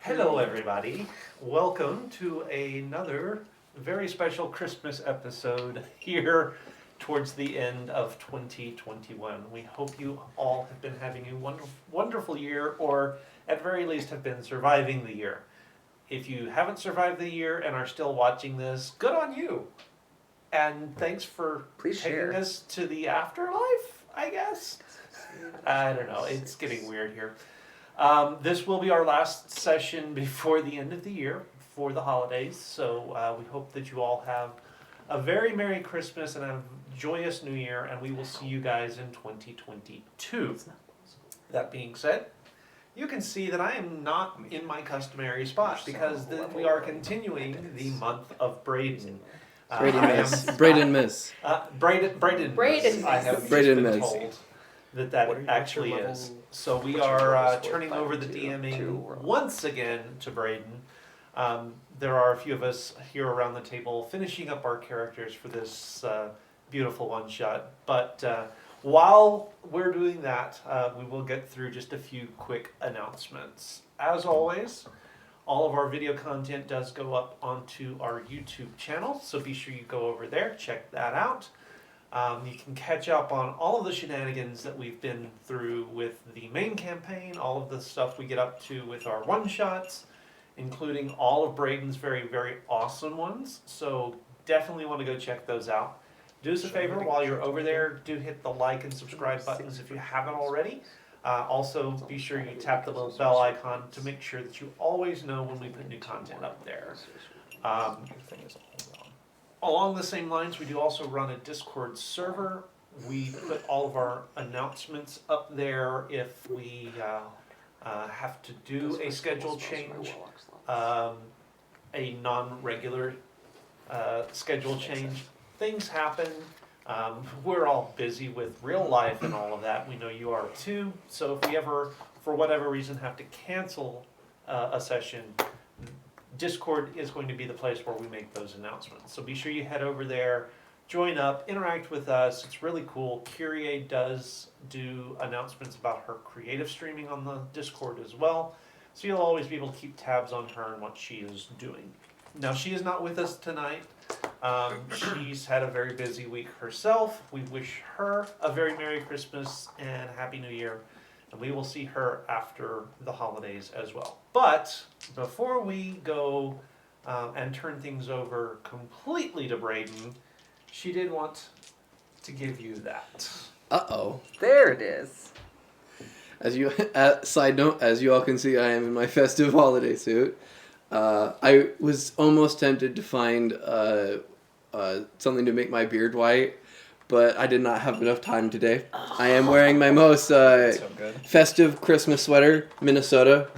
Hello, everybody. Welcome to another very special Christmas episode here towards the end of 2021. We hope you all have been having a wonderful year, or at very least have been surviving the year. If you haven't survived the year and are still watching this, good on you. And thanks for taking us to the afterlife, I guess. I don't know. It's getting weird here. This will be our last session before the end of the year, for the holidays. So we hope that you all have a very Merry Christmas and a joyous New Year, and we will see you guys in 2022. That being said, you can see that I am not in my customary spot because we are continuing the month of Braden. Braden Miss. Braden Miss. I have been told that actually is. So we are turning over the DMing once again to Braden. There are a few of us here around the table finishing up our characters for this beautiful one-shot. But while we're doing that, we will get through just a few quick announcements. As always, all of our video content does go up onto our YouTube channel, so be sure you go over there, check that out. You can catch up on all of the shenanigans that we've been through with the main campaign, all of the stuff we get up to with our one-shots, including all of Braden's very, very awesome ones. So definitely want to go check those out. Do us a favor, while you're over there, do hit the like and subscribe buttons if you haven't already. Also, be sure you tap the little bell icon to make sure that you always know when we put new content up there. Along the same lines, we do also run a Discord server. We put all of our announcements up there if we have to do a schedule change, a non-regular schedule change. Things happen. We're all busy with real life and all of that. We know you are too. So if we ever, for whatever reason, have to cancel a session, Discord is going to be the place where we make those announcements. So be sure you head over there, join up, interact with us. It's really cool. Kyrie does do announcements about her creative streaming on the Discord as well. So you'll always be able to keep tabs on her and what she is doing. Now, she is not with us tonight. She's had a very busy week herself. We wish her a very Merry Christmas and Happy New Year. And we will see her after the holidays as well. But before we go and turn things over completely to Braden, she did want to give you that. Uh-oh. There it is. As you side note, as you all can see, I am in my festive holiday suit. I was almost tempted to find something to make my beard white, but I did not have enough time today. I am wearing my most festive Christmas sweater, Minnesota.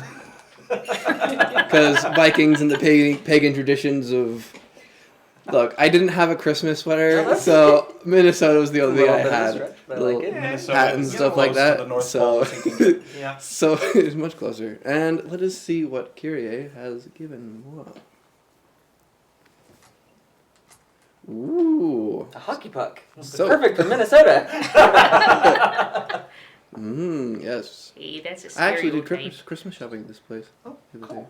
Because Vikings and the pagan traditions of... Look, I didn't have a Christmas sweater, so Minnesota was the only thing I had. Little hat and stuff like that. So, so it's much closer. And let us see what Kyrie has given moi. Ooh. A hockey puck. So perfect for Minnesota. Yes. Hey, that's a I actually did stereotype. Christmas shopping at this place. Oh, cool.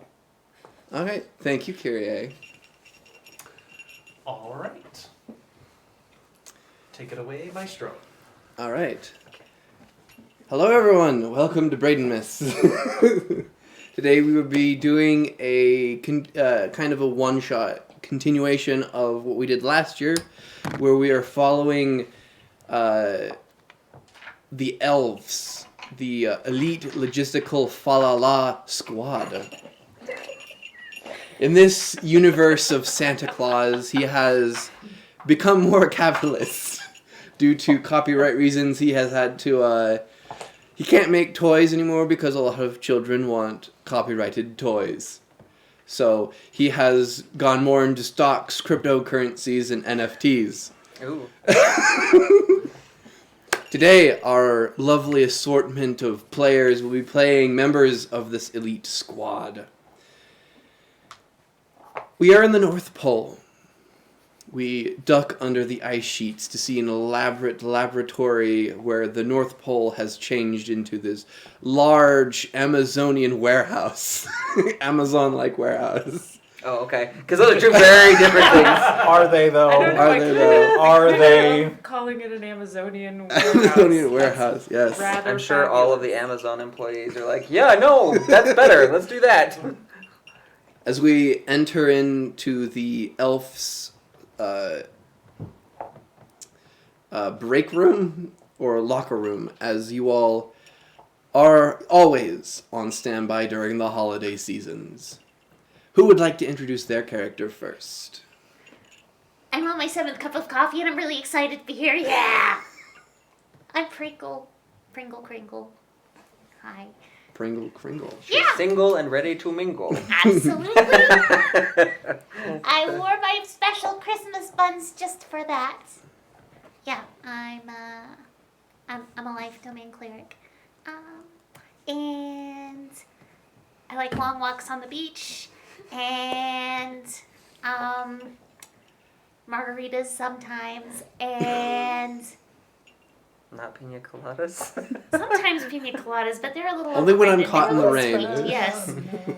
Okay, thank you, Kyrie. All right. Take it away, Maestro. All right. Hello, everyone. Welcome to Braden Miss. Today we will be doing a kind of a one-shot continuation of what we did last year, where we are following the Elves, the elite logistical Falala squad. In this universe of Santa Claus, he has become more capitalist. Due to copyright reasons, he has had to... he can't make toys anymore because a lot of children want copyrighted toys. So he has gone more into stocks, cryptocurrencies, and NFTs. Ooh. Today, our lovely assortment of players will be playing members of this elite squad. We are in the North Pole. We duck under the ice sheets to see an elaborate laboratory where the North Pole has changed into this large Amazonian warehouse. Amazon-like warehouse. Oh, okay. Because those are two very different things. Are they though? I don't know. Are they though? Are they? Calling it an Amazonian warehouse. Amazonian warehouse, yes. Rather I'm sure all of the fabulous. Amazon employees are like, yeah, no, that's better. Let's do that. As we enter into the Elves' break room or locker room, as you all are always on standby during the holiday seasons. Who would like to introduce their character first? I'm on my 7th cup of coffee and I'm really excited to be here. Yeah! I'm Pringle. Kringle. Hi. Pringle Kringle. She's Yeah. single and ready to mingle. Absolutely. I wore my special Christmas buns just for that. Yeah, I'm a life domain cleric. And I like long walks on the beach and margaritas sometimes and Not pina coladas. sometimes pina coladas, but they're a little Only when I'm overrated. caught in the They're a rain. little sweet, yes.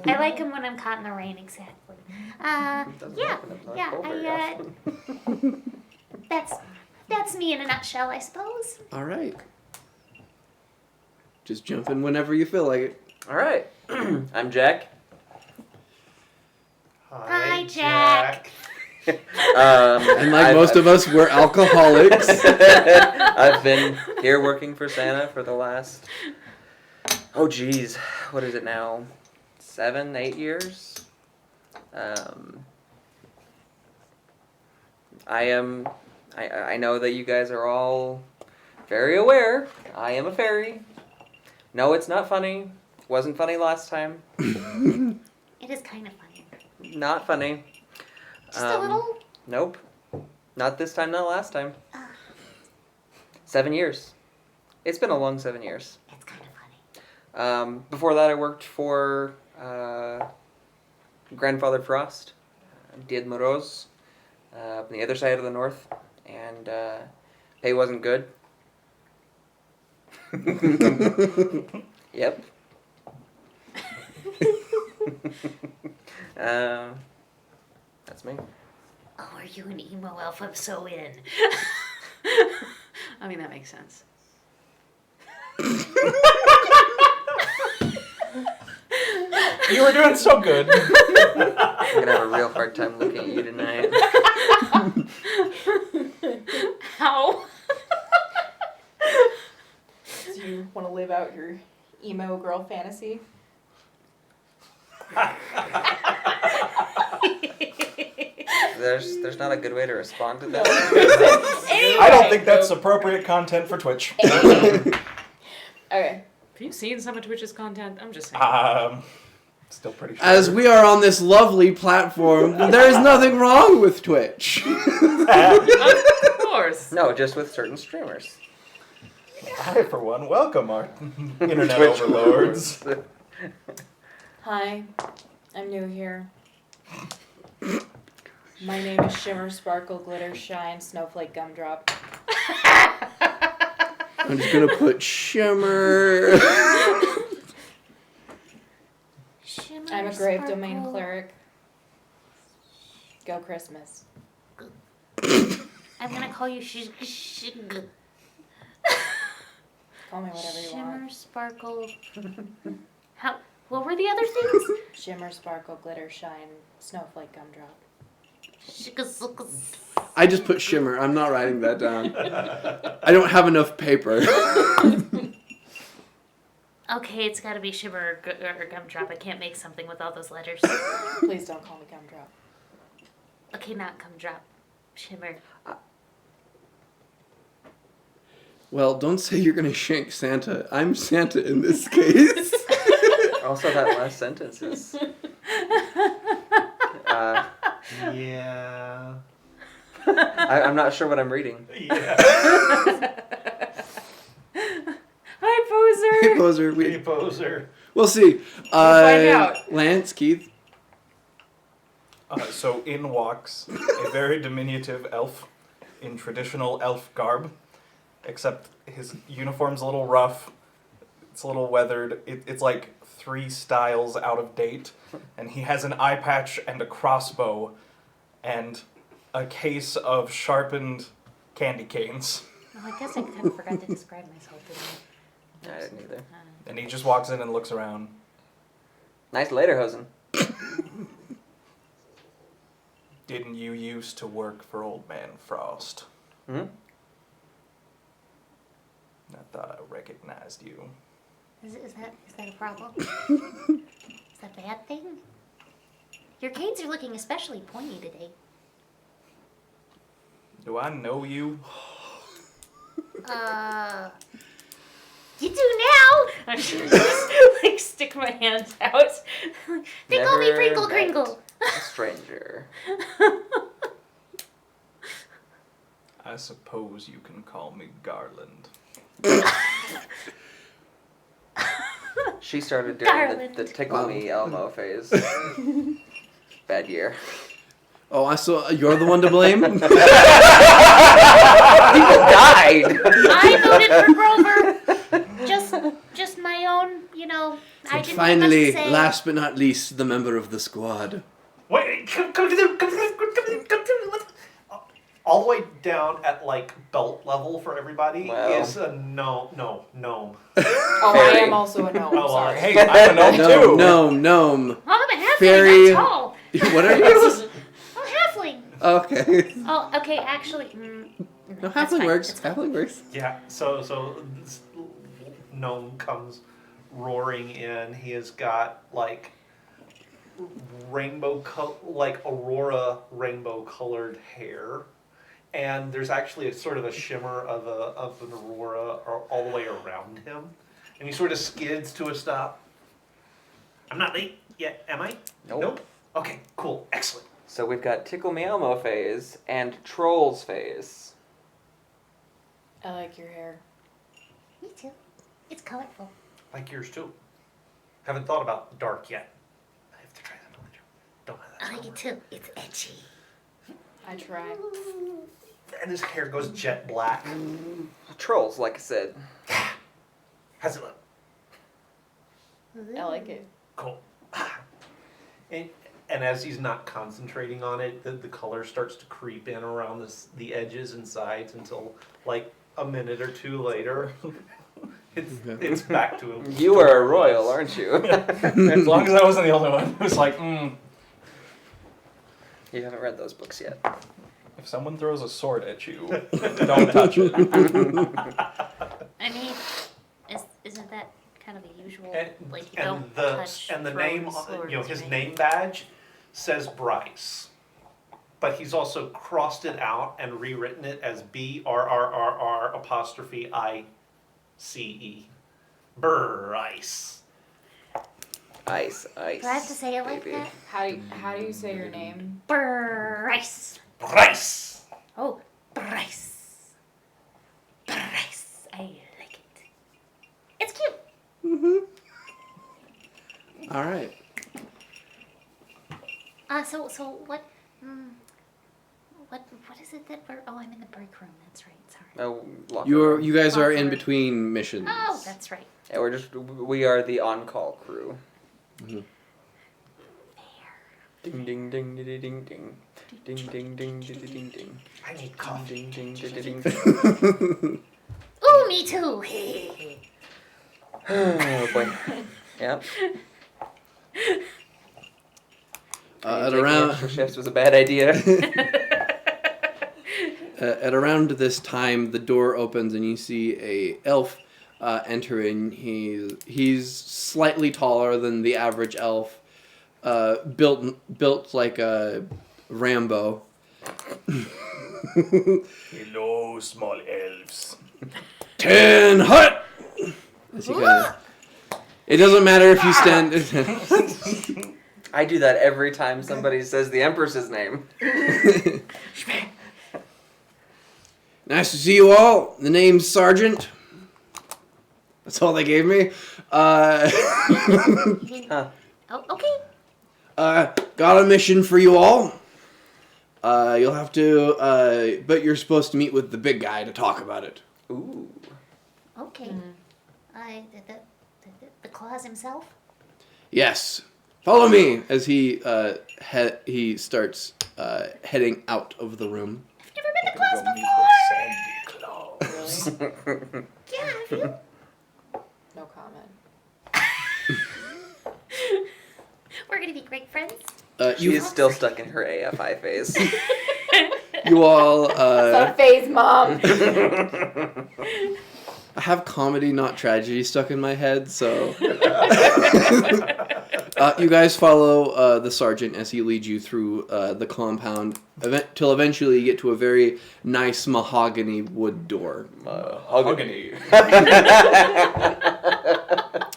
I like them when I'm caught in the rain, exactly. That's me in a nutshell, I suppose. All right. Just jump in whenever you feel like it. All right. I'm Jack. Hi, Jack. And like most of us, we're alcoholics. I've been here working for Santa for the last, what is it now? 7, 8 years? I know that you guys are all very aware. I am a fairy. No, it's not funny. Wasn't funny last time. It is kind of funny. Not funny. Just a little. Nope. Not this time, not last time. 7 years. It's been a long 7 years. It's kind of funny. Before that, I worked for Grandfather Frost, Dia de Moroz, on the other side of the north, and pay wasn't good. Yep. That's me. Oh, are you an emo elf? I'm so in. I mean, that makes sense. You were doing so good. I'm gonna have a real hard time looking at you tonight. How? Do you want to live out your emo girl fantasy? There's not a good way to respond to that. I don't think that's appropriate content for Twitch. Okay. Have you seen some of Twitch's content? I'm just saying. Still pretty sure. As we are on this lovely platform, there is nothing wrong with Twitch. Of course. No, just with certain streamers. I, for one, welcome our internet Twitch overlords. Hi, I'm new here. My name is Shimmer, Sparkle, Glitter, Shine, Snowflake, Gumdrop. I'm just gonna put shimmer. Shimmer, I'm a Grave sparkle. Domain Cleric. Go Christmas. I'm gonna call you Call me whatever you Shimmer, want. sparkle. How? What were the other things? Shimmer, Sparkle, Glitter, Shine, Snowflake, Gumdrop. I just put shimmer. I'm not writing that down. I don't have enough paper. Okay, it's gotta be shimmer or gumdrop. I can't make something with all those letters. Please don't call me Gumdrop. Okay, not gumdrop. Shimmer. Well, don't say you're gonna shank Santa. I'm Santa in this case. Also, that last sentence is. Yeah. I'm not sure what I'm reading. Yeah. Hi, poser. Hey, poser. Hey, poser. We'll see. find out. Lance, Keith. So in walks a very diminutive elf in traditional elf garb, except his uniform's a little rough, it's a little weathered, it's like 3 styles out of date, and he has an eye patch and a crossbow and a case of sharpened candy canes. Oh, I guess I kind of forgot to describe myself, didn't I? I didn't either. And he just walks in and looks around. Nice lederhosen. Didn't you used to work for Old Man Frost? Hmm? I thought I recognized you. Is that a problem? Is that a bad thing? Your canes are looking especially pointy today. Do I know you? You do now! I should just like stick my hand out. They call me Never Crinkle met Crinkle. A stranger. I suppose you can call me Garland. She started during Garland. the tickle me Elmo phase. Bad year. Oh, I saw. You're the one to blame. People died. I voted for Grover. Just my own, I And didn't finally, have much to say. last but not least, the member of the squad. Wait, come to the. All the way down at like belt level for everybody Wow. is a gnome. Oh, I Fairy. am also a gnome. Oh, Sorry. Hey, I'm a gnome too! Gnome. Oh, I'm a halfling. Fairy- I'm tall. What are you? I'm a halfling. Okay. Oh, okay. Actually, No, that's halfling fine, works. it's fine. Halfling works. Yeah, so this gnome comes roaring in. He has got like like aurora rainbow colored hair, and there's actually a sort of a shimmer of an aurora all the way around him, and he sort of skids to a stop. I'm not late yet, am I? Nope. Okay, cool, excellent. So we've got Tickle Me Elmo phase and Trolls phase. I like your hair. Me too. It's colorful. Like yours too. Haven't thought about dark yet. I have to try that later. Don't have that. I like it too. It's edgy. I try. And his hair goes jet black. Trolls, like I said. How's it look? I like it. Cool. And as he's not concentrating on it, the color starts to creep in around the edges and sides until like a minute or two later, it's back to him. You are a royal, aren't you? As long as I wasn't the only one who was like, You haven't read those books yet. if someone throws a sword at you, don't touch it. I mean, isn't that kind of a usual? And, Like you and don't the touch and the throwing name, swords, his right? name badge says Bryce, but he's also crossed it out and rewritten it as BRRRR''ICE. Bryce. Ice. Do I have to say it like baby. that? How do you say your name? Bryce. Bryce. Oh, Bryce. Bryce. I like it. It's cute. All right. So what? What is it that we're? Oh, I'm in the break room. That's right. Sorry. Oh, locker room. You guys are in Awkward. between missions. Oh, that's right. Yeah, we are the on-call crew. Mhm. Ding ding ding ding ding ding ding ding ding ding ding ding ding I need coffee. ding ding ding ding. Ooh, me too. Oh boy. Yep. At Taking around extra shifts was a bad idea. at around this time, the door opens and you see a elf enter in. He's slightly taller than the average elf, built like a Rambo. Hello, small elves. 10 hut. As he kinda- It doesn't matter if you stand. I do that every time somebody says the Empress's name. Nice to see you all. The name's Sergeant. That's all they gave me. Huh. Oh, okay. got a mission for you all. You'll have to, but you're supposed to meet with the big guy to talk about it. Ooh. Okay. The Claus himself? Yes. Follow me as he starts heading out of the room. I've never met the Claus before! Yeah, have you? No comment. We're gonna be great friends. She is still stuck in her AFI phase. You all It's a phase, Mom. I have comedy, not tragedy, stuck in my head, so you guys follow the sergeant as he leads you through the compound till eventually you get to a very nice mahogany wood door. Mahogany.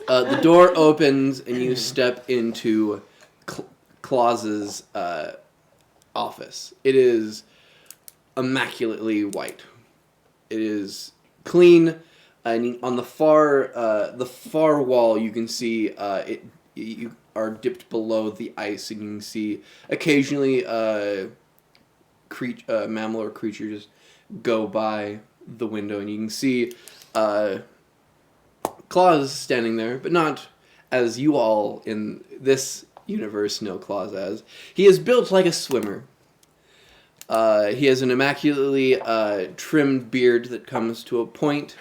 The door opens and you step into Claus's office. It is immaculately white. It is clean, and on the far wall you can see you are dipped below the ice, and you can see occasionally mammal or creature just go by the window, and you can see Claus standing there, but not as you all in this universe know Claus as. He is built like a swimmer. He has an immaculately trimmed beard that comes to a point,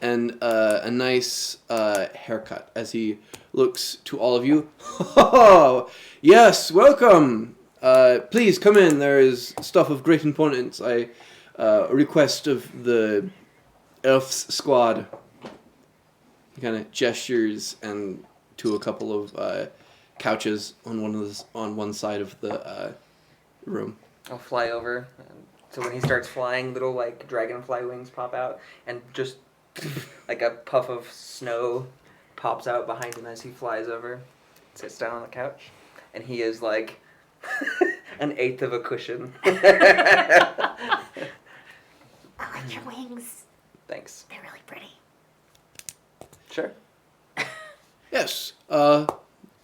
and a nice haircut as he looks to all of you. Oh, yes, welcome. Please come in. There is stuff of great importance. A request of the Elves squad. He kind of gestures and to a couple of couches on one side of the room. I'll fly over. So when he starts flying, little like dragonfly wings pop out, and just like a puff of snow pops out behind him as he flies over, sits down on the couch, and he is like an eighth of a cushion. I like your wings. Thanks. They're really pretty. Sure. Yes.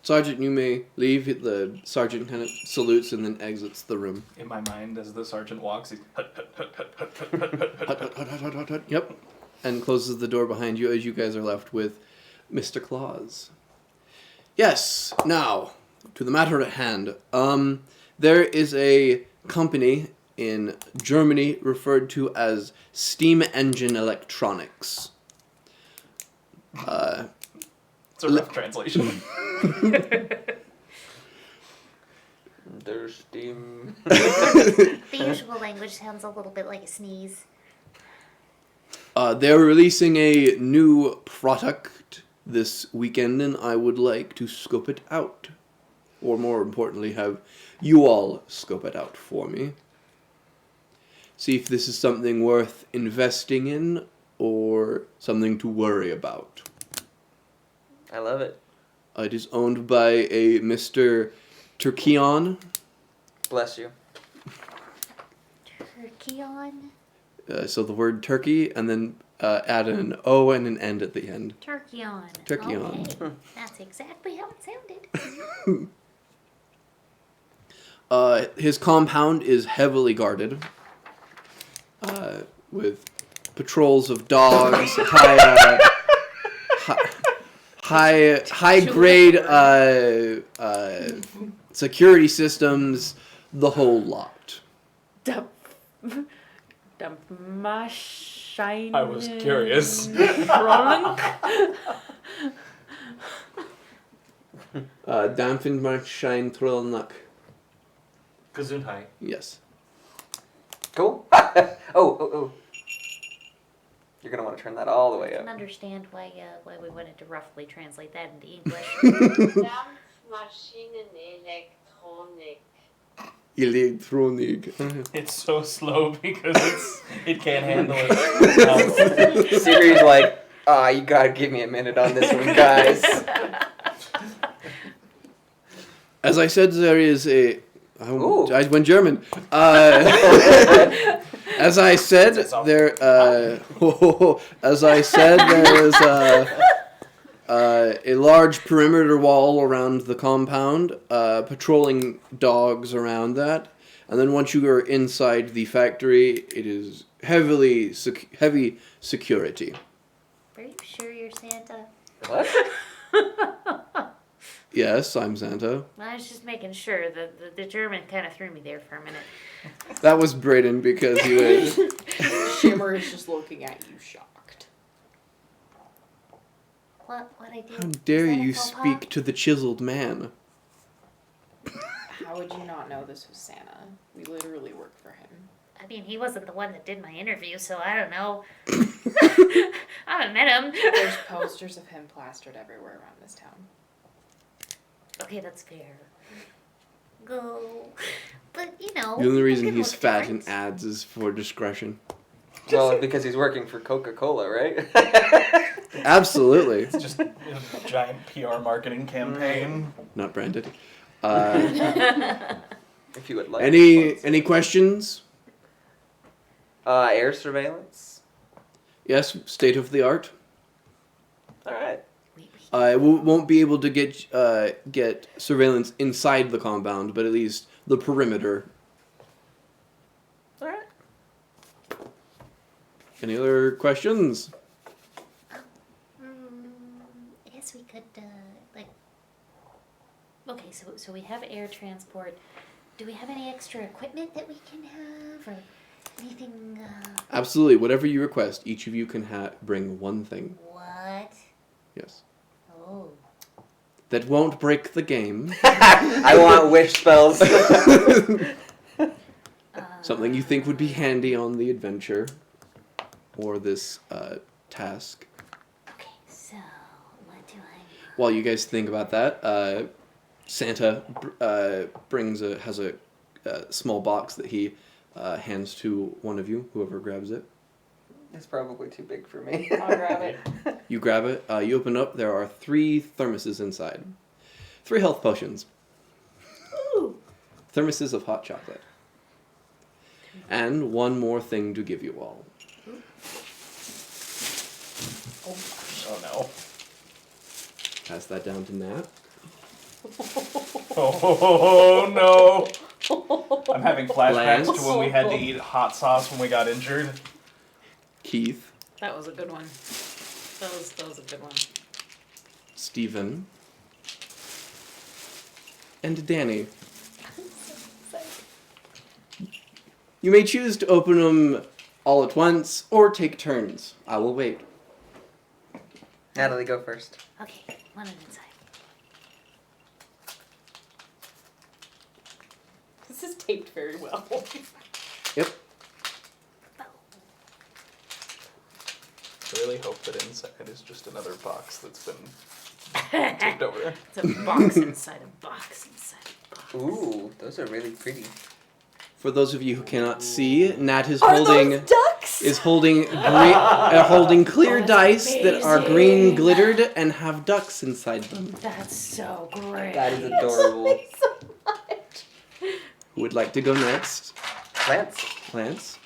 Sergeant, you may leave. The sergeant kind of salutes and then exits the room. In my mind, as the sergeant walks, he's Hut, hut, hut, hut. Yep. And closes the door behind you as you guys are left with Mr. Claus. Yes. Now, to the matter at hand. There is a company in Germany referred to as Steam Engine Electronics. It's a rough translation. There's steam. The usual language sounds a little bit like a sneeze. They're releasing a new product this weekend, and I would like to scope it out. Or more importantly, have you all scope it out for me. See if this is something worth investing in or something to worry about. I love it. It is owned by a Mr. Turkion. Bless you. Turkeyon? So the word turkey, and then add an O and an N at the end. Turkeyon. Turkeyon. Okay. That's exactly how it sounded. His compound is heavily guarded, with patrols of dogs, high grade security systems, the whole lot. Dump my shiny. I was curious. Trunk. Dampfen my shine Trollnack. Gesundheit. Yes. Cool. Oh. You're going to want to turn that all the way I can up. understand why we wanted to roughly translate that into English. Dampfmaschinenelektronik. Electronic. It's so slow because it can't handle it. Siri's like, you got to give me a minute on this one, guys. As I said, there is a... Ooh. I went German. As I said, there. As I said, there is a large perimeter wall around the compound, patrolling dogs around that. And then once you are inside the factory, it is heavy security. Are you sure you're Santa? What? Yes, I'm Santa. I was just making sure. The German kind of threw me there for a minute. That was Brayden because he was... Shimmer is just looking at you, shocked. What I do? How dare Is that a you faux pas? speak to the chiseled man? How would you not know this was Santa? We literally work for him. I mean, he wasn't the one that did my interview, so I don't know. I haven't met him. There's posters of him plastered everywhere around this town. Okay, that's fair. Go. But, you know. The only reason people he's look fat in different. ads is for discretion. Well, because he's working for Coca-Cola, right? Absolutely. It's just a giant PR marketing campaign. Not branded. If you would like. Any questions? Air surveillance. Yes, state of the art. All right. Won't be able to get surveillance inside the compound, but at least the perimeter. All right. Any other questions? I guess we could, Okay, so we have air transport. Do we have any extra equipment that we can have, or anything? Absolutely, whatever you request. Each of you can bring one thing. What? Yes. Oh. That won't break the game. I want wish spells. Something you think would be handy on the adventure or this task. Okay, so what do I? While you guys think about that, Santa has a small box that he hands to one of you, whoever grabs it. It's probably too big for me. I'll grab it. You grab it. You open up. There are 3 thermoses inside. 3 health potions. Ooh. Thermoses of hot chocolate. And one more thing to give you all. Oh no. Pass that down to Nat. Oh no. I'm having flashbacks Lance. to when we had to eat hot sauce when we got injured. Keith. That was a good one. That was a good one. Stephen. And Danny. You may choose to open them all at once or take turns. I will wait. Natalie, go first. Okay, one inside. This is taped very well. Yep. I really hope that inside is just another box that's been taped over. It's a box inside a box inside a box. Ooh, those are really pretty. For those of you who cannot see, Nat is Are holding those ducks? holding clear Oh, that's dice that are green amazing. glittered and have ducks inside them. That's so great. That is adorable. Who would like to go next? Lance. Lance.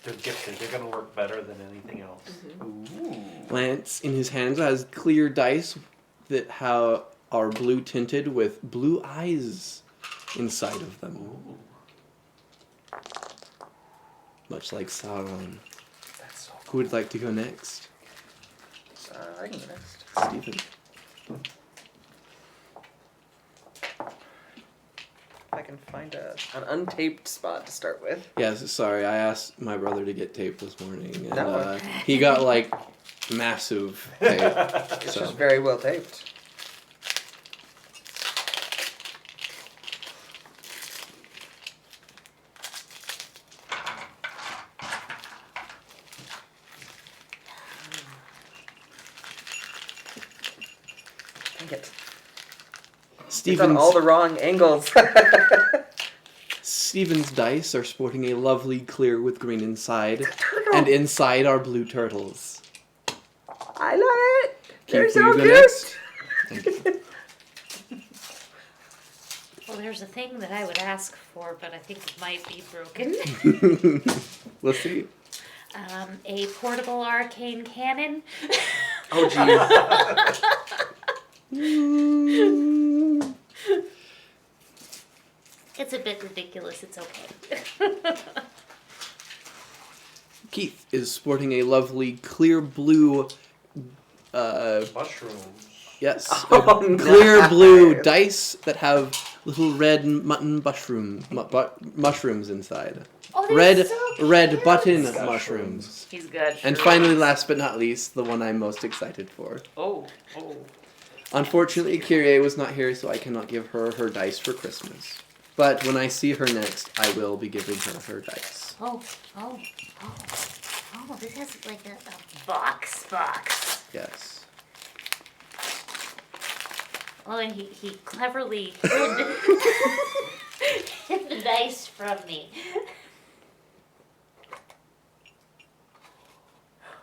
They're gifted. They're going to work better than anything else. Lance, in his hands, has clear dice that are blue tinted with blue eyes inside of them. Much like Sauron. That's so Who would like to go next? I can go next. Stephen. If I can find an untaped spot to start with. Yes, sorry, I asked my brother to get tape this morning, and No. he got like massive tape. It's So just very well taped. Dang it. It's on all the wrong angles. Stephen's dice are sporting a lovely clear with green inside, and inside are blue turtles. I love it. They're Keith, will so you go cute. next? Thank you. Well, there's a thing that I would ask for, but I think it might be broken. Let's see. A portable arcane cannon. Oh, geez. It's a bit ridiculous. It's okay. Keith is sporting a lovely clear blue, Mushrooms. yes, Oh, clear blue nice. dice that have little red mutton mushrooms inside. Oh, they're Red so red cute. button Mushrooms. mushrooms. He's good. And finally, last but not least, the one I'm most excited for. Oh. Unfortunately, Kyrie was not here, so I cannot give her her dice for Christmas. But when I see her next, I will be giving her her dice. Oh, this has like a box. Yes. Oh, and he cleverly hid the dice from me.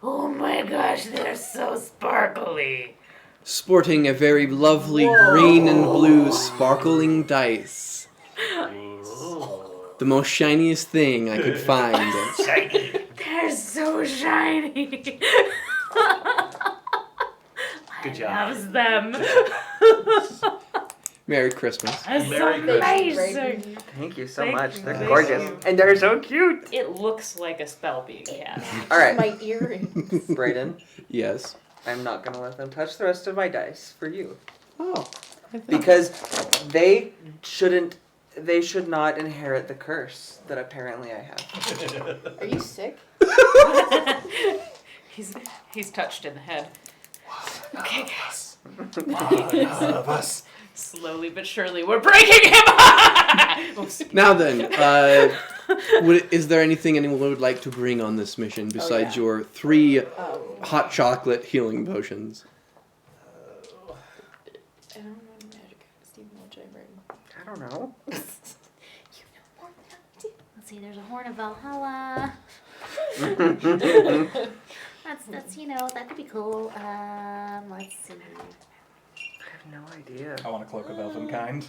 Oh my gosh, they're so sparkly. Sporting a very lovely green and blue sparkling dice. The most shiniest thing I could find. They're so shiny. Good job. Loves them. Merry Christmas. That's Merry so Christmas. nice. Thank you so Thank much. you. They're Thank gorgeous. you. And they're so cute. It looks like a spell being cast. All right, My earrings. Brayden, Yes. I'm not going to let them touch the rest of my dice for you. Oh. Because they should not inherit the curse that apparently I have. Are you sick? He's touched in the head. Okay, guys. None of us. Slowly but surely, we're breaking him. Now then, is there anything anyone would like to bring on this mission besides yeah. your 3 hot chocolate healing potions? I don't know magic. Stephen, what should I bring? I don't know. You know more than I do. Let's see. There's a horn of Valhalla. That's that could be cool. Let's see. I have no idea. I want a cloak of elven kind.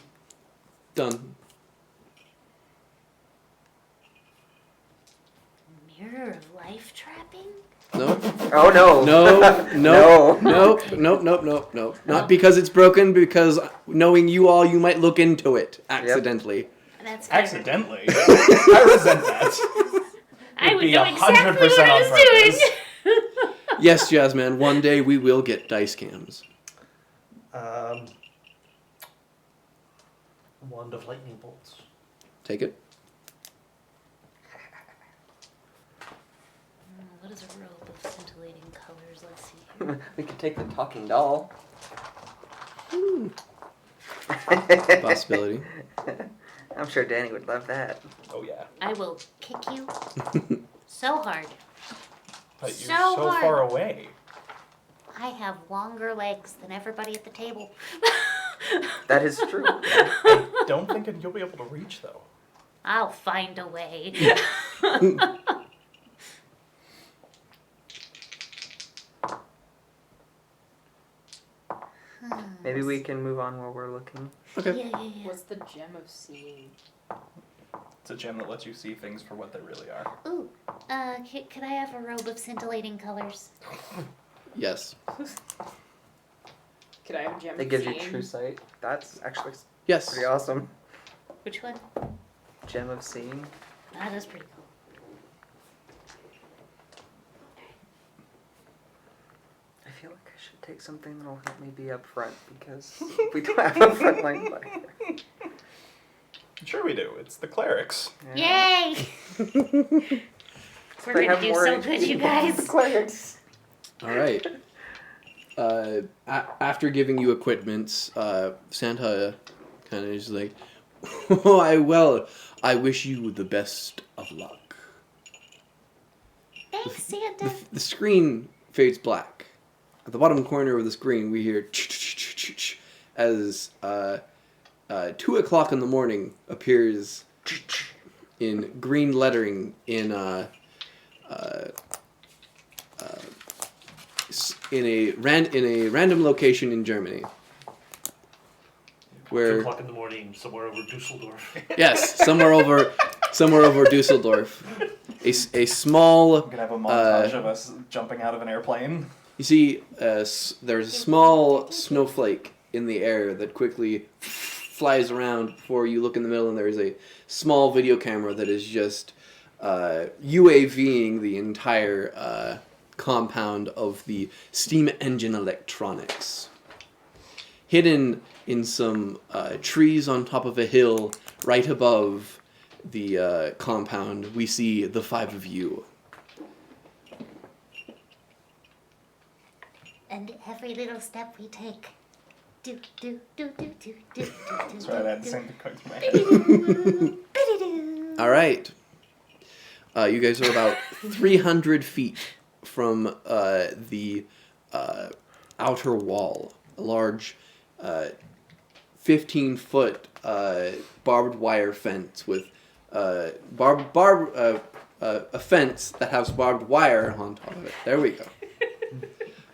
Done. Mirror of life trapping. No. Oh no. No. Not because it's broken, because knowing you all, you might look into it accidentally. That's fair. Accidentally. I resent that. I would be know exactly 100% what I on was purpose. doing. Yes, Jasmine, one day we will get dice cams. Wand of lightning bolts. Take it. What is a robe of scintillating colors? Let's see here. We could take the talking doll. Possibility. I'm sure Danny would love that. Oh yeah. I will kick you so hard. But So you're so hard. far away. I have longer legs than everybody at the table. That is true. I don't think you'll be able to reach though. I'll find a way. Maybe we can move on while we're looking. Okay. Yeah. What's the gem of seeing? It's a gem that lets you see things for what they really are. Ooh, could I have a robe of scintillating colors? Yes. Could I have a gem It of gives you seeing? true sight. That's actually Yes. pretty awesome. Which one? Gem of seeing. That is pretty cool. I feel like I should take something that'll help me be up front because we don't have a front line fighter. Sure we do. It's the clerics. Yay! We're They gonna have do more so good, you guys. Clerics. All right. After giving you equipments, Santa kind of is like, "Oh, I wish you the best of luck." Thanks, Santa. The screen fades black. At the bottom corner of the screen, we hear as 2 o'clock in the morning appears in green lettering in a random location in Germany. 2 where o'clock in the morning, somewhere over Dusseldorf. yes, somewhere over Dusseldorf, a small. I'm gonna have a montage of us jumping out of an airplane. You see, there's a small snowflake in the air that quickly flies around before you look in the middle, and there's a small video camera that is just UAVing the entire compound of the steam engine electronics. Hidden in some trees on top of a hill right above the compound, we see the 5 of you. And every little step we take, do do do do do do do. That's right, I had the same thing. All right. You guys are about 300 feet from the outer wall. A large 15-foot barbed wire fence with a fence that has barbed wire on top of it. There we go.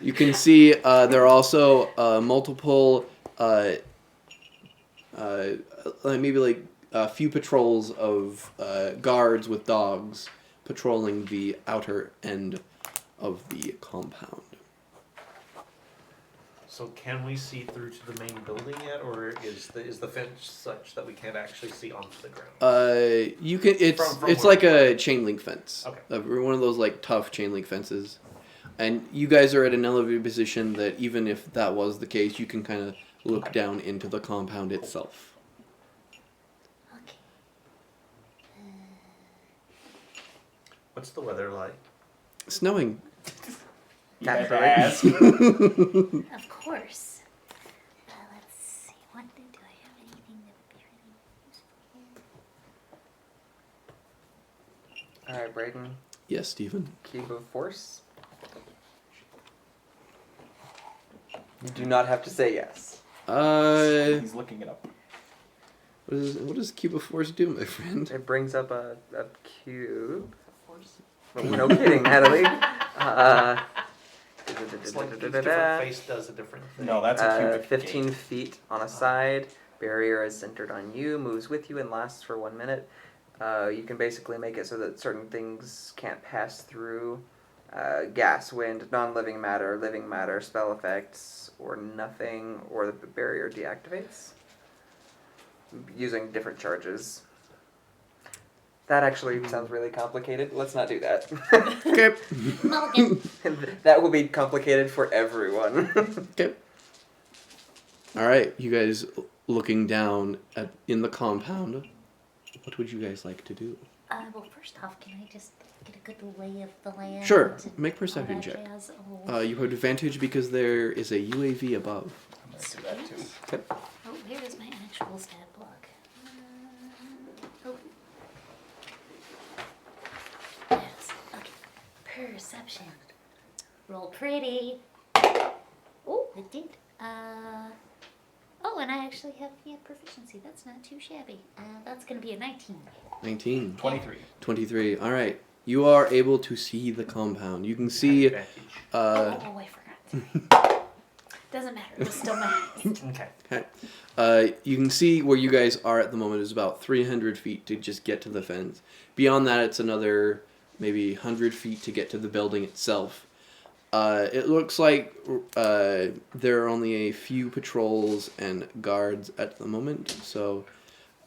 You can see there are also multiple, maybe like a few patrols of guards with dogs patrolling the outer end of the compound. So can we see through to the main building yet, or is the fence such that we can't actually see onto the ground? You can. It's From it's where? like a chain link fence. Okay. One of those like tough chain link fences. And you guys are at an elevated position that even if that was the case, you can kind of look down into the compound itself. Okay. What's the weather like? Snowing. You had to Naturally. ask. Of course. Let's see. Do I have anything that would be really useful here? Alright, Brayden. Yes, Stephen. Cube of Force. You do not have to say yes. He's looking it up. What does Cube of Force do, my friend? It brings up a cube. Well, no kidding, Natalie. It's like each different face does a different thing. No, that's a cubic 15 gate. feet on a side. Barrier is centered on you, moves with you, and lasts for 1 minute. You can basically make it so that certain things can't pass through. Gas, wind, non-living matter, living matter, spell effects, or nothing, or the barrier deactivates. Using different charges. That actually sounds really complicated. Let's not do that. Okay. Mulligan. That will be complicated for everyone. Okay. All right, you guys looking down in the compound. What would you guys like to do? Well, first off, can I just get a good lay of the land? Sure. Make All perception that check. jazz? Oh. You have advantage because there is a UAV above. I'm gonna do that too. Okay. Oh, where is my actual stat block? Oh. Yes. Okay. Perception. Roll pretty. Oh, it did. Oh, and I actually have proficiency. That's not too shabby. That's gonna be a 19. 19. 23. 23. All right. You are able to see the compound. You can see. Advantage. I forgot. Doesn't matter. It still matters. Okay. Okay. You can see where you guys are at the moment is about 300 feet to just get to the fence. Beyond that, it's another maybe 100 feet to get to the building itself. It looks like there are only a few patrols and guards at the moment. So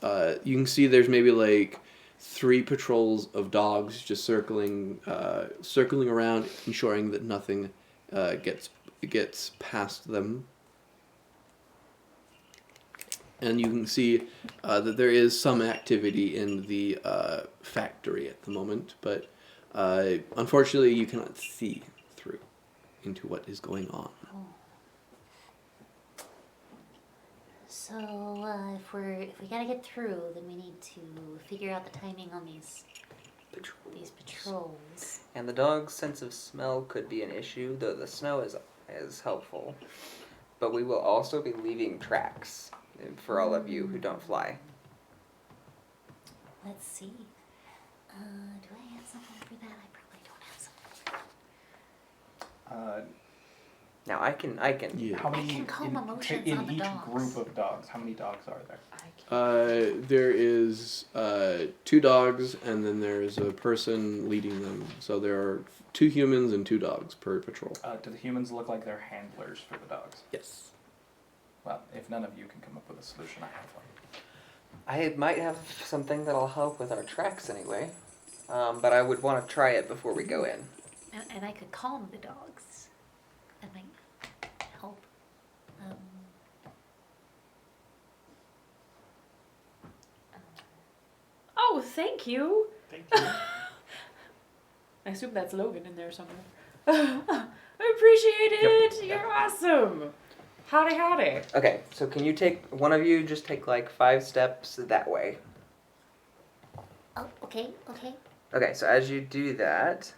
you can see there's maybe like 3 patrols of dogs just circling around, ensuring that nothing gets past them. And you can see that there is some activity in the factory at the moment, but unfortunately you cannot see through into what is going on. So if we gotta get through, then we need to figure out the timing on these patrols. And the dog's sense of smell could be an issue, though the snow is helpful. But we will also be leaving tracks for all of you who don't fly. Let's see. Do I have something for that? I probably don't have something. Now I can. Yeah. How many can calm in, emotions in on the each dogs. group of dogs? How many dogs are there? There is 2 dogs, and then there's a person leading them. So there are 2 humans and 2 dogs per patrol. Do the humans look like they're handlers for the dogs? Yes. Well, if none of you can come up with a solution, I have one. I might have something that'll help with our tracks anyway, but I would want to try it before we go in. And I could calm the dogs. That might help. Oh, thank you. Thank you. I assume that's Logan in there somewhere. I appreciate it. You're awesome. Howdy, howdy. Okay, so can you one of you just take like 5 steps that way? Oh, okay. Okay, so as you do that,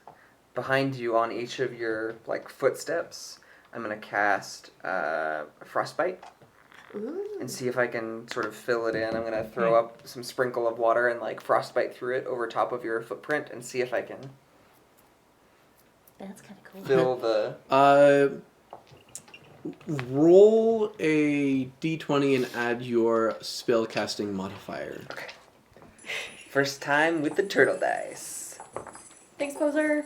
behind you on each of your like footsteps, I'm gonna cast Frostbite Ooh. and see if I can sort of fill it in. I'm gonna throw up some sprinkle of water and like Frostbite through it over top of your footprint and see if I can That's kind of cool. fill the. Roll a d20 and add your spellcasting modifier. Okay. First time with the turtle dice. Thanks, Poser.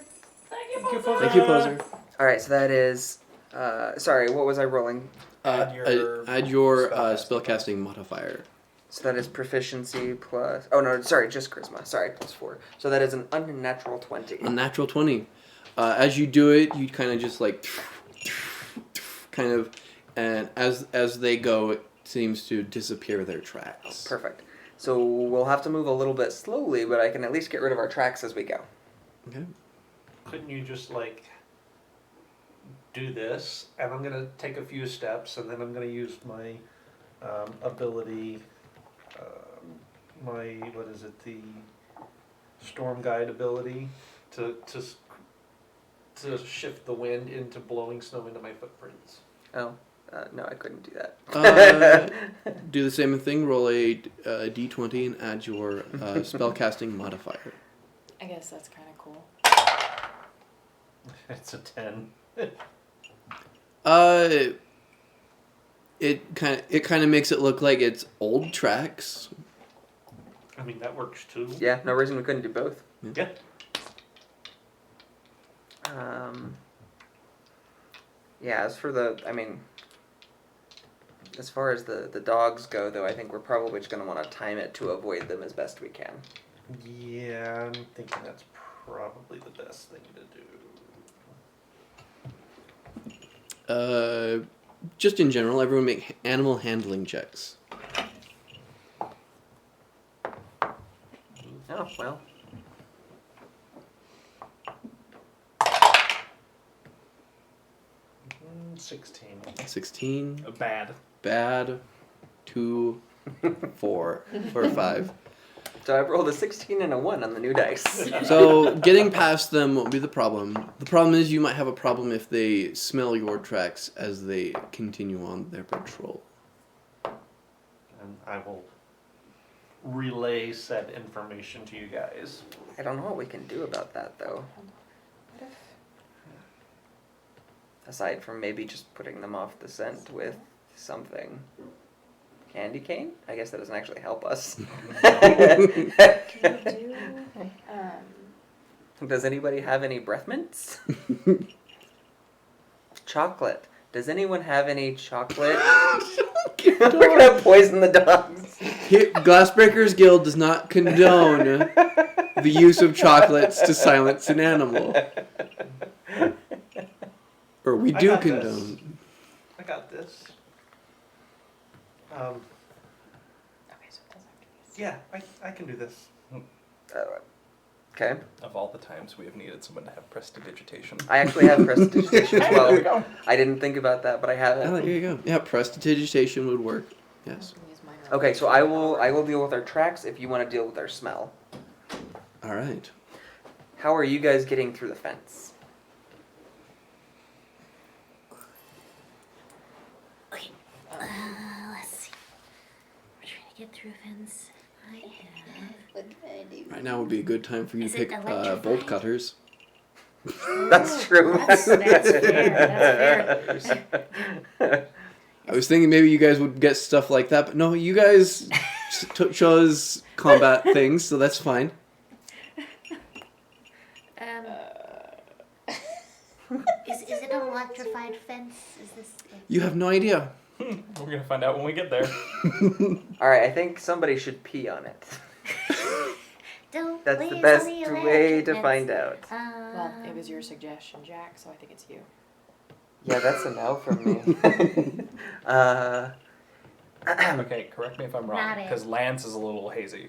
Thank you, Poser. Thank you, Poser. All right, so that is. Sorry, what was I rolling? Add your add your spellcasting spellcasting modifier. So that is proficiency plus. Oh no, sorry, just charisma. Sorry, plus 4. So that is an unnatural 20. A natural 20. As you do it, you kind of just like, and as they go, it seems to disappear their tracks. Perfect. So we'll have to move a little bit slowly, but I can at least get rid of our tracks as we go. Okay. Couldn't you just like do this? And I'm gonna take a few steps, and then I'm gonna use my ability, the storm guide ability to shift the wind into blowing snow into my footprints. Oh, no, I couldn't do that. Do the same thing. Roll a d20 and add your spellcasting modifier. I guess that's kind of cool. It's a 10. It kind of makes it look like it's old tracks. I mean, that works too. Yeah, no reason we couldn't do both. Yeah. Yeah, as for as far as the dogs go, though, I think we're probably just going to want to time it to avoid them as best we can. Yeah, I'm thinking that's probably the best thing to do. Just in general, everyone make animal handling checks. Oh, well. Mm, 16. 16. Bad. Bad. 2, 4, or 5. So I've rolled a 16 and a 1 on the new dice. So getting past them won't be the problem. The problem is you might have a problem if they smell your tracks as they continue on their patrol. And I will relay said information to you guys. I don't know what we can do about that, though. Aside from maybe just putting them off the scent with something. Candy cane? I guess that doesn't actually help us. Does anybody have any breath mints? Chocolate. Does anyone have any chocolate? We're gonna poison the dogs. Glassbreakers Guild does not condone the use of chocolates to silence an animal. Or we do condone. I got this. Okay, so it doesn't have to be. Yeah, I can do this. Okay. Of all the times we have needed someone to have prestidigitation. I actually have prestidigitation as There we well. go. I didn't think about that, but I have Oh, it. there you go. Yeah, prestidigitation would work. Yes. Use minor Okay, so I will deal with our tracks if you want to deal with our smell. All right. How are you guys getting through the fence? Okay. Let's see. We're trying to get through a fence. I have. What can I do? Right now would be a good time for you Is to it pick electrified? bolt cutters. That's true. That's fair. That's fair. I was thinking maybe you guys would get stuff like that, but no, you guys chose combat things, so that's fine. Is it an electrified fence? Is this? You have no idea. We're gonna find out when we get there. All right, I think somebody should pee on it. Don't That's leave the on best the way electric to fence. find out. Well, it was your suggestion, Jack, so I think it's you. Yeah, that's a no from me. Okay, correct me if I'm wrong, Not it. because Lance is a little hazy.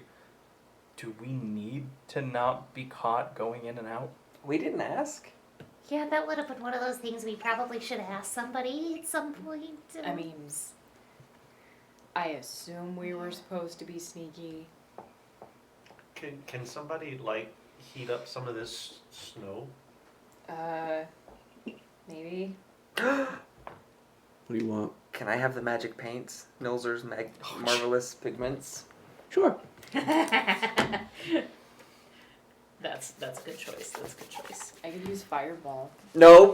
Do we need to not be caught going in and out? We didn't ask. Yeah, that would have been one of those things we probably should have asked somebody at some point. I mean, I assume we were supposed to be sneaky. Can somebody like heat up some of this snow? Maybe. What do you want? Can I have the magic paints? Milzer's marvelous pigments. Sure. That's a good choice. That's a good choice. I could use fireball. No.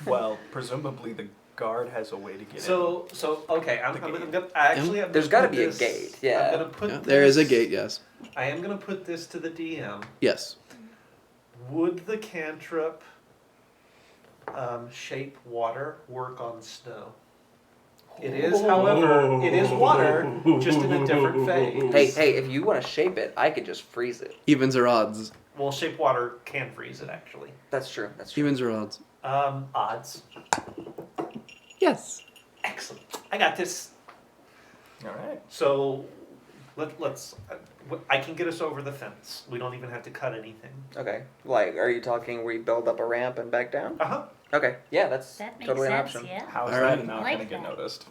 Well, presumably the guard has a way to get in. So okay, I'm gonna actually. I'm There's gonna got to put be a this- gate. Yeah. I'm gonna put. Yeah, there is a this- gate, yes. I am gonna put this to the DM. Yes. Would the cantrip shape water work on snow? It is, however, it is water, just in a different phase. Hey, if you want to shape it, I could just freeze it. Evens or odds? Well, shape water can freeze it, actually. That's true. That's true. Evens or odds? Odds. Yes. Excellent. I got this. All right. So, let's. I can get us over the fence. We don't even have to cut anything. Okay. Like, are you talking we build up a ramp and back down? Uh huh. Okay. Yeah, that's That makes totally an sense, option. yeah. How's All that right. not Like going to get that. noticed?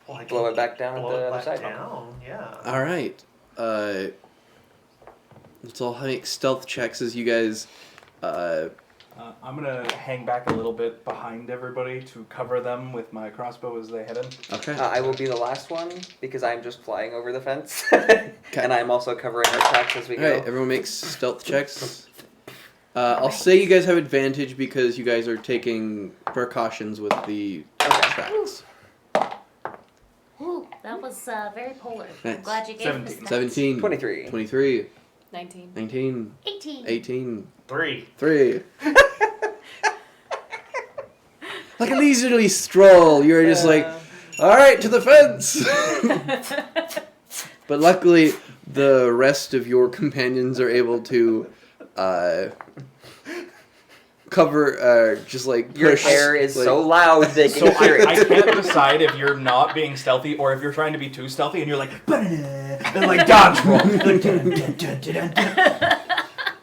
Well, I Blow can it back down at blow the it other back side. down. Yeah. All right. Let's all make stealth checks as you guys. I'm going to hang back a little bit behind everybody to cover them with my crossbow as they head in. Okay. I will be the last one because I'm just flying over the fence, and I'm also covering our tracks as we All go. right. Everyone makes stealth checks. I'll say you guys have advantage because you guys are taking precautions with the tracks. Ooh, that was very polar. Nice. I'm glad you gave us 17. that. 17. 23. 23. 19. 19. 18. 18. 3. 3. Like a leisurely stroll, you're just like, all right, to the fence. But luckily, the rest of your companions are able to cover, just like Your push. hair is like, so loud they can So hear it. I can't decide if you're not being stealthy or if you're trying to be too stealthy and you're like, and like dodge roll.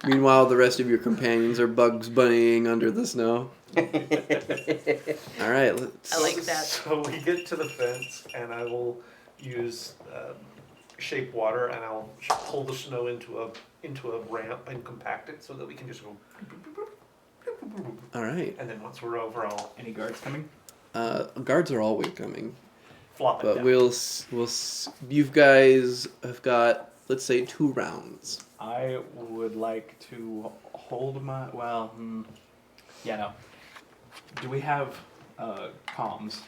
Meanwhile, the rest of your companions are Bugs Bunnying under the snow. All right, let's. I like that. So we get to the fence, and I will use shape water, and I'll pull the snow into a ramp and compact it so that we can just go. All right. And then once we're over, I'll Any guards coming? Guards are always coming, flop it but down. you guys have got, let's say, 2 rounds. I would like to hold my. Well, yeah, no. Do we have comms?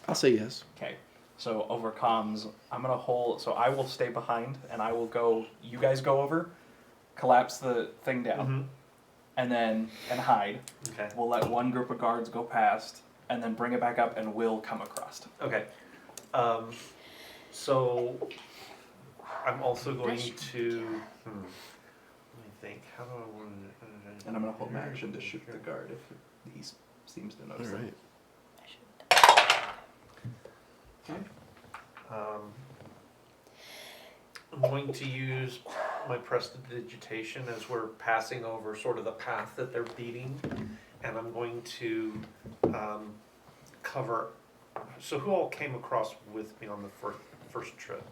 I'll say yes. Okay. So over comms, I'm gonna hold. So I will stay behind, and I will go. You guys go over, collapse the thing down, and hide. Okay. We'll let one group of guards go past, and then bring it back up, and we'll come across. Okay. So I'm also going to. Let me think. How do I want to? And I'm gonna hold my action to shoot the guard if he seems to All notice. right. I'm going to use my prestidigitation as we're passing over sort of the path that they're beating, and I'm going to cover. So who all came across with me on the first trip?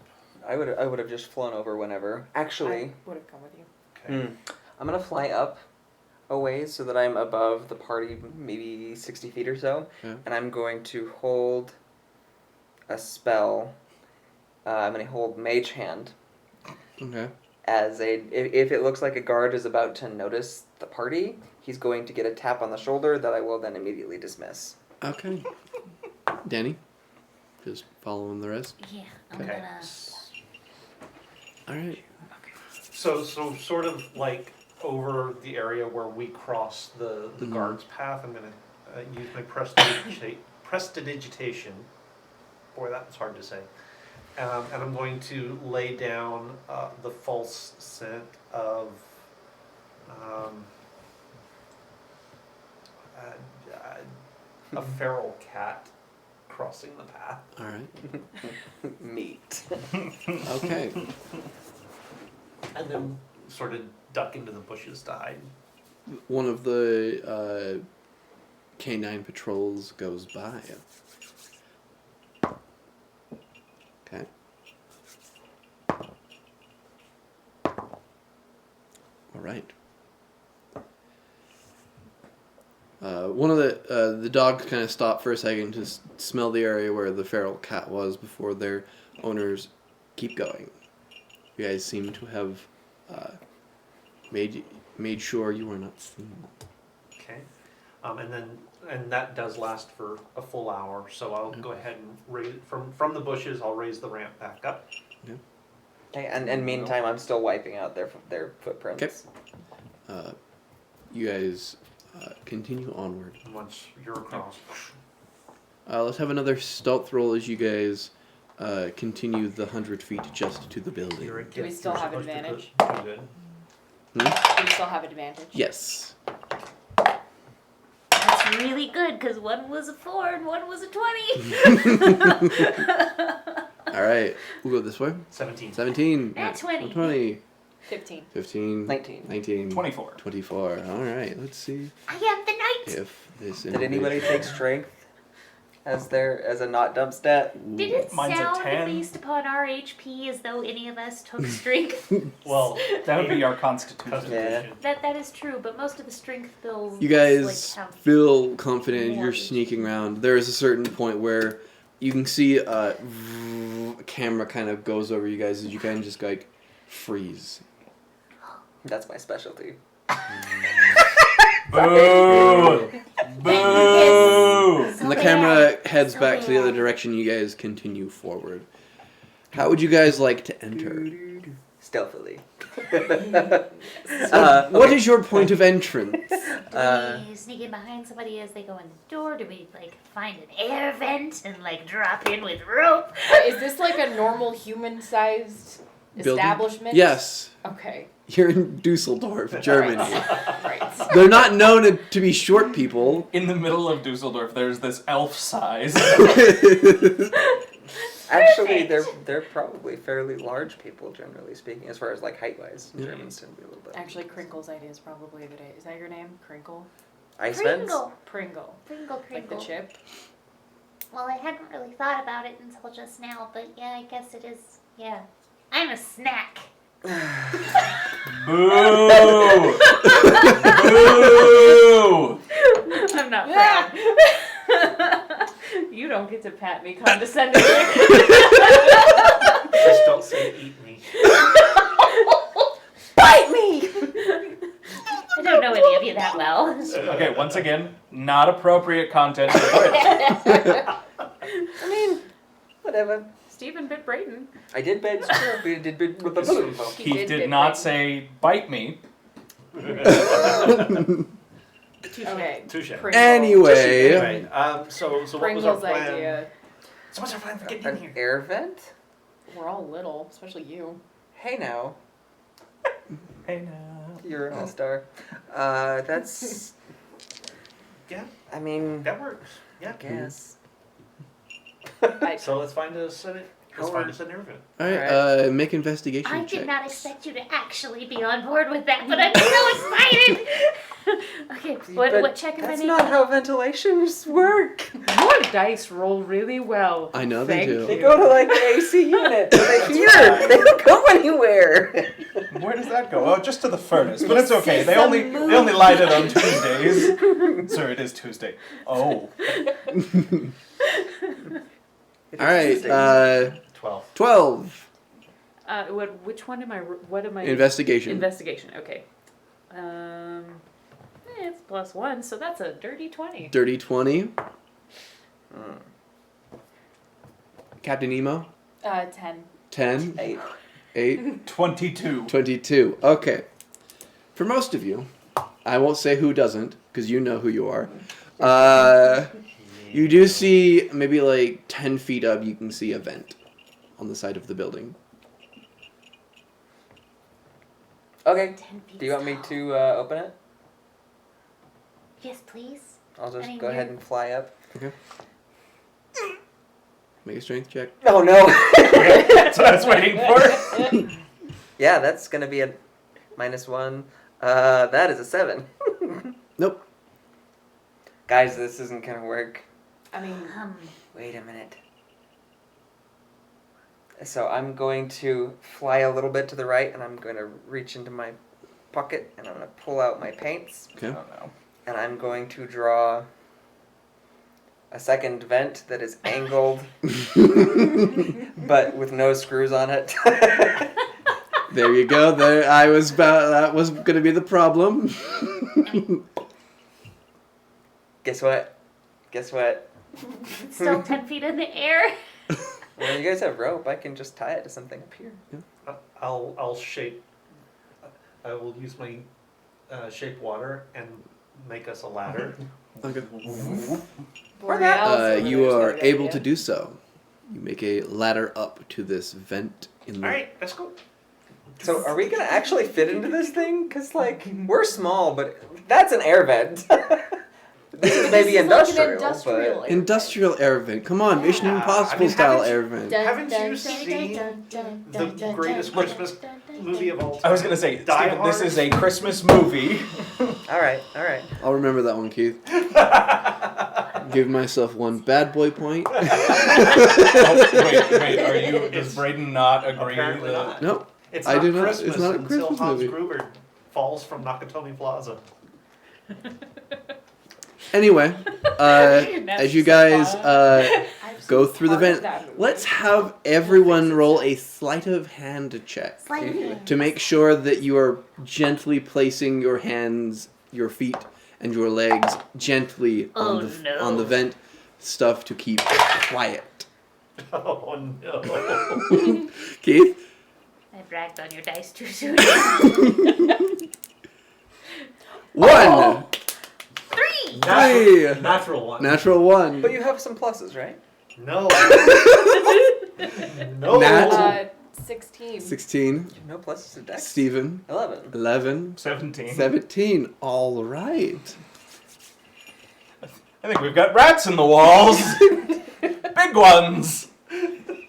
I would have just flown over whenever. Actually, I would have come with you. Okay. I'm gonna fly up a ways so that I'm above the party, maybe 60 feet or so, Yeah. and I'm going to hold a spell. I'm gonna hold Mage Hand, Okay. if it looks like a guard is about to notice the party, he's going to get a tap on the shoulder that I will then immediately dismiss. Okay. Danny? Just following the rest? Yeah, I'm Okay. gonna. Alright. So sort of like over the area where we cross the Mhm. guard's path, I'm gonna use my prestidigitation. Boy, that was hard to say. And I'm going to lay down the false scent of a feral cat crossing the path. Alright. Meat. Okay. And then sort of duck into the bushes to hide. One of the canine patrols goes by. Okay. All right. One of the dogs kind of stop for a second to smell the area where the feral cat was before their owners keep going. You guys seem to have made sure you were not seen. Okay. And that does last for a full hour, so I'll go ahead and raise from the bushes. I'll raise the ramp back up. Okay, and meantime, I'm still wiping out their footprints. You guys continue onward. And once you're across, Let's have another stealth roll as you guys continue the 100 feet just to the building. you're a Do we kid, still you're have supposed to advantage? do good. Do we still have advantage? Yes. That's really good because one was a 4 and one was a 20. All right. We'll go this way. 17. 17. At 20. 20. 15. 15. 19. 19. 24. 24. All right. Let's see I am the knight. if this. Did anybody take strength as a not dump stat? Did it Mine's a sound, 10. based upon our HP, as though any of us took strength? Well, That would be our constitution. Constitution. That is true, but most of the strength bills. You guys like, have feel confident more you're HP. sneaking around. There is a certain point where you can see a camera kind of goes over you guys as you kind of just like freeze. That's my specialty. Boo! Boo! And the camera heads back to the other direction. You guys continue forward. How would you guys like to enter? Stealthily. What is your point of entrance? Do we sneak in behind somebody as they go in the door? Do we find an air vent and drop in with rope? Is this like a normal human-sized Building? establishment? Yes. Okay. You're in Dusseldorf, Germany. Right. They're not known to be short people. In the middle of Dusseldorf, there's this elf size. Actually, they're probably fairly large people, generally speaking, as far as height-wise. Yeah. Germans tend to be a little bit. Actually, Crinkle's idea is probably the day. Is that your name? Crinkle? Ice vents? Pringle. Pringle. Like the Pringle. chip? Well, I hadn't really thought about it until just now, but yeah, I guess it is. Yeah. I'm a snack. Boo! Boo! I'm not proud. You don't get to pat me condescendingly. Just don't say eat me. Bite me! I don't know any of you that well. Okay, once again, not appropriate content. I mean, Whatever. Stephen bit Brayden. I did bed. We did bed with the He Keith did did bit not Brayden. say bite me. Okay. Touche. Pringle. Anyway, Anyway, so what was our Pringle's plan? idea. So what's our plan for getting in An here? air vent? We're all little, especially you. Hey now. Hey now. You're an all-star. That's... Yeah, I mean, that works. Yeah. I guess. So let's find us an air vent. alright, make investigation I checks. did not expect you to actually be on board with that, but I'm so excited! Okay, But what check am I That's making? not how ventilations work. Your dice roll really well. I know they Thank do. They you. go to the AC unit. They're here. They don't go anywhere. Where does that go? Oh, just to the furnace, but it's okay. They only light it on Tuesdays. Sir, it is Tuesday. Oh. Alright, 12. 12. Which one am I? What am I? Investigation. Investigation. Okay. It's +1, so that's a dirty 20. Dirty 20. Captain Emo? 10. 10. 8. 8. 22. 22. Okay. For most of you, I won't say who doesn't, because you know who you are. You do see, maybe like 10 feet up, you can see a vent on the side of the building. Okay. 10 feet Do you want me tall. to open it? Yes, please. I'll just Any go ahead weird- and fly up. Make a strength check. Oh no! That's what I was waiting for. Yeah, that's gonna be a -1. That is a 7. Nope. Guys, this isn't gonna work. I mean, Wait a minute. So I'm going to fly a little bit to the right, and I'm going to reach into my pocket, and I'm going to pull out my paints, Okay. Oh no. and I'm going to draw a second vent that is angled, but with no screws on it. There you go. There, that was gonna be the problem. Guess what? Guess what? It's still 10 feet in the air. Well, you guys have rope. I can just tie it to something up here. I'll shape. I will use my shape water and make us a ladder. Okay. Borealis over You there's are no able idea. to do so. You make a ladder up to this vent in the. All right, let's go. So are we going to actually fit into this thing? Because, like, we're small, but that's an air vent. This is maybe This is like industrial, an industrial but... air Industrial air vent. Come on, Mission Yeah, Impossible I mean, style haven't you- air vent. Haven't you seen the greatest Christmas movie of all time? I was gonna say, Die Steven, this Hard? is a Christmas movie. All right, all right. I'll remember that one, Keith. Give myself one bad boy point. Oh, wait, are you, does Braden not agree Apparently that... not. No. It's I not do not- it's Christmas not a until Christmas Hans movie. Gruber falls from Nakatomi Plaza. Anyway, as you guys go through the vent, let's have everyone roll a sleight of hand check Sleight of hand. to make sure that you are gently placing your hands, your feet, and your legs gently Oh, on the no. vent stuff to keep quiet. Oh no. Keith? I bragged on your dice too soon. 1! 3! Hey! Natural one. Natural 1. But you have some pluses, right? No. No. Nat. 16. 16. You have no pluses to dex. Steven. 11. 11. 17. 17. All right. I think we've got rats in the walls. Big ones.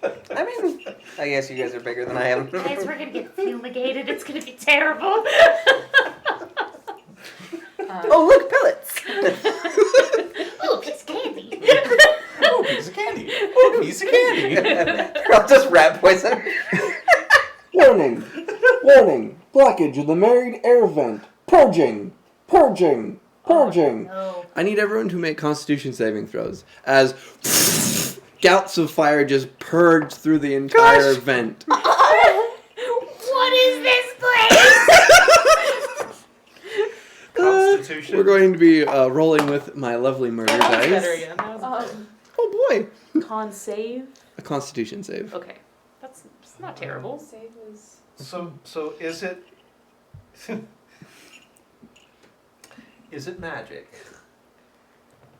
I mean, I guess you guys are bigger than I am. Guys, we're gonna get fumigated. It's gonna be terrible. Oh, look, pellets! Ooh, piece of candy. Oh, piece of candy. Oh, piece of candy. They're all just rat poison. Warning! Warning! Blockage of the married air vent. Purging! Purging! Purging! No. I need everyone to make Constitution saving throws as gouts of fire just purge through the entire vent. What is this place? Constitution. We're going to be rolling with my lovely murder That was better dice. again. That was Oh boy! con save. A Constitution save. Okay, it's not terrible. Save was... So is it is it magic?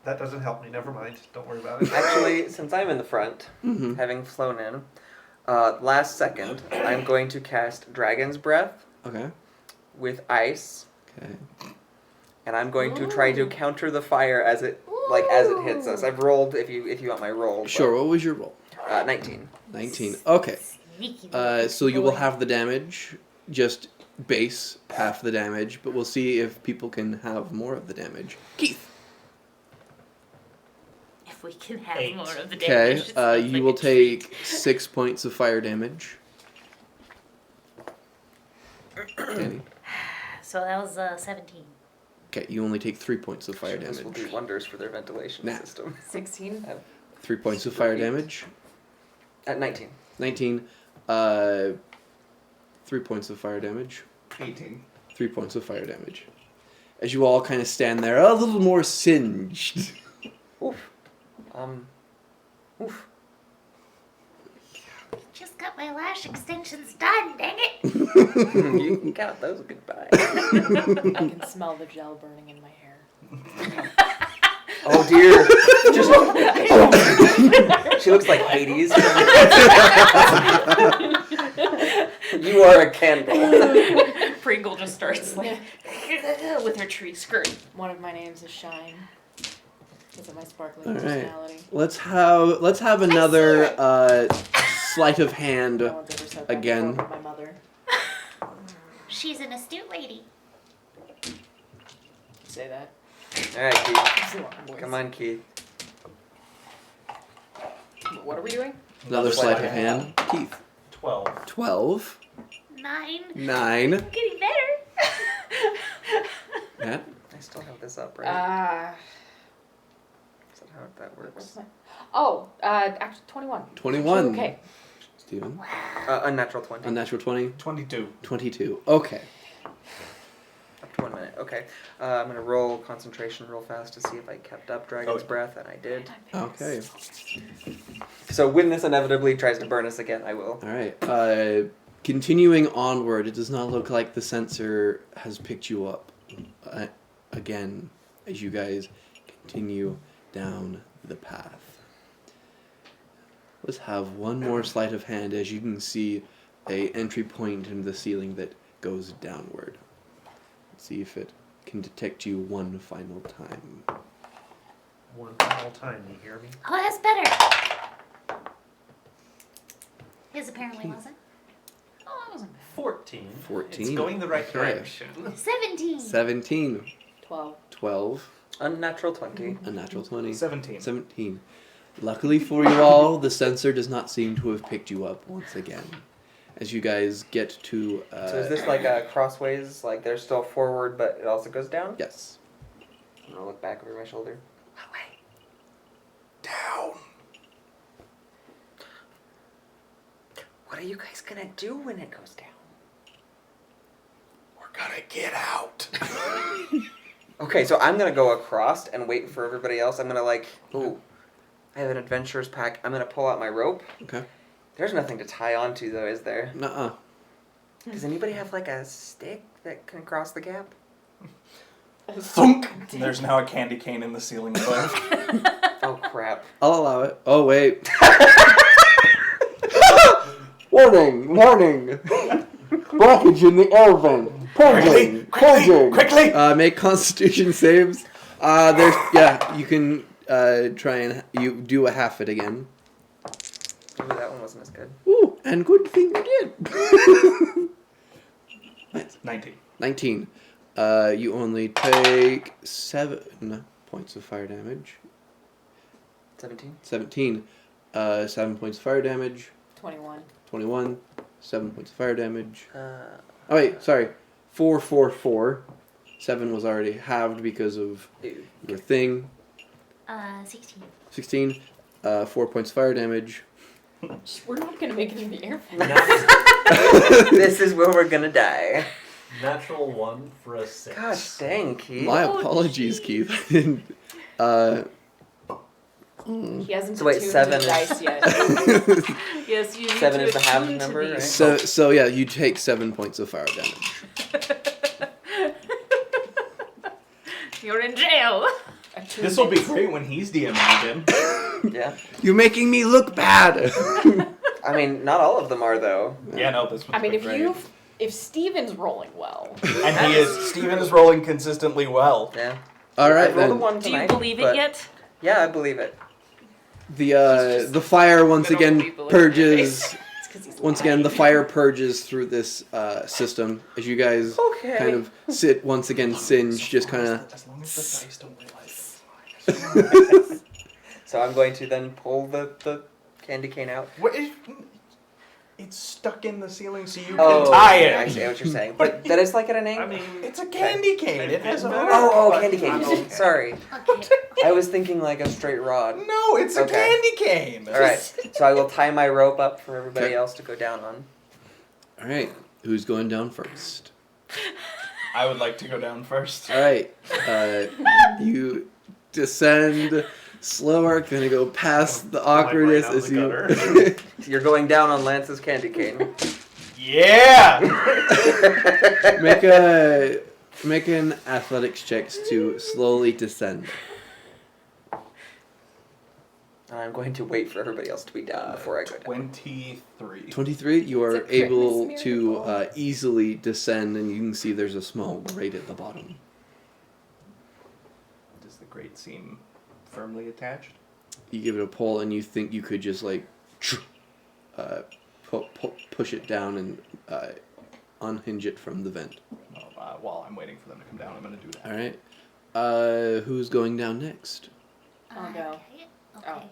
That doesn't help me. Never mind. Don't worry about it. Actually, since I'm in the front, Mm-hmm. having flown in, last second, I'm going to cast Dragon's Breath Okay. with ice, Okay. and I'm going to try to counter the fire as it hits us. I've rolled if you want my roll. but, Sure. What was your roll? 19. 19. Okay. Sneaky. So you will have the damage, just base half the damage, but we'll see if people can have more of the damage. Keith. If we can have 8. more of the Okay. damage. it sounds You like will a treat. take 6 points of fire damage. Danny. So that was 17. Okay. You only take 3 points of fire This will damage. do wonders for their ventilation Nah. system. 16. 3 points of fire damage. At 19. 19. 3 points of fire damage. 18. 3 points of fire damage. As you all kind of stand there, a little more singed. Oof. Oof. Just got my lash extensions done, dang it! You can count those goodbye. I can smell the gel burning in my hair. Oh dear. She looks like Hades. You are a candle. Pringle just starts like with her tree skirt. One of my names is Shine. Because of my sparkling All right. personality. Let's have another sleight of hand. No one's ever said that Again. before but my mother. She's an astute lady. Say that. Alright, Keith. It's a long voice. Come on, Keith. What are we doing? Another sleight of hand. Keith. 12. 12. 9. 9. I'm getting better. Matt. I still have this up, right? Is that how that works? Actually 21. 21. Okay. Steven. Unnatural 20. Unnatural 20. 22. 22. Okay. Up to 1 minute. Okay. I'm going to roll concentration real fast to see if I kept up Dragon's Oh. Breath, and I did. Okay. So when this inevitably tries to burn us again, I will. All right. Continuing onward, it does not look like the sensor has picked you up again as you guys continue down the path. Let's have one more sleight of hand as you can see a entry point in the ceiling that goes downward. Let's see if it can detect you one final time. One final time, you hear me? Oh, that's better. His apparently wasn't. Oh, that wasn't bad. 14. 14. It's going the right Okay. direction. 17. 17. 12. 12. Unnatural 20. Unnatural 20. 17. 17. Luckily for you all, the sensor does not seem to have picked you up once again. As you guys get to... So is this like a crossways? Like they're still forward, but it also goes down? Yes. I'm going to look back over my shoulder. Away. Down. What are you guys going to do when it goes down? We're gonna get out. Okay, so I'm gonna go across and wait for everybody else. I'm gonna I have an adventurer's pack. I'm gonna pull out my rope. Okay. There's nothing to tie onto though, is there? Nuh-uh. Does anybody have like a stick that can cross the gap? Thunk! There's now a candy cane in the ceiling above. Oh crap. I'll allow it. Oh, wait. Warning! Warning! Blockage in the air vent. Purging! Purging! Quickly! Make constitution saves. You can try and you do a half it again. Maybe that one wasn't as good. Ooh, and good thing you did. 19. 19. You only take 7 points of fire damage. 17. 17. 7 points of fire damage. 21. 21. 7 points of fire damage. Uh, Oh wait, sorry. 4, 4, 4. 7 was already halved because of Ew. your thing. 16. 16. 4 points of fire damage. We're not gonna make it through the air vent. This is where we're gonna die. Natural 1 for a 6. Gosh dang, Keith. My apologies, Keith. He hasn't So wait, attuned 7 to is- the dice yet. Yes, you need 7 to is the halved attune to number, the- right? So yeah, you take 7 points of fire damage. You're in jail. This will be great when he's DMing again. Yeah. You're making me look bad. I mean, not all of them are though. Yeah, no, this one's I mean, great. if Steven's rolling well, And he is. Steven is rolling consistently well. Yeah. All I right rolled a then. 1 Do you tonight. believe it but- yet? Yeah, I believe it. The fire once Little again people in your purges. face. It's 'cause he's Once again, the lying. fire purges through this system as you guys Okay. kind of sit once again singed, just kind of. As long as the dice don't realize. So I'm going to then pull the candy cane out. What is, it's stuck in the ceiling, so you Oh, can tie it. I see what you're saying. But that is like at an I angle. mean, It's a candy cane. It has a hook. Oh, candy cane. Okay. Sorry. Okay. I was thinking like a straight rod. No, it's a Okay. candy cane. All right. So I will tie my rope up for everybody Okay. else to go down on. All right. Who's going down first? I would like to go down first. All right. You descend slower. Gonna go past the awkwardness right as down you. the You're going down on Lance's candy cane. Yeah! make an athletics checks to slowly descend. I'm going to wait for everybody else to be down before I go down. 23. 23. You are It's a Christmas able to miracle. easily descend, and you can see there's a small grate at the bottom. Does the grate seem firmly attached? You give it a pull, and you think you could just like push it down and unhinge it from the vent. Well, while I'm waiting for them to come down, I'm going to do that. All right. Who's going down next? I'll go. Okay. Oh.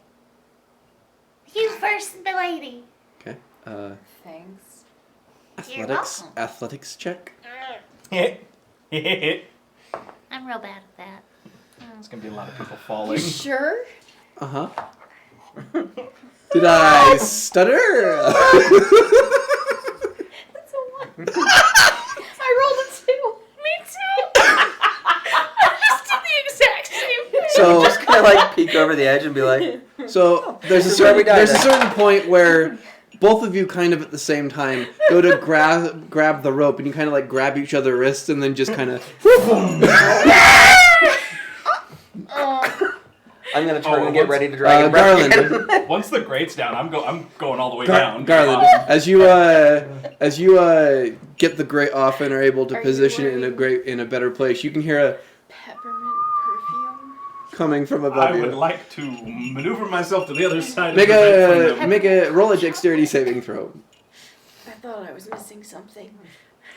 You first, milady. Okay. Thanks. You're Athletics. welcome. Athletics check. It's I'm real bad at that. going to be a lot of people You falling. sure? Uh huh. Did I stutter? That's a 1. I rolled a 2. Me too. I just did the exact same thing. So Just kind of like peek over the edge and be like, So there's This is where we die there's a then. certain point where both of you kind of at the same time go to grab the rope, and you kind of like grab each other's wrists and then just kind of. I'm going to turn Oh, and get what's- ready to drag it back Garland. again. Once the grate's down, I'm going all the way Garland, down. as you get the grate off and are able to Are you position it wearing- in a better place, you can hear a Peppermint perfume. coming from above I you. would like to maneuver myself to the other side Make of the vent from them. roll a dexterity saving throw. I thought I was missing something.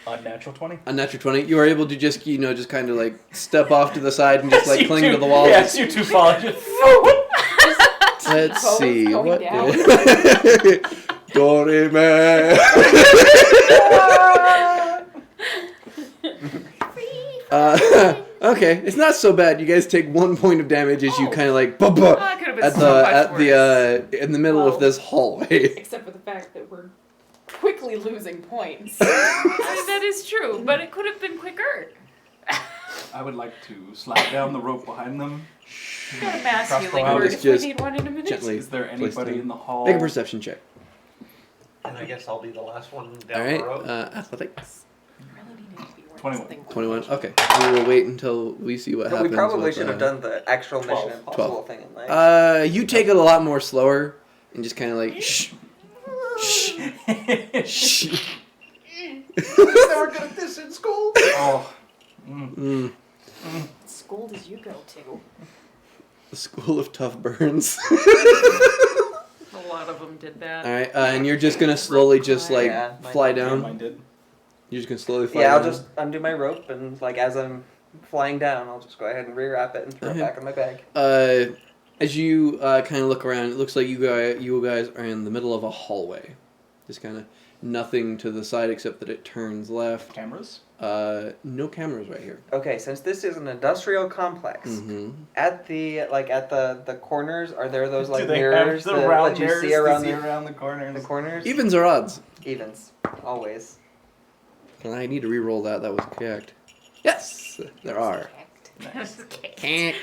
Unnatural 20. A natural 20. You are able to just kind of like step off to the side and just like You cling two- to the wall. Yes, you two fall. Just, Let's Both see going what. down. Dorime. Okay, it's not so bad. You guys take 1 point of damage as you kind of like Oh, that could have been at so much the worse. in the middle of Well. this hallway. Except for the fact that we're quickly losing points. I mean, that is true, but it could have been quicker. I would like to slide down the rope behind them. Got a mass Crossbow healing out. word if we Just need one in a minute. gently Is there place anybody them. in the hall? Make a perception check. And I guess I'll be the last one down All right, the road. Athletics. Really needed to be wearing 21. something 21. Okay, we will wait until we see what But happens. we probably with, should have done the actual mission 12. impossible thing in life. You take it a lot more slower and just kind of like shh, shh, shh. Never good at this in school. Oh. Mm, What school did you go to? the school of tough burns. A lot of them did that. All right, and you're just gonna slowly just like Yeah, mine- fly Yeah, down. mine did. You're just gonna slowly fly Yeah, down. I'll just undo my rope and like as I'm flying down, I'll just go ahead and rewrap it and throw it Okay. back in my bag. As you kind of look around, it looks like you guys are in the middle of a hallway. Just kind of nothing to the side except that it turns left. Cameras? No cameras right here. Okay, since this is an industrial complex, Mm-hmm. at the corners, are there those like Do they mirrors have the that round let you mirrors see around to the, see around the corners? the corners? Evens or odds? Evens, always. And I need to re-roll that. That was correct. Yes, there are. Nice. Can't.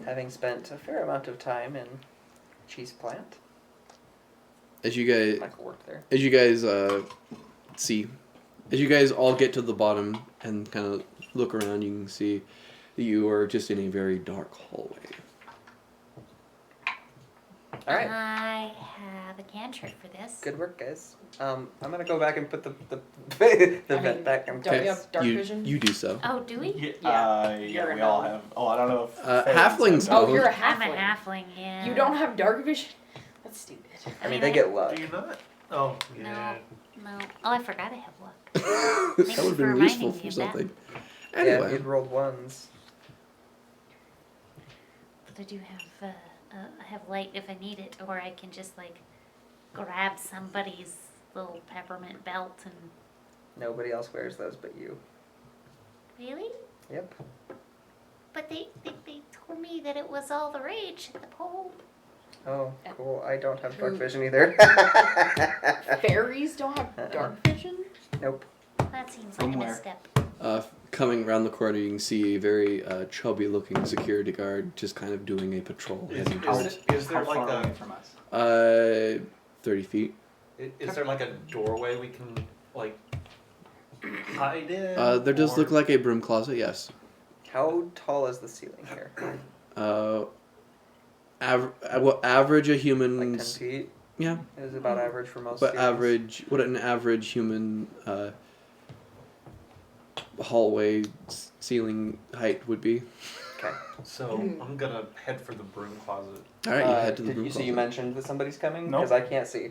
Having spent a fair amount of time in cheese plant, As you guys Michael worked there. As you guys see, as you guys all get to the bottom and kind of look around, you can see that you are just in a very dark hallway. All right. I have a cantrip for this. Good work, guys. I'm gonna go back and put the vent mean, back in don't you place. have dark vision? You do so. Oh, do we? Yeah, You're a we all gnome. have. Oh, I don't know if. Halflings Oh, don't. you're a I'm a halfling. halfling, yeah. You don't have dark vision? That's stupid. I mean, they get luck. Do you not? Oh, yeah. No. Oh, I forgot I have luck. That would have for been reminding useful me for of that. something. Yeah, Anyway, you'd rolled ones. But I do have, I have light if I need it, or I can just like grab somebody's little peppermint belt and. Nobody else wears those but you. Really? Yep. But they told me that it was all the rage at the pole. Oh, cool. I don't have dark vision either. Fairies don't have dark vision? Nope. That seems From like a where? misstep. Coming around the corner, you can see a very chubby-looking security guard just kind of doing a patrol. heading towards- Is there How like far a away from us? 30 feet. is there like a doorway we can like hide in? There does or- look like a broom closet, yes. How tall is the ceiling here? Average a Like 10 human's... feet? Yeah, Is about average for most but ceilings. what an average human hallway ceiling height would be. Okay. So I'm gonna head for the broom closet. All right, you head to the broom So closet. you mentioned that somebody's coming? Nope. Because I can't see.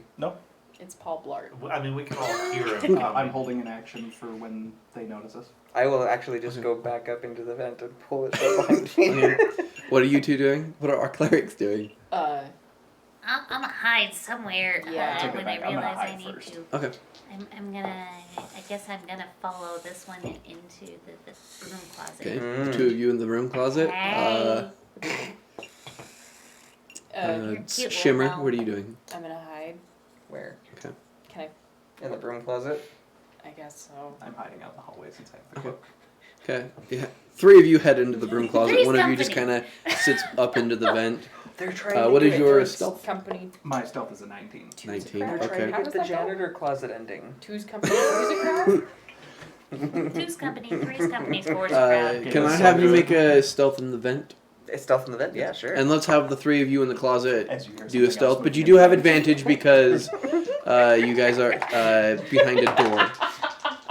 It's Paul Blart. I mean, we can all hear him. I'm holding an action for when they notice us. I will actually just Okay. go back up into the vent and pull it shut behind me. Okay. What are you two doing? What are our clerics doing? I'm gonna hide somewhere Yeah. Take it when I back. I'm gonna realize I hide need first. to. Okay. I guess I'm gonna follow this one into the broom closet. Okay. Mm. The two of you in the room closet. Hey. You're cute, little Shimmer, Mel. what are you doing? I'm gonna hide. Where? Can I? In the broom closet? I guess so. I'm hiding out in the hallway since I have the Okay. cloak. Okay. Yeah. Three of you head into the broom closet. Three's One of you just kind company. of sits up into the vent. They're trying to What is get your it. stealth? Company. My stealth is a 19. 19. They're trying Okay. to How get does the that go? janitor closet ending. Two's company. Three's a crowd? Two's company, three's company, four's Uh, crowd. can I have you make a stealth in the vent? It's stealth in the vent? Yeah, sure. And let's have the three of you in the closet As you hear do a something stealth, else but you moving do have in. advantage because you guys are behind a door.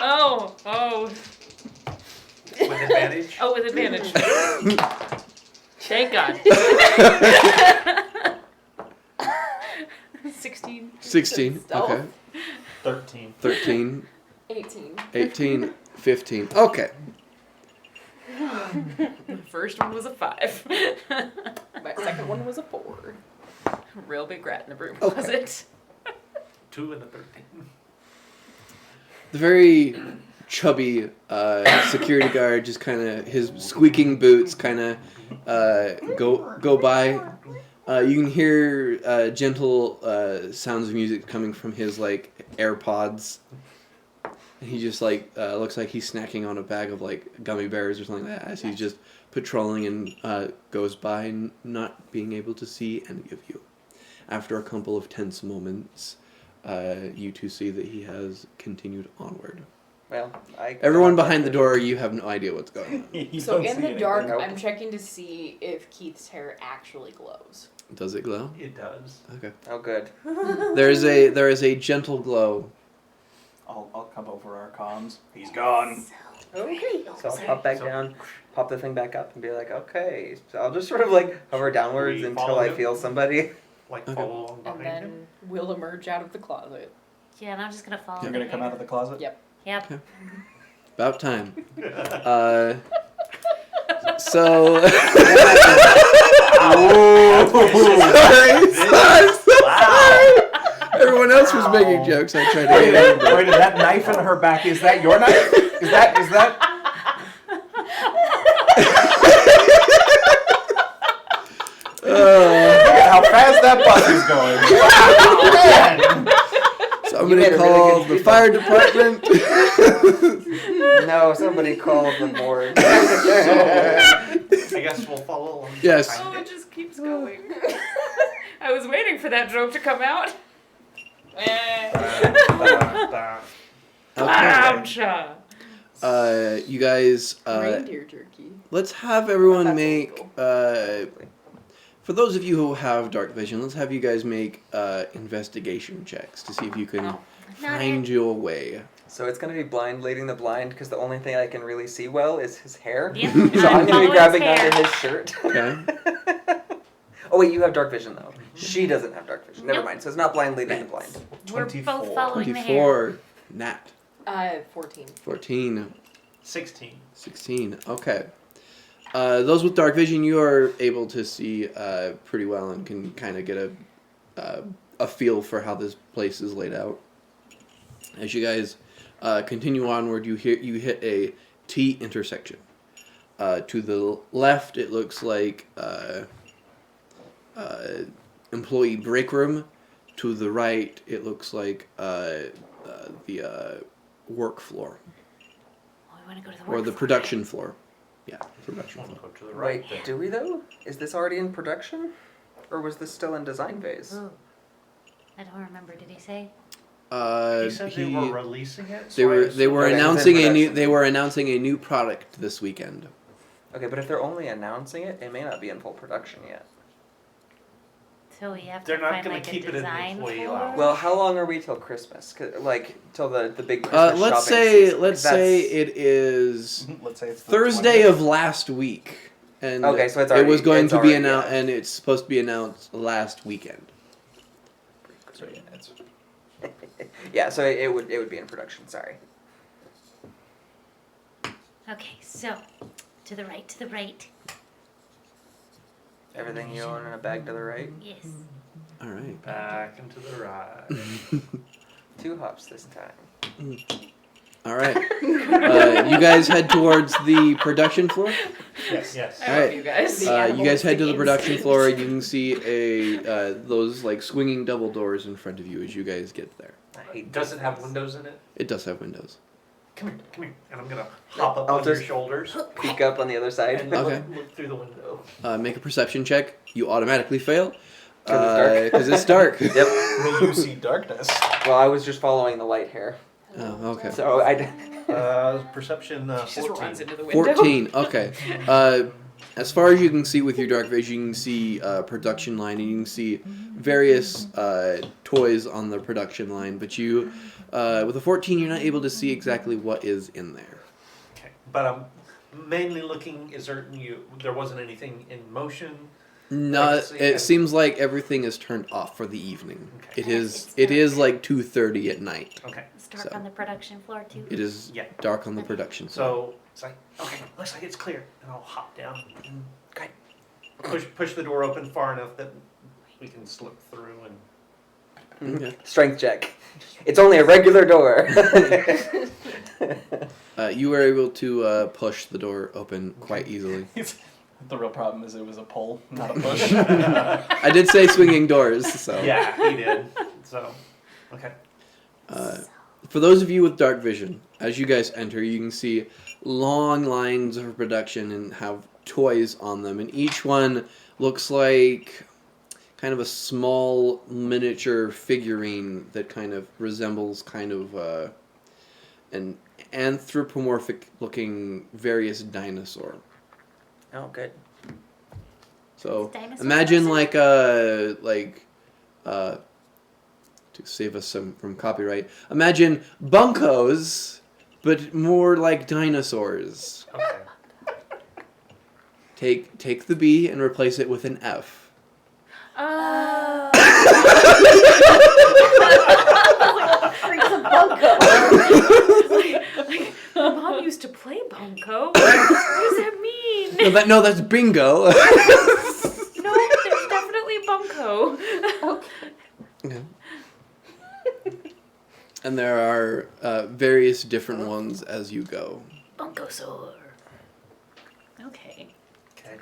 Oh. With advantage. Oh, with advantage. Thank God. 16. 16. Stealth. Okay. 13. 13. 18. 18. 15. Okay. The first one was a 5. My second one was a 4. Real big rat in the broom Okay. closet. 2 and a 13. The very chubby security guard just kind of, his squeaking boots kind of go by. You can hear gentle sounds of music coming from his like AirPods. And he just like looks like he's snacking on a bag of like gummy bears or something like that as he's just patrolling and goes by, not being able to see any of you. After a couple of tense moments, you two see that he has continued onward. Well, Everyone behind the door, you have no idea what's going on. You So don't in see the anything. dark, Nope. I'm checking to see if Keith's hair actually glows. Does it glow? It does. Okay. Oh, good. There is a gentle glow. I'll come over our comms. He's gone. Okay. So I'll pop back down, pop the thing back up, and be like, okay. So I'll just sort of like hover downwards We until follow I him? feel somebody. Like Okay. follow along And behind him. then we'll emerge out of the closet. Yeah, and I'm just gonna follow. You're gonna come out of the closet? Yep. Yep. About time. So. Sorry. Everyone else was making jokes. I tried to Wait, get in. wait, that knife in her back, is that your knife? Is that? Look at how fast that bus is going. So I'm You gonna made a really call good the speed fire bump. department. No, somebody called the board. I guess we'll follow along. Yes. behind Oh, him. it just keeps going. I was waiting for that joke to come out. Okay. You guys. Reindeer jerky. Let's have everyone That's make. illegal. For those of you who have dark vision, let's have you guys make investigation checks to see if you can Not find it. your way. So it's gonna be blind leading the blind because the only thing I can really see well is his hair. Yep, So I'm gonna following be grabbing his hair. onto his shirt. Okay. Oh wait, you have dark vision though. She doesn't have dark vision. Never Nope. mind. So it's not blind leading the blind. We're 24. both following the hair. 24. Nat. 14. 14. 16. 16. Okay. Those with dark vision, you are able to see pretty well and can kind of get a feel for how this place is laid out. As you guys continue onward, you hit a T intersection. To the left, it looks like employee break room. To the right, it looks like the work floor. Oh, we want to go to the Or work the floor. production floor. Yeah, production Want to floor. go to the right Wait, then. do we though? Is this already in production? Or was this still in design phase? Ooh. I don't remember. Did he say? He said they were releasing it. They so I were assume- Okay, announcing it's in a new production. new product this weekend. Okay, but if they're only announcing it, it may not be in full production yet. So we have They're to not find gonna like keep a it in the design employee for lounge. Well, how long are we till Christmas? Like till the big Christmas Let's shopping say season? let's 'Cause say that's- it is Let's say it's the Thursday 20th. of last week, and Okay, so it's it was already- going it's to be already, announced, yeah. and it's supposed to be announced last weekend. So yeah, it's Yeah, so it would be in production. Sorry. Okay, so to the right, to the right. Everything you own in a bag to the right. Yes. All right. Back and to the right. 2 hops this time. All right. You guys head towards the production floor. Yes. Yes. I All love right. you guys. You guys head to the production instinct. floor. You can see those like swinging double doors in front of you as you guys get there. I hate Does it those have things. windows in it? It does have windows. Come here, and I'm gonna hop up I'll on your just- shoulders Peek up on the other side. and Okay. look through the window. Make a perception check. You automatically fail 'Cause it's dark. because it's dark. Yep. May you see darkness. Well, I was just following the light here, Oh, okay. so I. Perception She just 14. runs into the window. 14. Okay. As far as you can see with your dark vision, you can see production line, and you can see various toys on the production line. But you, with a 14, you're not able to see exactly what is in there. Okay, but I'm mainly looking. There wasn't anything in motion. No, Like, see, it and- seems like everything is turned off for the evening. Okay. It is. It's It dark. is like 2:30 at night. Okay, It's dark So. on the production floor too. It is Yeah. dark on the production. floor. so it's like looks like it's clear, and I'll hop down and Okay. push the door open far enough that we can slip through and. Okay. Strength check. It's only a regular door. You were able to push the door open quite easily. The real problem is it was a pull, not a push. I did say swinging doors, so. Yeah, he did. So, okay. For those of you with dark vision, as you guys enter, you can see long lines of production and have toys on them, and each one looks like kind of a small miniature figurine that kind of resembles kind of an anthropomorphic-looking various dinosaur. Oh, good. So Dinosaur imagine person? to save us from copyright. Imagine bunkos, but more like dinosaurs. Okay. Take the B and replace it with an F. Freaks of bunko. Mom used to play bunko. What does that mean? No, that's bingo. No, there's definitely bunko. Yeah. And there are various different ones as you go. Bunkosaur. Okay. Okay.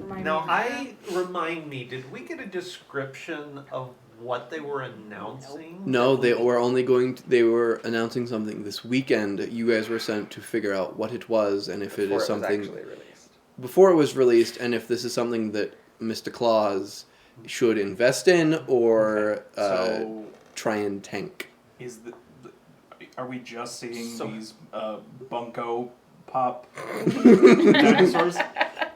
Remind Now, me. remind me, did we get a description of what they were announcing? No, they were they were announcing something this weekend. You guys were sent to figure out what it was and if it Before is something was actually released. before it was released, and if this is something that Mr. Claus should invest in or So try and tank. is are we just seeing So- these bunko pop dinosaurs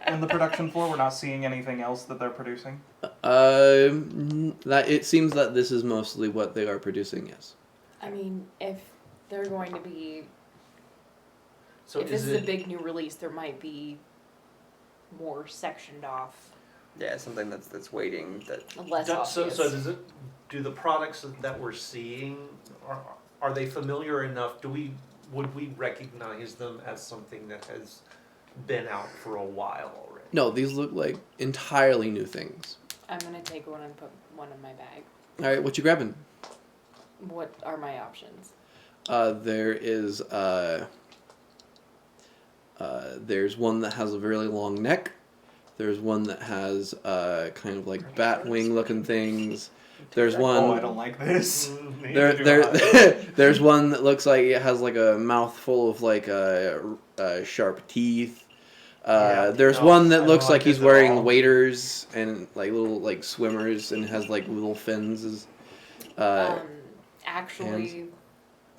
in the production floor? We're not seeing anything else that they're producing? That it seems that this is mostly what they are producing. Yes. I mean, if they're going to be, So if this is is a it? big new release, there might be more sectioned off, Yeah, something that's waiting. That less So obvious. do the products that we're seeing are they familiar enough? Would we recognize them as something that has been out for a while already? No, these look like entirely new things. I'm gonna take one and put one in my bag. All right, what you grabbing? What are my options? There is there's one that has a really long neck. There's one that has kind of like bat wing looking things. There's Oh, one. I don't like this. There's one that looks like it has like a mouth full of like sharp teeth. There's one that looks like he's wearing waders and like little like swimmers and has like little fins. Actually,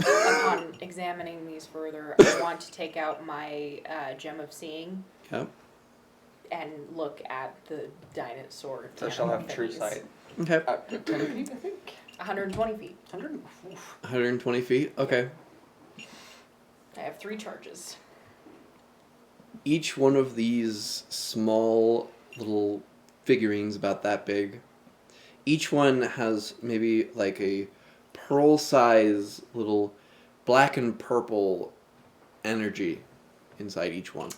upon examining these further, I want to take out my gem of seeing. Yep. And look at the dinosaur. So she'll have true thingies. sight. Okay. 10 feet, I think. 120 feet. 120 feet. Okay. I have 3 charges. Each one of these small little figurines about that big, each one has maybe like a pearl size little black and purple energy inside each one.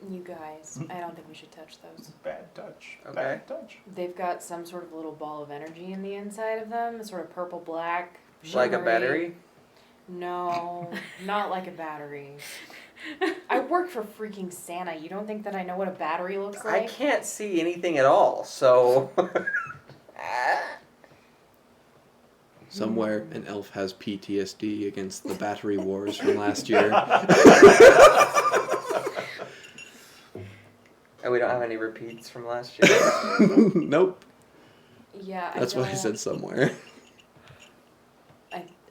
You guys, I don't think we should touch those. Bad touch. Okay. Bad touch. They've got some sort of little ball of energy in the inside of them, sort of purple black. Like a shimmery. battery? No, not like a battery. I work for freaking Santa. You don't think that I know what a battery looks I like? can't see anything at all, so. Somewhere an elf has PTSD against the battery wars from last year. And we don't have any repeats from last year. Nope. Yeah, That's why I said somewhere.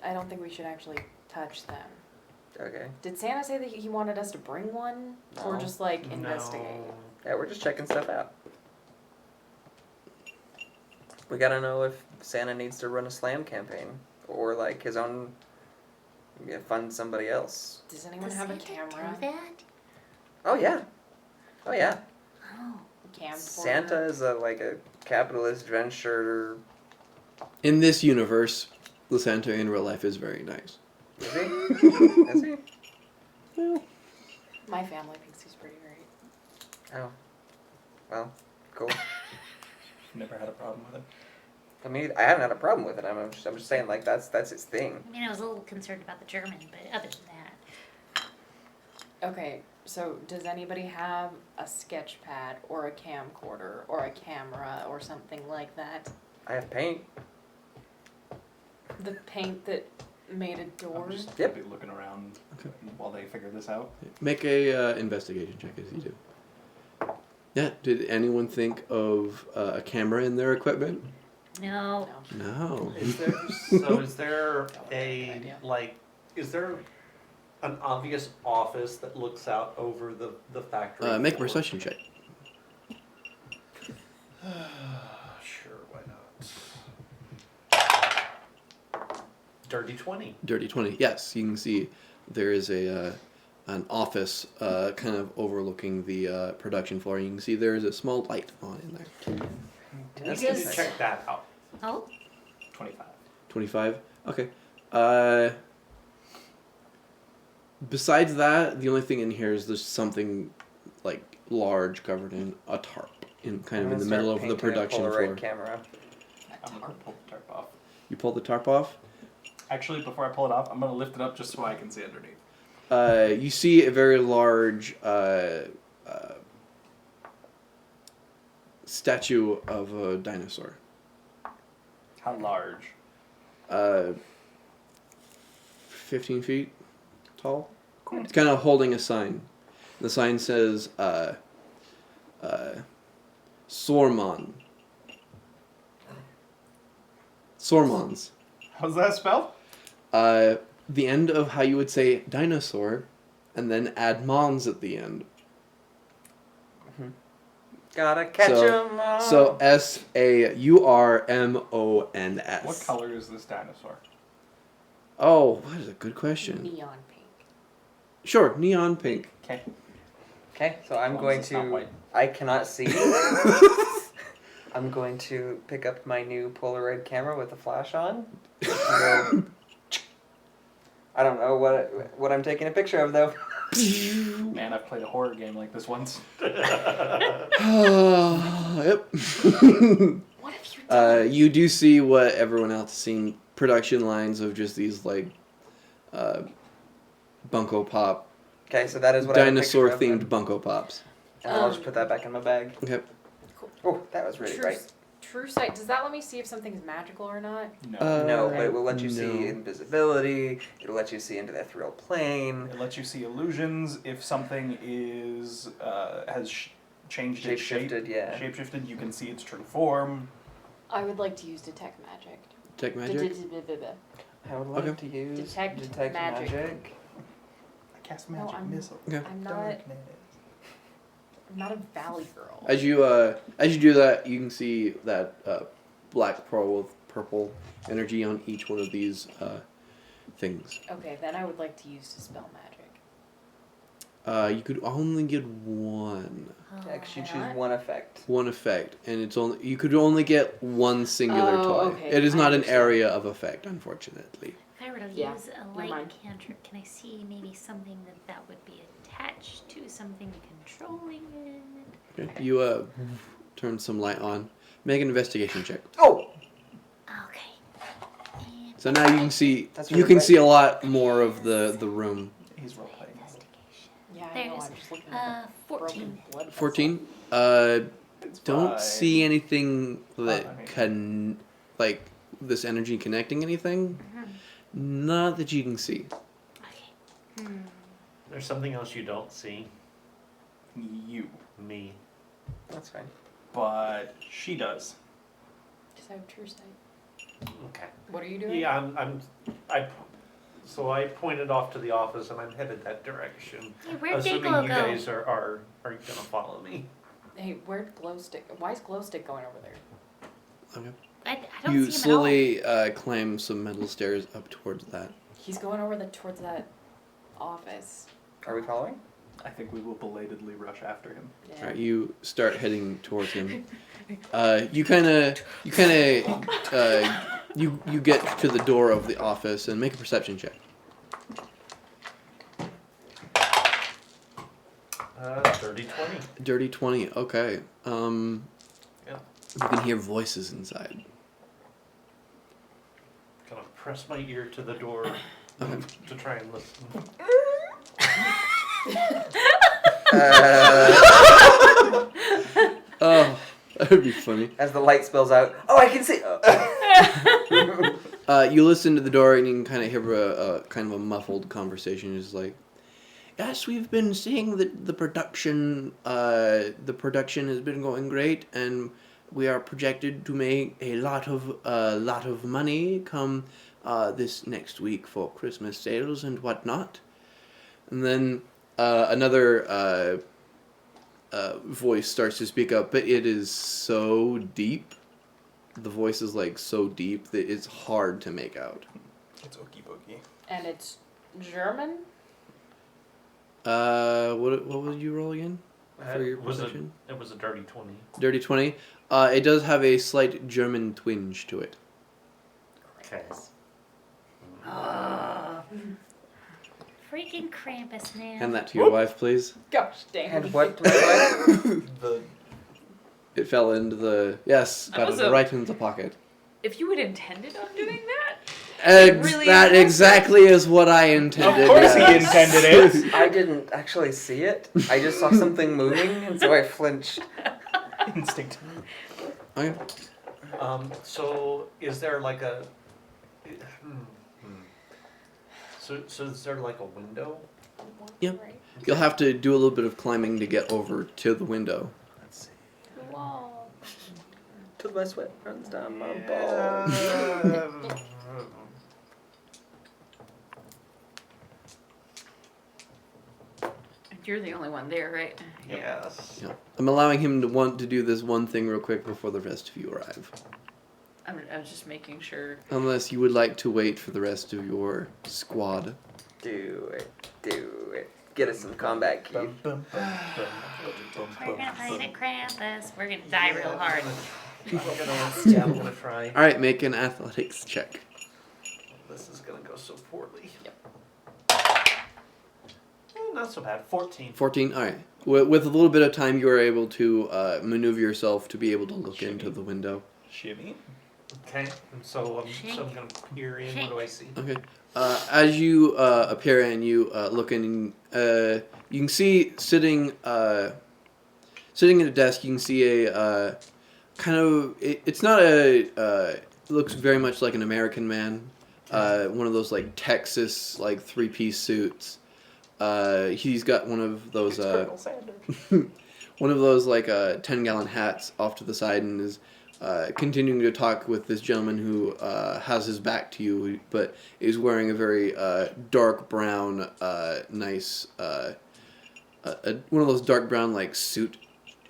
I don't think we should actually touch them. Okay. Did Santa say that he wanted us to bring one? Or No. just like investigate? Yeah, we're just checking stuff out. We gotta know if Santa needs to run a slam campaign or like his own. Fund somebody else. Does anyone Does have a Santa camera? do that? Oh yeah. Oh yeah. Oh. Camcorder? Santa is a capitalist venture. In this universe, the Santa in real life is very nice. Is he? Is he? Well, My family thinks he's pretty great. Oh. Well, cool. Never had a problem with it. I mean, I haven't had a problem with it. I'm just saying, like, that's his thing. I mean, I was a little concerned about the German, but other than that. Okay, so does anybody have a sketch pad or a camcorder or a camera or something like that? I have paint. The paint that made a door? I'm just Yep. be looking around while they figure this out. make a investigation check as you do. Yeah, did anyone think of a camera in their equipment? No. No. Is there is there an obvious office that looks out over the factory? Make a floor? perception check. Sure, why not? Dirty 20. Dirty 20. Yes, you can see there is an office kind of overlooking the production floor. You can see there is a small light on in there. We can check that out. Oh. 25. 25? Okay. Besides that, the only thing in here is there's something like large covered in a tarp in kind of in the middle of the production floor. Camera. I'm gonna pull the tarp off. You pull the tarp off? Actually, before I pull it off, I'm gonna lift it up just so I can see underneath. You see a very large statue of a dinosaur. How large? 15 feet tall. It's kind of holding a sign. The sign says, Sormon. Sormons. How's that spelled? The end of how you would say dinosaur, and then add mons at the end. Gotta catch 'em all. So SAURMONS. What color is this dinosaur? Oh, that is a good question. Neon pink. Sure, neon pink. Okay. Okay, so I'm As long as going it's not to. white. I cannot see. I'm going to pick up my new Polaroid camera with a flash on. And go, I don't know what I'm taking a picture of though. Man, I've played a horror game like this once. Yep. What have you done? You do see what everyone else has seen, production lines of just these like Bunko Pop Okay, so that is what I have a picture of dinosaur-themed then. Bunko Pops. And I'll just put that back in my bag. Okay. Oh, that was really bright. True sight. Does that let me see if something's magical or not? No. No, but it will let you no. see invisibility. It'll let you see into the ethereal plane. It lets you see illusions. If something is has changed its shape, Shape-shifted, yeah. shapeshifted, you can see its true form. I would like to use detect magic. Detect magic. I would like Okay. to use Detect magic. magic. I cast No, magic I'm- missile. Okay. I'm not a valley girl. As you do that, you can see that black pearl with purple energy on each one of these things. Okay, then I would like to use dispel magic. You could only get one. Yeah, 'cause you What? choose one effect. One effect, and it's only you could only get one singular Oh, toy. okay, It is I not an understand. area of effect, unfortunately. If I were to Yeah, use a never light mind. cantrip, can I see maybe something that would be attached to something controlling it? Okay. You turn some light on. Make an investigation check. Oh! Okay. And So now you can see That's you really can bright. see a lot more of the room. He's role playing. investigation. Yeah, I know. There's, I'm just looking at 14. broken blood vessel. 14. It's Don't fine. see anything that I mean- can like this energy connecting anything. Not that you can see. Okay. There's something else you don't see. You, Me. That's fine. but she does. Does I have true sight? Okay. What are you doing? Yeah, so I pointed off to the office and I'm headed that direction. Hey, where'd Assuming Dingle you go? guys are gonna follow me. Hey, where'd glow stick? Why is glow stick going over there? Okay. I don't You see him slowly climb some metal stairs up towards that. He's going over towards that office. Are we following? I think we will belatedly rush after him. Yeah. Alright, you start heading towards him. You get to the door of the office and make a perception check. Dirty 20. Dirty 20. Okay. Yeah. You can hear voices inside. Gonna press my ear to the door to try and listen. Oh, that would be funny. As the light spills out. Oh, I can see. Oh. You listen to the door and you can kind of hear a kind of a muffled conversation. It's like, yes, we've been seeing the production. The production has been going great, and we are projected to make a lot of money come this next week for Christmas sales and whatnot. And then another voice starts to speak up, but it is so deep. The voice is like so deep that it's hard to make out. It's ookie boogie. And it's German? What would you roll again for your Was perception? it was a dirty 20. Dirty 20. It does have a slight German twinge to it. Okay. Freaking Krampus, man. Hand that to your wife, please. Gosh dang. And what do I like? The It fell into the... Yes, got it Also- right into the pocket. If you had intended on doing that, really That impressive. exactly is what I intended. Of course he yes. intended it. I didn't actually see it. I just saw something moving, and so I flinched. Instinct. Okay. So is there like a? So is there like a window? Yep. You'll have to do a little bit of climbing to get over to the window. Let's see. Till my sweat runs down my balls. you're the only one there, right? Yes. Yeah. I'm allowing him to want to do this one thing real quick before the rest of you arrive. I'm just making sure. Unless you would like to wait for the rest of your squad. Do it. Do it. Get us some combat key. We're gonna fight a Krampus. We're gonna die real hard. I'm gonna try. Alright, make an athletics check. This is gonna go so poorly. Not so bad. 14. 14? Alright. With a little bit of time, you are able to maneuver yourself to be able to look into the window. Shimmy. Okay. And so I'm gonna peer in. What do I see? Okay. As you appear and you look in, you can see sitting at a desk. You can see a kind of. It's not a. It looks very much like an American man. One of those like Texas like 3-piece suits. He's got one of those. Colonel Sanders. One of those like 10-gallon hats off to the side and is continuing to talk with this gentleman who has his back to you, but is wearing a very dark brown, nice, one of those dark brown like suit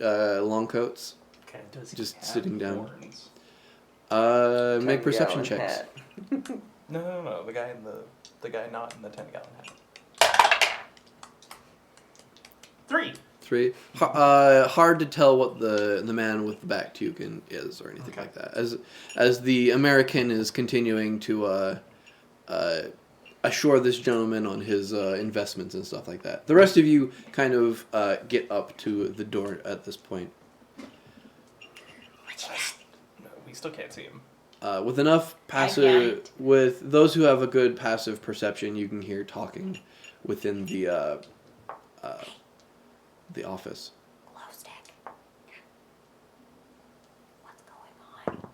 long coats. Okay, does he Just have sitting down. horns? Make perception 10-gallon checks. hat. No. The guy not in the 10-gallon hat. 3. 3. Hard to tell what the man with the back to you is or anything Okay. like that. As the American is continuing to assure this gentleman on his investments and stuff like that. The rest of you kind of get up to the door at this point. No, we still can't see him. With enough passive, with those who have a good passive perception, you can hear talking within the office. Glow stick. What's going on?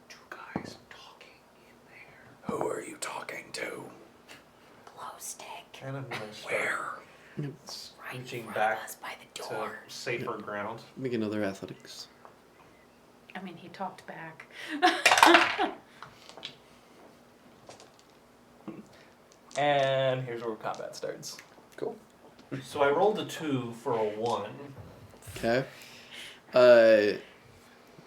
2 guys talking in there. Who are you talking to? Glow stick. And I'm going to start Right in reaching front back of us by the to door. safer ground. Make another athletics. I mean, he talked back. And here's where combat starts. Cool. So I rolled a 2 for a 1. Okay.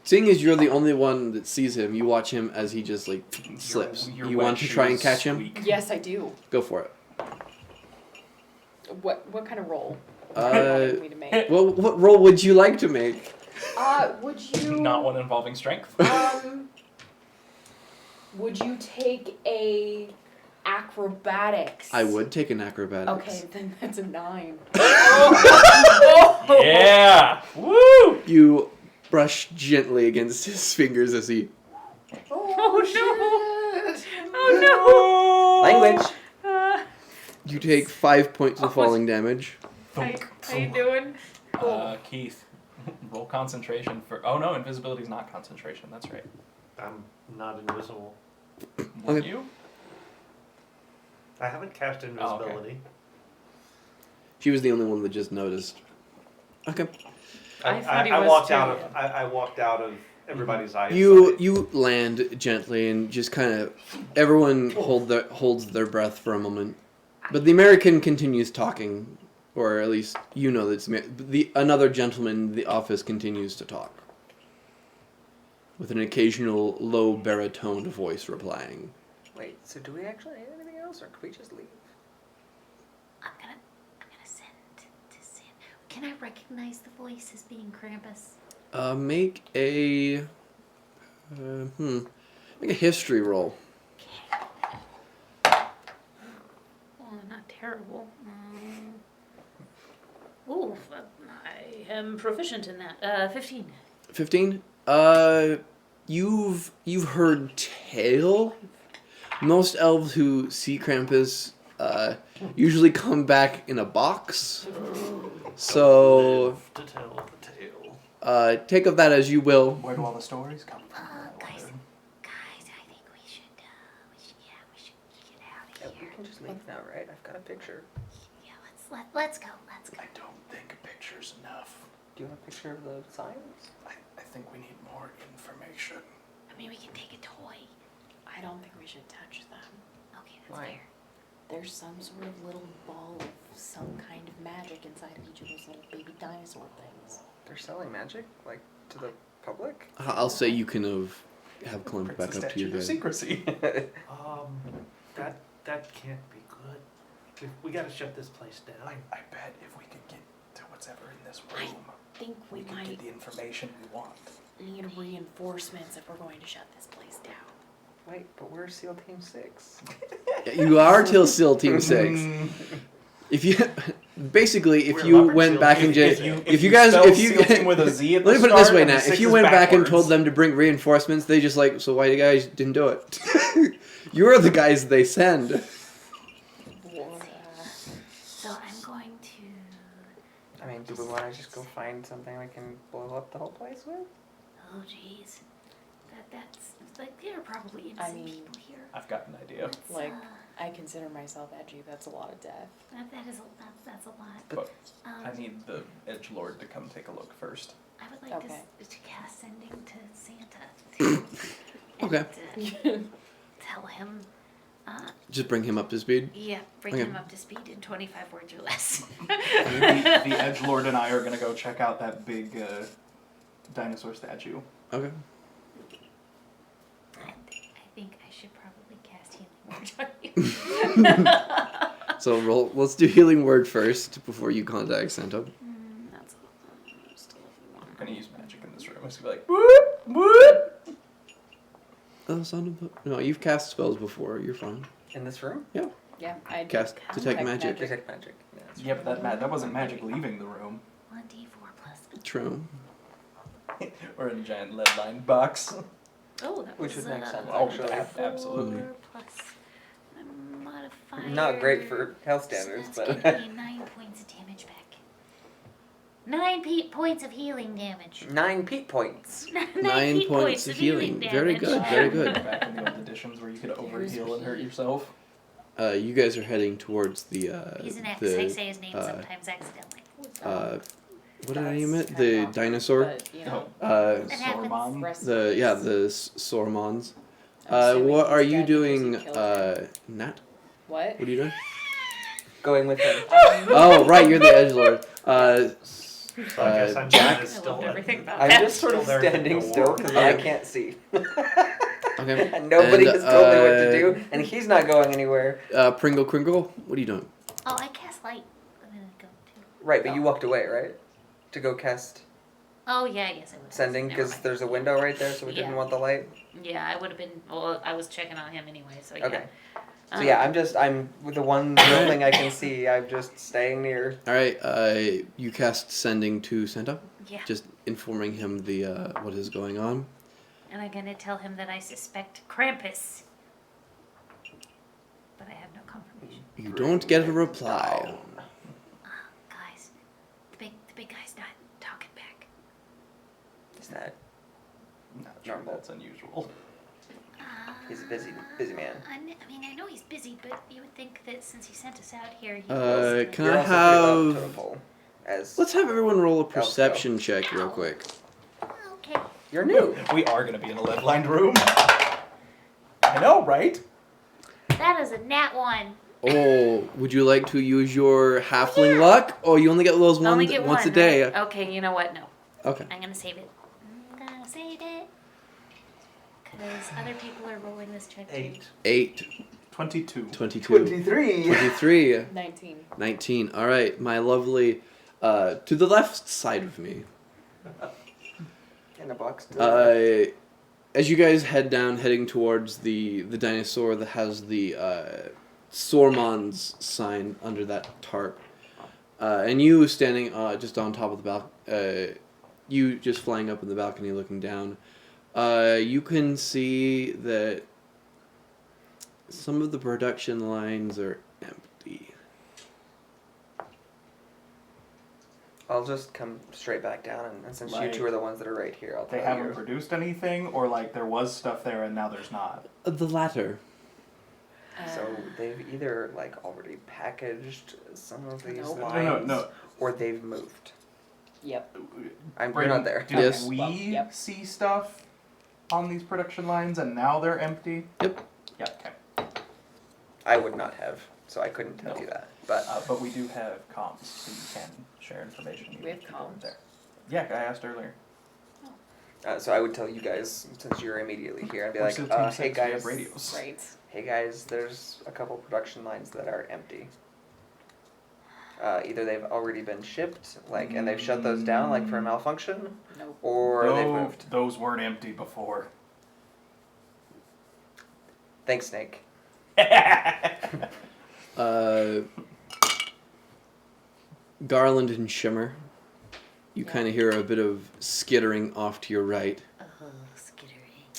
Seeing as you're the only one that sees him, you watch him as he just like slips. Your You wet want to try and shoes catch him? squeak. Yes, I do. Go for it. What kind of roll? Uh, do you want me to make? Well, what role would you like to make? Would you? Not one involving strength. Would you take a acrobatics? I would take an acrobatics. Okay, then that's a 9. Yeah! Woo! You brush gently against his fingers as he. Oh no! Language. You take 5 points of falling damage. How you doing? Keith, roll concentration for. Oh no, invisibility is not concentration. That's right. I'm not invisible. Were Okay. you? I haven't cast invisibility. She was the only one that just noticed. Okay. I thought he I was walked too. out of I walked out of everybody's eyes. You land gently and just kind of everyone holds their breath for a moment, but the American continues talking, or at least you know that it's another gentleman in the office continues to talk, with an occasional low baritone voice replying. Wait, so do we actually need anything else, or could we just leave? I'm gonna send to Sin. Can I recognize the voice as being Krampus? Make a history roll. Oh, not terrible. Ooh, I am proficient in that. 15. 15. You've heard tale. Most elves who see Krampus usually come back in a box. So Live to tell the tale. take of that as you will. Where do all the stories come from? Guys, I think we should get out Yeah, of we here. can just leave now, right? I've got a picture. Yeah, let's go. I don't think a picture's enough. Do you want a picture of the signs? I think we need more information. I mean, we can take a toy. I don't think we should touch them. Okay, that's Why? fair. There's some sort of little ball of some kind of magic inside of each of those little baby dinosaur things. They're selling magic, like, to the public? I'll say you can have climbed It's back the up to your statute of bed. secrecy. That can't be good. We gotta shut this place down. I bet if we could get to what's ever in this I room, think we could might get the information we want. need reinforcements if we're going to shut this place down. Wait, but we're SEAL Team 6. You are till SEAL Team 6. If you basically, if you went back and just if you guys spell if you SEAL Team with a Z at the let me put it this start way and the now, six if you is went back and backwards. told them to bring reinforcements, they just like, so why you guys didn't do it? You're the guys they send. So I'm going to. I mean, do we want to just go find something we can blow up the whole place with? Oh, jeez. That's like there are probably innocent mean- people here. I've got an idea. Let's, Like, I consider myself edgy. That's a lot of death. that's a lot. But Um, I need the edgelord to come take a look first. I would like Okay. to cast sending to Santa. Okay. And, tell him. Just bring him up to speed. Yeah, bring Okay. him up to speed in 25 words or less. The edgelord and I are gonna go check out that big dinosaur statue. Okay. I think I should probably cast healing word on you. So roll. Let's do healing word first before you contact Santa. That's still I'm gonna use magic in this room. It's gonna be like whoop whoop. Oh, son of a... No, you've cast spells before. You're fine. In this room? Yeah, I Cast detect magic. Detect magic. Yeah, that's Yep, that wasn't magic leaving the room. 1d4 plus. True. Or in a giant lead lined box. Oh, that Which was would make sense, Oh, actually. absolutely. 4 plus a modifier. Not great for health So standards, that's but gonna be 9 points of damage back. 9 points of healing damage. 9 peat points. 9 points of healing. Very good. Very good. Back in the old editions where you could overheal and hurt yourself. You guys are heading towards the He's an X. the I say his name sometimes accidentally. what did I name it? The dinosaur. But, you know, It happens. Sormon. rest The in yeah peace. the Sormons. I'm assuming What he's are you dead because doing, you killed him. Nat? What? What are you doing? Going with him. Oh, right, you're the edgelord. So I guess I'm Jack? kinda I still loved at- everything about I'm that. just sort of Still there at the standing door. still because I Okay. can't see. Okay. And nobody And, has told me what to do, and he's not going anywhere. Pringle Kringle, what are you doing? Oh, I cast light. I'm gonna go too. Right, but you walked away, right? To go cast Oh yeah, I guess I would. sending because there's a window right there, so we didn't Yeah. want the light. Yeah, I would have been. Well, I was checking on him anyway, so yeah. Okay. So yeah, I'm with the one real thing I can see. I'm just staying near. All right, you cast sending to Santa, Yeah, just informing him the what is going on. and I'm gonna tell him that I suspect Krampus, but I have no confirmation. You don't get a reply. Guys, the big guy's not talking back. Is that? Not sure Normal. that's unusual. He's a busy man. I mean, I know he's busy, but you would think that since he sent us out here, he Can was. I You're also have- pretty powerful, as Let's have everyone roll a perception check real quick. Okay. you're new. We are gonna be in a lead lined room. I know, right? That is a nat 1. Oh, would you like to use your halfling luck? Oh, you only get those Only ones get once one, a day. right? Okay, you know what? No. Okay. I'm gonna save it. I'm gonna save it. Because other people are rolling this check too. 8. 8, 22. 22, 23. 23, 19. 19. All right, my lovely, to the left side of me. In a box. As you guys head down, heading towards the dinosaur that has the Sormon's sign under that tarp, and you standing just on top of the you just flying up in the balcony looking down, you can see that some of the production lines are empty. I'll just come straight back down, and since Like, you two are the ones that are right here, I'll They tell haven't you. produced anything, or like there was stuff there and now there's not. The latter. So they've either like already packaged some of these Nope. lines, No. or they've moved. Yep. We're Brandon, not there. Did Yes. we Well, yep. see stuff on these production lines and now they're empty? Yep. Yeah, okay. I would not have, so I couldn't tell No. you that. But But we do have comms, so you can share information. even We have if you weren't comms? there. Yeah, I asked earlier. so I would tell you guys, since you're immediately here, I'd be We're like, still Team hey 6, we guys, have radios. Right. hey guys, there's a couple production lines that are empty. Either they've already been shipped, like, and they've shut those down, like for a malfunction, Nope. or they've moved. Those weren't empty before. Thanks, Snake. Garland and Shimmer. You Yeah. kind of hear a bit of skittering off to your right. Oh, skittering. I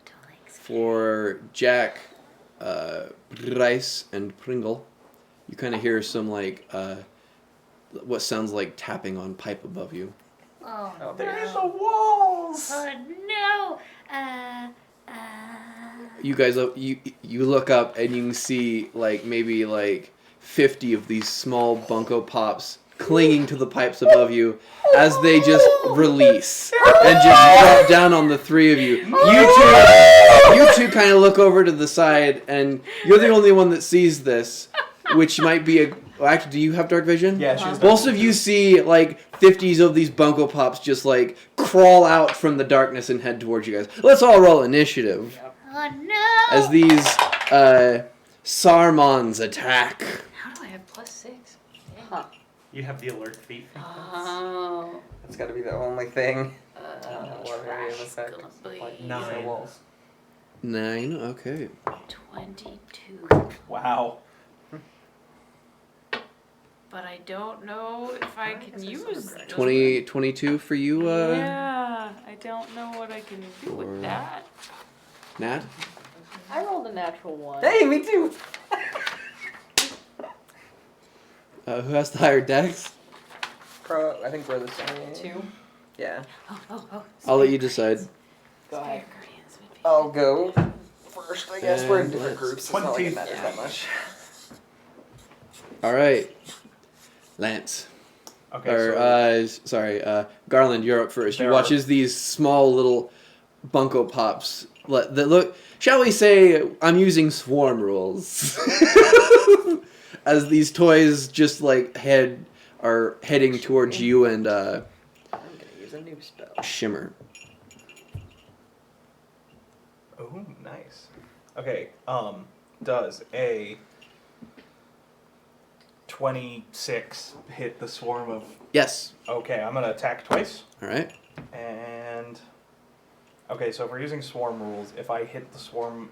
don't like skittering. For Jack, Rice and Pringle, you kind of hear some like what sounds like tapping on pipe above you. Oh, Oh, There's the walls! oh no. You guys, you look up and you can see like maybe like 50 of these small bunko pops clinging to the pipes above you as they just release and just drop down on the three of you. You two kind of look over to the side, and you're the only one that sees this, which might be a. Well, actually, do you have dark vision? Yeah, she's Most of you see like 50s of these bunko pops just like crawl out from the darkness and head towards you guys. Let's all roll initiative Oh no. as these Sarmons attack. How do I have +6? Huh. You have the alert feat. Oh. That's got to be the only thing. Trash gonna be Like 9. walls. 9, okay. 22. Wow. But I don't know if I can use those. 22 for you, Yeah, I don't know what I can do Or- with that. Nat? I rolled a natural 1. Hey, me too. Who has the higher dex? I think we're the same. 2. Yeah. Oh. I'll let you decide. Go ahead. Spare guardians would be I'll go first, I guess. We're in different let's- groups. It's not like it 20. matters that much. Alright. Lance. Okay, Or, so Garland, you're up first. You There watch are- as these small little bunko pops that look, shall we say, I'm using swarm rules. As these toys just like are heading towards you and I'm gonna use a new spell. Shimmer. oh, nice. Okay, does a 26 hit the swarm of... Yes. Okay, I'm gonna attack twice. Alright. And... Okay, so if we're using swarm rules, if I hit the swarm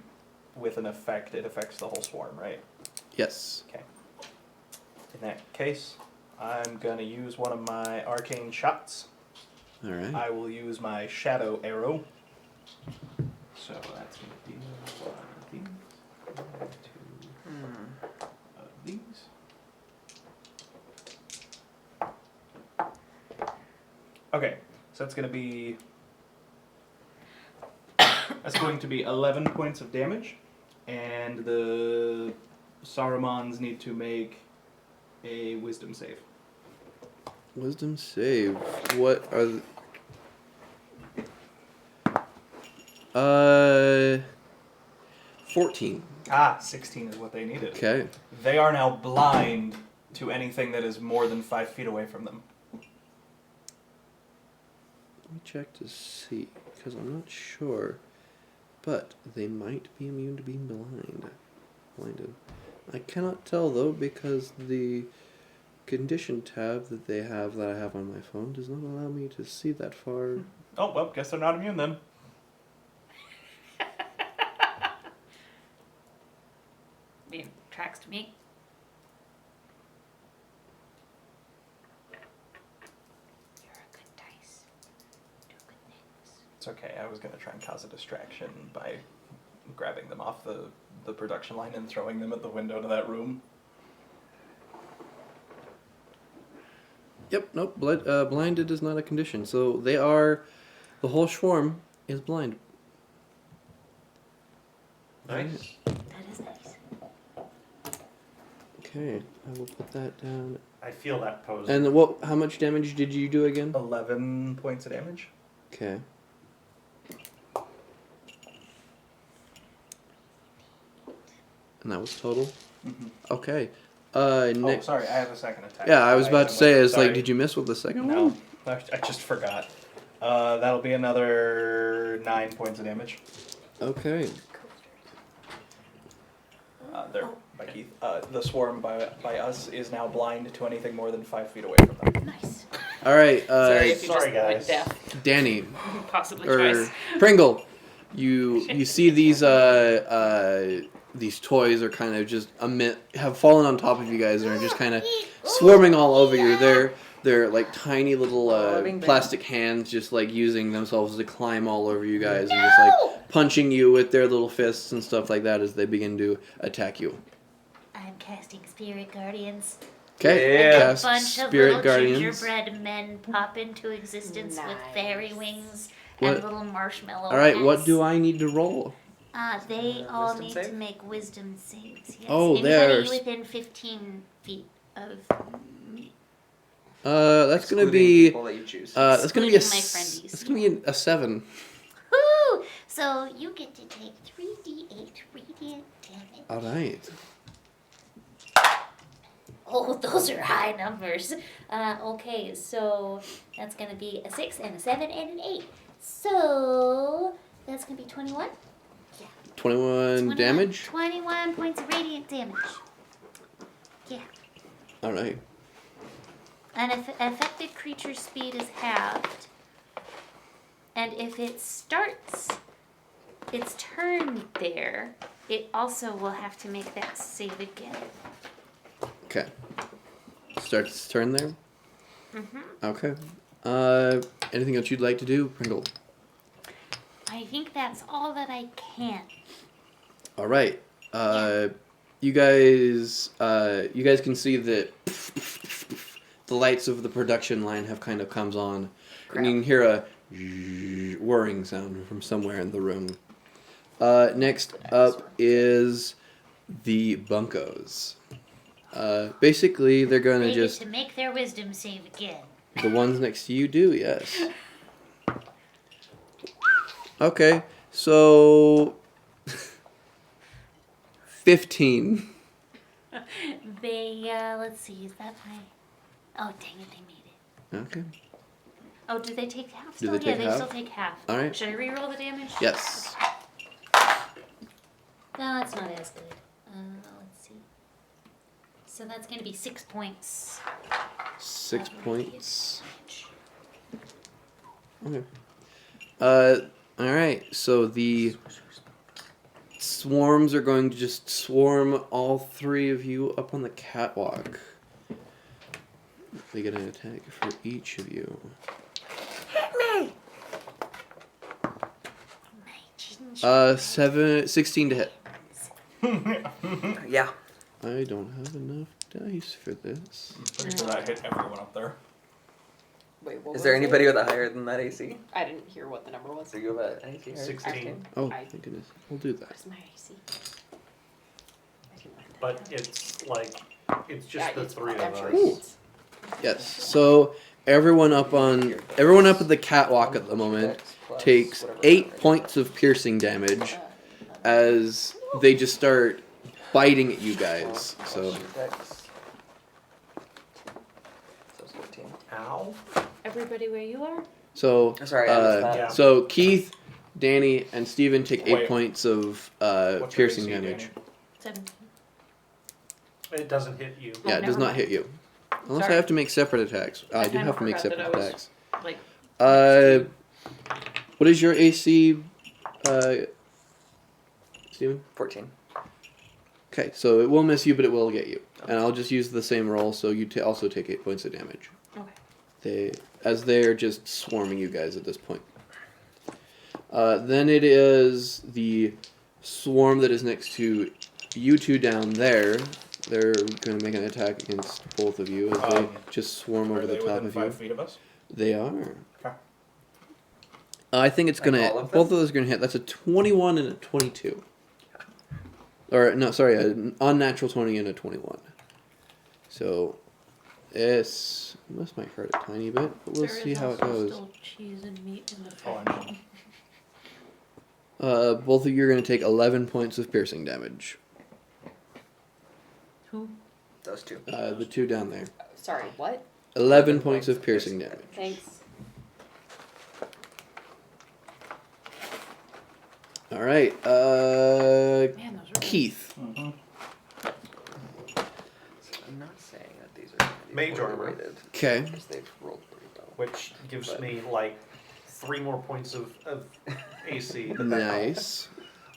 with an effect, it affects the whole swarm, right? Yes. Okay. In that case, I'm gonna use one of my arcane shots. Alright. I will use my shadow arrow. So that's gonna be one of these, two of these. Okay, so that's going to be 11 points of damage, and the Sarumans need to make a wisdom save. Wisdom save. What are the... 14. 16 is what they needed. Okay. They are now blind to anything that is more than 5 feet away from them. Let me check to see, because I'm not sure. But they might be immune to being blinded. I cannot tell though, because the condition tab that I have on my phone does not allow me to see that far. Oh, well, guess they're not immune then. I mean, tracks to me. You're a good dice. Do good things. It's okay, I was going to try and cause a distraction by grabbing them off the production line and throwing them at the window to that room. Yep, nope, blinded is not a condition. So the whole swarm is blind. Nice. That is nice. Okay, I will put that down. I feel that pose. And how much damage did you do again? 11 points of damage. Okay. And that was total? Mm-hmm. Okay. Oh, Next. sorry, I have a second attack. Yeah, I was about to say, it's like, Sorry. did you miss with the second No, one? I just forgot. That'll be another 9 points of damage. Okay. There, by Keith. The swarm by us is now blind to anything more than 5 feet away from them. Nice. All right, Sorry if you sorry, just went guys. deaf. Danny, Possibly or twice. Pringle, you see these toys are kind of just have fallen on top of you guys and are just kind of swarming all over you. They're They're like tiny little Bing, bing. plastic hands, just like using themselves to climb all over you guys and just like punching you with their little fists and stuff like that as they begin to attack you. I'm casting Spirit Guardians. Okay, Yeah. A cast bunch of Spirit little Guardians. gingerbread men pop into existence with fairy Nice. wings What? and little marshmallow All right, what heads. do I need to roll? They all Wisdom need save? to make wisdom saves. Yes. Oh, Anybody there's- within 15 feet of me. That's gonna Excluding be people that you choose. that's gonna be a Excluding my friendies. that's gonna be a 7. Woo! So you get to take 3d8 radiant damage. All right. Oh, those are high numbers. Okay, so that's going to be a 6 and a 7 and an 8. So that's going to be 21. 21 damage. 21 points of radiant damage. Yeah. All right. An affected creature's speed is halved. And if it starts its turn there, it also will have to make that save again. Okay. Start its turn there. Mm-hmm. Okay. Anything else you'd like to do, Pringle? I think that's all that I can. All right. You guys can see that the lights of the production line have kind of comes on, and you can hear a whirring sound from somewhere in the room. Next up is the bunkos. Basically, they're gonna They just get to make their wisdom save again. the ones next to you do, yes. Okay, so 15. They, let's see, is that my... Oh, dang it, they made it. Okay. Oh, do they take half Do still? they take yeah, half? they still take half. All right. Should I re-roll the damage? Yes. No, that's not as good. Let's see. So that's going to be 6 points. 6 of points. damage. Okay. All right. So the swarms are going to just swarm all 3 of you up on the catwalk. They get an attack for each of you. My ginger. 16 to hit. Yeah. I don't have enough dice for this. Pretty sure that hit everyone up there. Wait, what Is was there it? anybody with a higher than that AC? I didn't hear what the number was. So you have an AC higher? 16. Oh, I- thank goodness. We'll do that. Where's my AC? I didn't write that But down. it's like, it's just Yeah, the it's- 3 I'm of sure us. it's- Yes. So everyone up at the catwalk at the moment takes 8 points of piercing damage as they just start biting at you guys. So Dex. So it's 15. Ow. Everybody where you are? so Sorry, I missed that. Yeah. so Keith, Danny, and Steven take 8 Wait. points of What's your piercing AC, damage. Danny? 17. It doesn't hit you. Yeah, it does never not mind. hit you. Unless I Sorry. have to make separate attacks. I do kinda have to make forgot that separate I was- attacks. Like, What is your AC, Steven? 14. Okay, so it will miss you, but it will get you. And I'll just use the same roll, so you also take 8 points of damage. okay. They're just swarming you guys at this point. Then it is the swarm that is next to you two down there. They're going to make an attack against both of you as they just swarm Are over the they top within of 5 you. feet of us? They are. Okay. I think it's Like gonna. all of Both them? of those are gonna hit. That's a 21 and a 22. Or no, sorry, an unnatural 20 and a 21. So, this might hurt a tiny bit, but we'll There is see how it also goes. Still cheese and meat in the Oh, I fridge. know. Both of you are gonna take 11 points of piercing damage. Who? Those two. The two down there. Sorry, what? 11 points of piercing damage. Thanks. All right. Man, those are Keith. Mm-hmm. So I'm not saying that these are gonna be Mage poorly armor. rated, Okay. because they've rolled pretty well. Which gives But- me like 3 more points of AC. But that helps. Nice.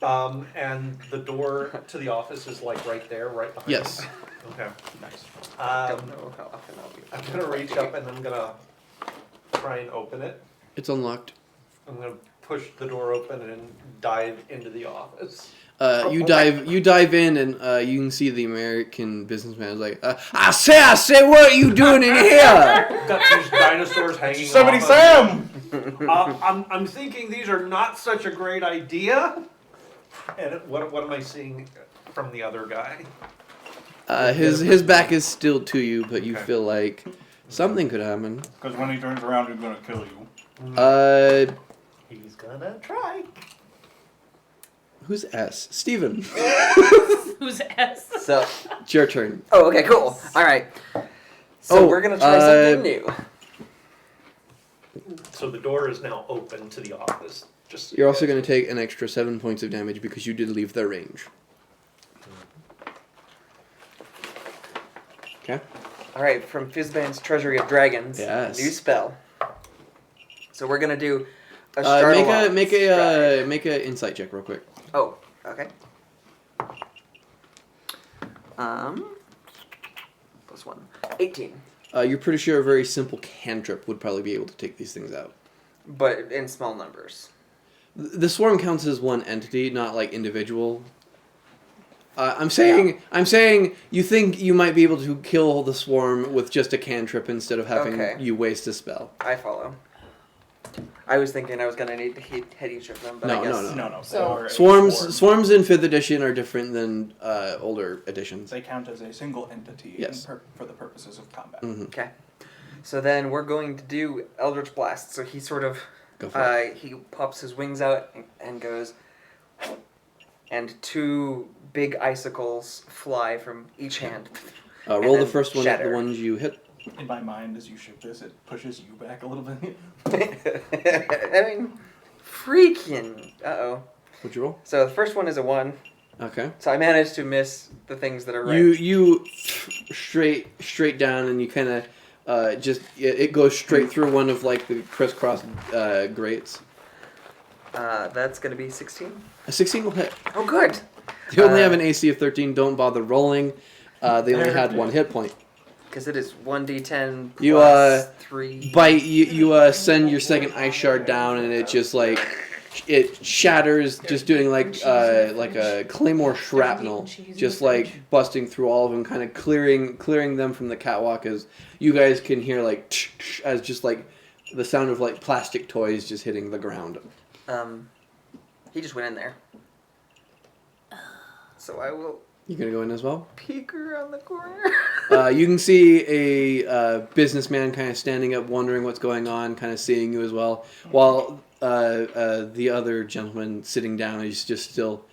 And the door to the office is like right there, right behind Yes. you? Okay. Nice. Don't know how often I'll be. I'm gonna reach up and I'm gonna try and open it. It's unlocked. I'm gonna push the door open and dive into the office. You dive in, and you can see the American businessman is like, I say, what are you doing in here? Got these dinosaurs hanging Somebody, off Sam! I'm thinking these are not such a great idea. And what am I seeing from the other guy? His back is still to you, but you Okay. feel like something could happen. Because when he turns around, he's gonna kill you. He's gonna try. Who's S? Steven. Who's S? So, It's your turn. oh, okay, cool. All right. So Oh, we're gonna try something new. So the door is now open to the office. Just so You're you also guys- going to take an extra 7 points of damage because you did leave their range. Okay. All right, from Fizzband's Treasury of Dragons. Yes. New spell. So we're gonna do a start along Make stride. a insight check real quick. Oh, okay. +1. 18. You're pretty sure a very simple cantrip would probably be able to take these things out. But in small numbers. The swarm counts as one entity, not like individual. I'm saying you think you might be able to kill the swarm with just a cantrip instead of having Okay. you waste a spell. I follow. I was thinking I was gonna need to hit each of them, but No, I guess no. No, So- they are a Swarms in 5th edition are different than older editions. They count as a single entity Yes. for the purposes of combat. Mhm. Okay. So then we're going to do Eldritch Blast. So he sort of Go for it. he pops his wings out and goes, and 2 big icicles fly from each hand. Roll and the then first one, shatter. the ones you hit. In my mind, as you ship this, it pushes you back a little bit. I mean, freaking. Uh-oh. What'd you roll? So the first one is a 1. Okay. So I managed to miss the things that are right. You straight down, and you kind of it goes straight through one of like the crisscross grates. That's going to be 16. A 16 will hit. Oh, good. They only have an AC of 13. Don't bother rolling. They only had 1 hit point. Because it is 1d10 plus You, 3. Bite. You send your second ice shard down, and it just like it shatters, just doing like a claymore shrapnel, just like busting through all of them, kind of clearing them from the catwalk. As you guys can hear like as just like the sound of like plastic toys just hitting the ground. He just went in there. So I will You gonna go in as well? peek around the corner. You can see a businessman kind of standing up, wondering what's going on, kind of seeing you as well, while the other gentleman sitting down is just still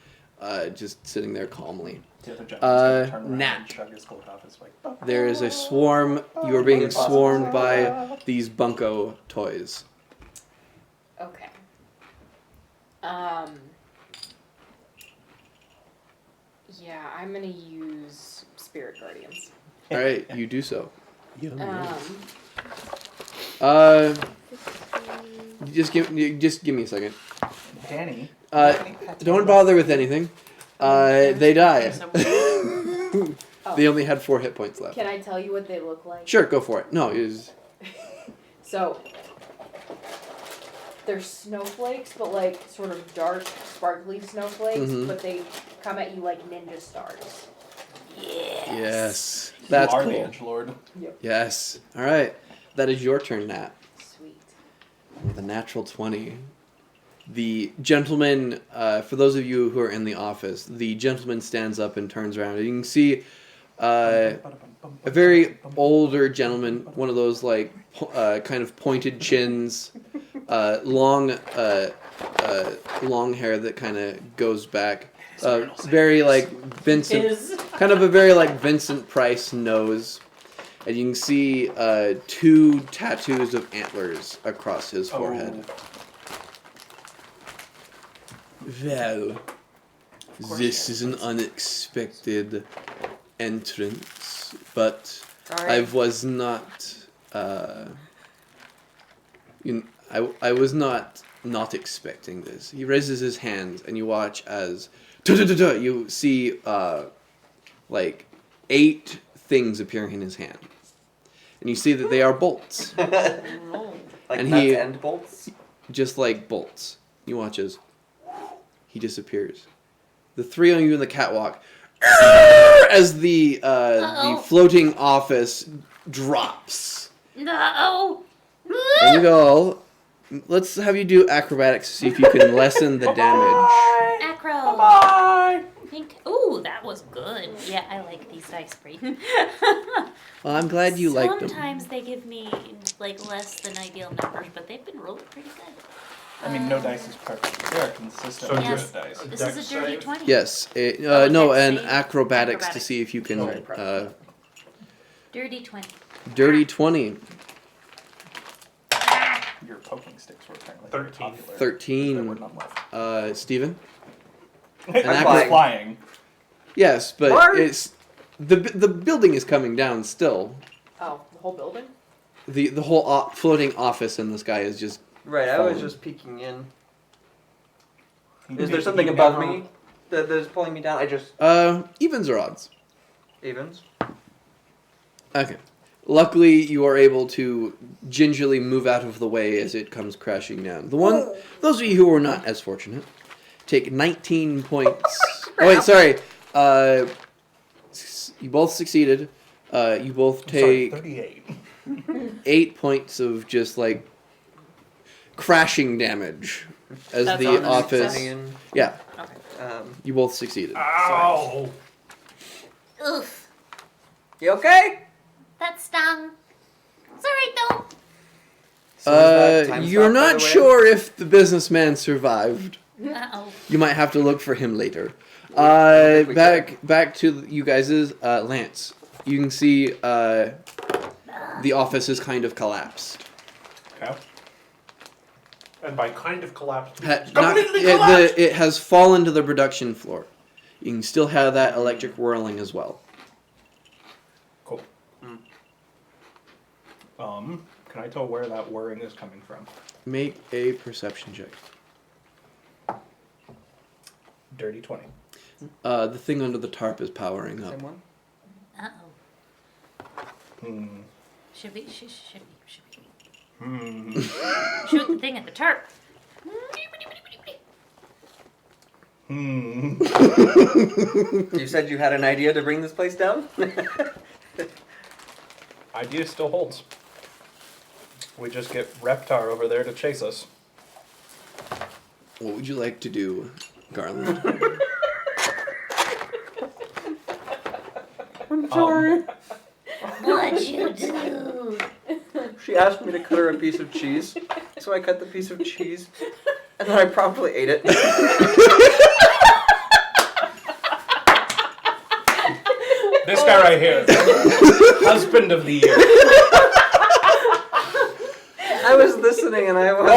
just sitting there calmly. The other gentleman's gonna turn around Nat. and shrug his coat off. It's like, There is a swarm. You are being swarmed by these bunko toys. Okay. Yeah, I'm gonna use Spirit Guardians. All right, you do so. Just give me a second. Danny. Don't bother with anything. They die. They only had 4 hit points left. Can I tell you what they look like? Sure, go for it. No, it was. So, they're snowflakes, but like sort of dark, sparkly snowflakes, Mhm. but they come at you like ninja stars. Yes. That's you are the cool. edgelord. Yes. All right. That is your turn, Nat. Sweet. With a natural 20. The gentleman, for those of you who are in the office, the gentleman stands up and turns around. And you can see a very older gentleman, one of those like kind of pointed chins, long hair that kind of goes back. Very like Vincent, kind of a very like Vincent Price nose. And you can see 2 tattoos of antlers across his forehead. Well, this is an unexpected entrance, but All I right. was not. I was not expecting this. He raises his hands, and you watch as you see like 8 things appearing in his hand, and you see that they are bolts, Like And nuts he- and bolts. just like bolts. You watch as he disappears. The 3 of you in the catwalk, as the floating office drops. No. And you go, let's have you do acrobatics to see if you can lessen the damage. Acro. Bye. Ooh, that was good. Yeah, I like these dice break. Well, I'm glad you liked them. Sometimes they give me like less than ideal numbers, but they've been rolling pretty good. I mean, no dice is perfect. They are consistent So with Yes. good dice. This Dex is a dirty save? 20. Yes, Oh, no, dex and save. acrobatics to Acrobatics. see if you can, Dirty 20. dirty 20, Your poking sticks were apparently 13. popular. There were 13, none left. Steven? I'm acro- flying. Yes, but Mark! it's, the building is coming down still. Oh, the whole building? The whole floating office in the sky is just, Right, I was Falling. just peeking in. He Is there did- something he above never- me that is pulling me down? I just evens or odds. evens. Okay. Luckily, you are able to gingerly move out of the way as it comes crashing down. Those of you who are not as fortunate, take 19 points. Oh wait, sorry. You both succeeded. You both Sorry, take 38. 8 points of just like crashing damage as That's the on the office. success? Yeah, Okay. you both succeeded. Ow! Oof. You okay? That stung. It's alright though. So is that time You're stop, by not the way? sure if the businessman survived. Uh-oh. You might have to look for him later. think we Back to you guys' Lance. You can see the office is kind of collapsed. Okay. And by kind of collapsed, Completely collapsed! It has fallen to the production floor. You can still have that electric whirling as well. Cool. Can I tell where that whirring is coming from? Make a perception check. Dirty 20. The thing under the tarp is powering up. Same one. Uh-oh. Should we? Hmm. Shoot the thing at the tarp. Hmm. You said you had an idea to bring this place down? Idea still holds. We just get Reptar over there to chase us. What would you like to do, Garland? I'm sorry. What'd you do? She asked me to cut her a piece of cheese, so I cut the piece of cheese, and then I promptly ate it. This guy right here. Husband of the year. I was listening and I was.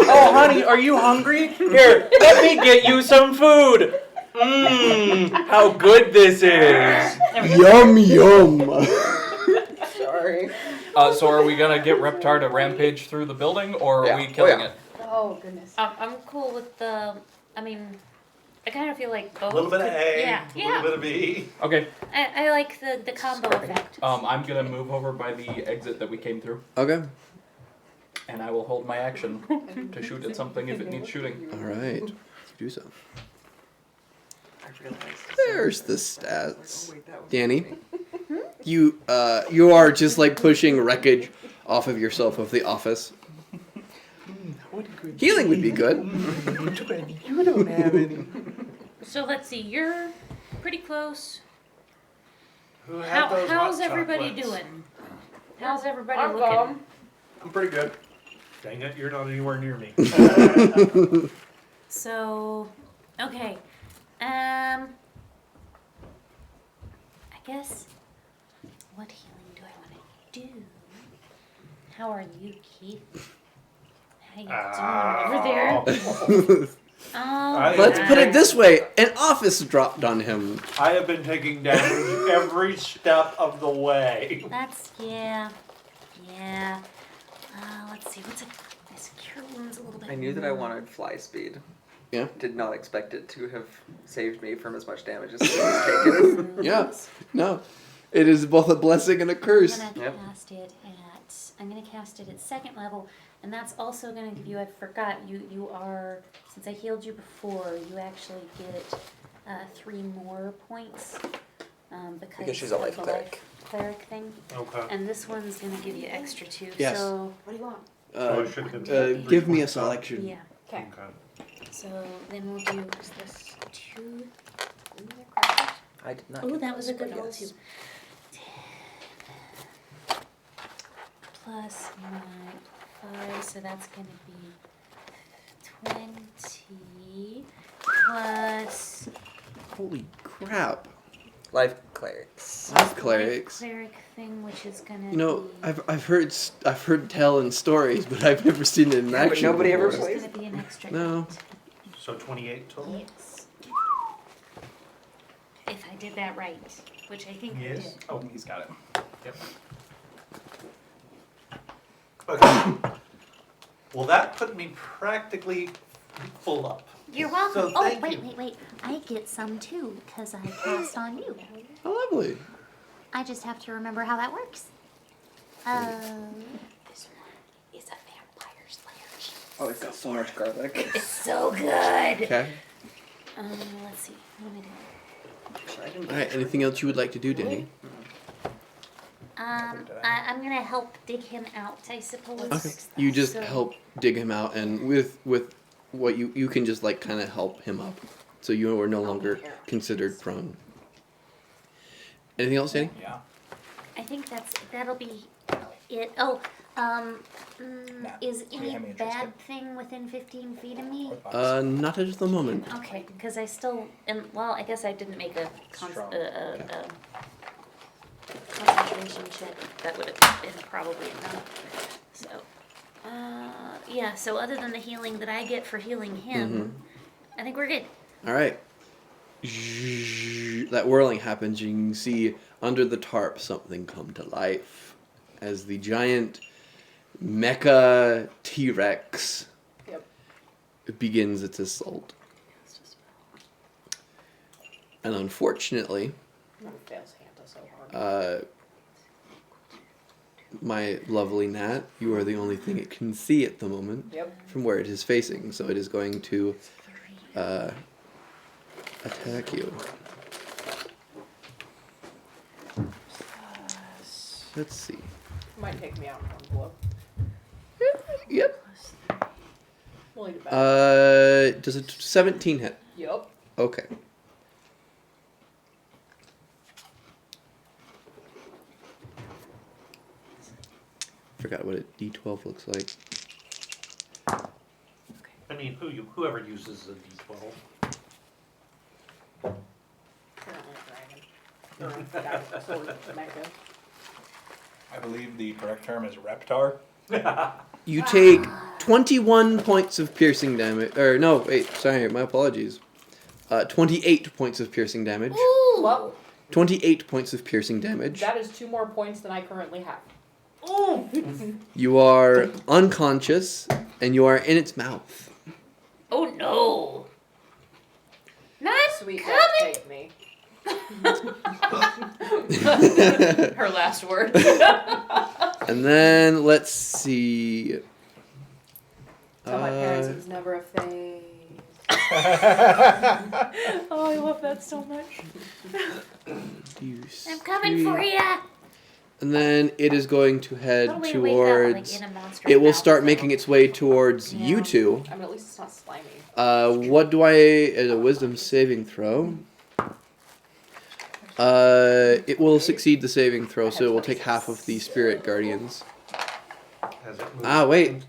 Oh, honey, are you hungry? Here, let me get you some food. Mmm, how good this is. Yum yum. Sorry. So are we gonna get Reptar to rampage through the building, or are Yeah. we killing Oh, yeah. it? Oh, goodness. I'm cool with the. I mean, I kind of feel like both. a little bit of could- A, Yeah, a little bit of B. Okay. I like the combo effect. I'm gonna move over by the exit that we came through, Okay. and I will hold my action to shoot at something if it needs shooting. All right. Do so. I realized. There's the Oh, stats. wait, that was Danny, me. you are just like pushing wreckage off of yourself of the office. Healing would be good. You don't have any. So let's see. You're pretty close. Who had those How's hot everybody chocolates? doing? How's everybody I'm looking? gone. I'm pretty good. Dang it, you're not anywhere near me. So, okay. I guess. What healing do I want to do? How are you, Keith? How you doing over there? Oh, Let's put it this way: an office dropped on him. I have been taking damage every step of the way. That's yeah. Let's see. What's a secure Cure wounds a little bit. I knew that I more. wanted fly speed. Yeah. Did not expect it to have saved me from as much damage as it was taken. Yeah. No. It is both a blessing and a curse. I'm gonna Yep. cast it at. I'm gonna cast it at 2nd level, and that's also gonna give you. I forgot you are, since I healed you before. You actually get 3 more points because she's a of life the cleric. cleric thing, Okay. and this one's gonna give you extra 2. Yes. So What do you want? So I should get Give me a 3 points up. selection. yeah. Okay. Okay. So then we'll do what's this 2. I did not. Oh, get that was a those, good but roll yes. too. 10 plus my 5, so that's gonna be 20 plus Holy crap. Life clerics. Life clerics. life cleric thing, which is gonna You know, be, I've heard tell in stories, but I've never seen it in Yeah, but action. nobody ever before. which is plays. gonna be an extra No. 8. So 28 total? Yes. If I did that right, which I think I Yes. did. Oh, he's got it. Yep. Okay. Well, that put me practically full up. You're welcome. So Oh, thank you. wait. I get some too, because I cast on you. Oh, lovely. I just have to remember how that works. This one is a vampire slayer. Oh, it's got so much garlic. It's so good. Okay. Let's see. What am I doing? All right. Anything else you would like to do, Danny? I'm gonna help dig him out, I suppose. Okay. You just So- help dig him out, and with what you can just like kind of help him up, so you are no longer considered prone. Anything else, Danny? Yeah. I think that'll be it. Oh, is any Hand me a bad trisket. thing within 15 feet of me? Not at the moment. Okay, because I still am. Well, I guess I didn't make a Strong. concentration check. That would have been probably enough. So, yeah. So other than the healing that I get for healing him, I think we're good. All right. That whirling happens. You can see under the tarp something come to life as the giant mecha T-Rex Yep. begins its assault. And unfortunately, That fails Hanta so hard. my lovely gnat, you are the only thing it can see at the moment Yep. from where it is facing, so it is going to attack you. Let's see. Might take me out in one blow. Yep. We'll leave it back. Does a 17 hit? Yup. Okay. Forgot what a D12 looks like. I mean, whoever uses a D12. Apparently a dragon. Or a guy with a sword, mecha. I believe the correct term is reptar. You take 21 points of piercing damage. Or no, wait, sorry, my apologies. 28 points of piercing damage. Ooh. Well, 28 points of piercing damage. that is 2 more points than I currently have. Ooh. You are unconscious, and you are in its mouth. Oh no. Not Sweet coming. death take me. Her last word. And then, let's see. Tell my parents it was never a phase. Oh, I love that so much. I'm coming for ya. And then it is going to head What a way to wake up, like, towards. in a monster It will mouth, start though. making its way towards you Yeah. two. I mean, at least it's not slimy. What do I? As a wisdom saving throw. It will succeed the saving throw, so it will take half of the spirit guardians. Has it moved? Ah, wait.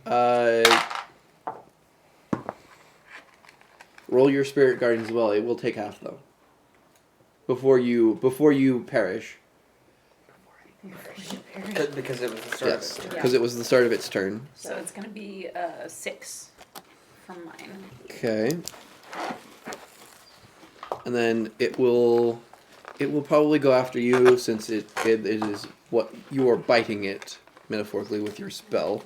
Roll your spirit guardians as well. It will take half though. Before you perish. Because it was the start Yes, of it. because it was the start of its turn. So it's gonna be 6 from mine. Okay. And then it will probably go after you since it is what you are biting it metaphorically with your spell.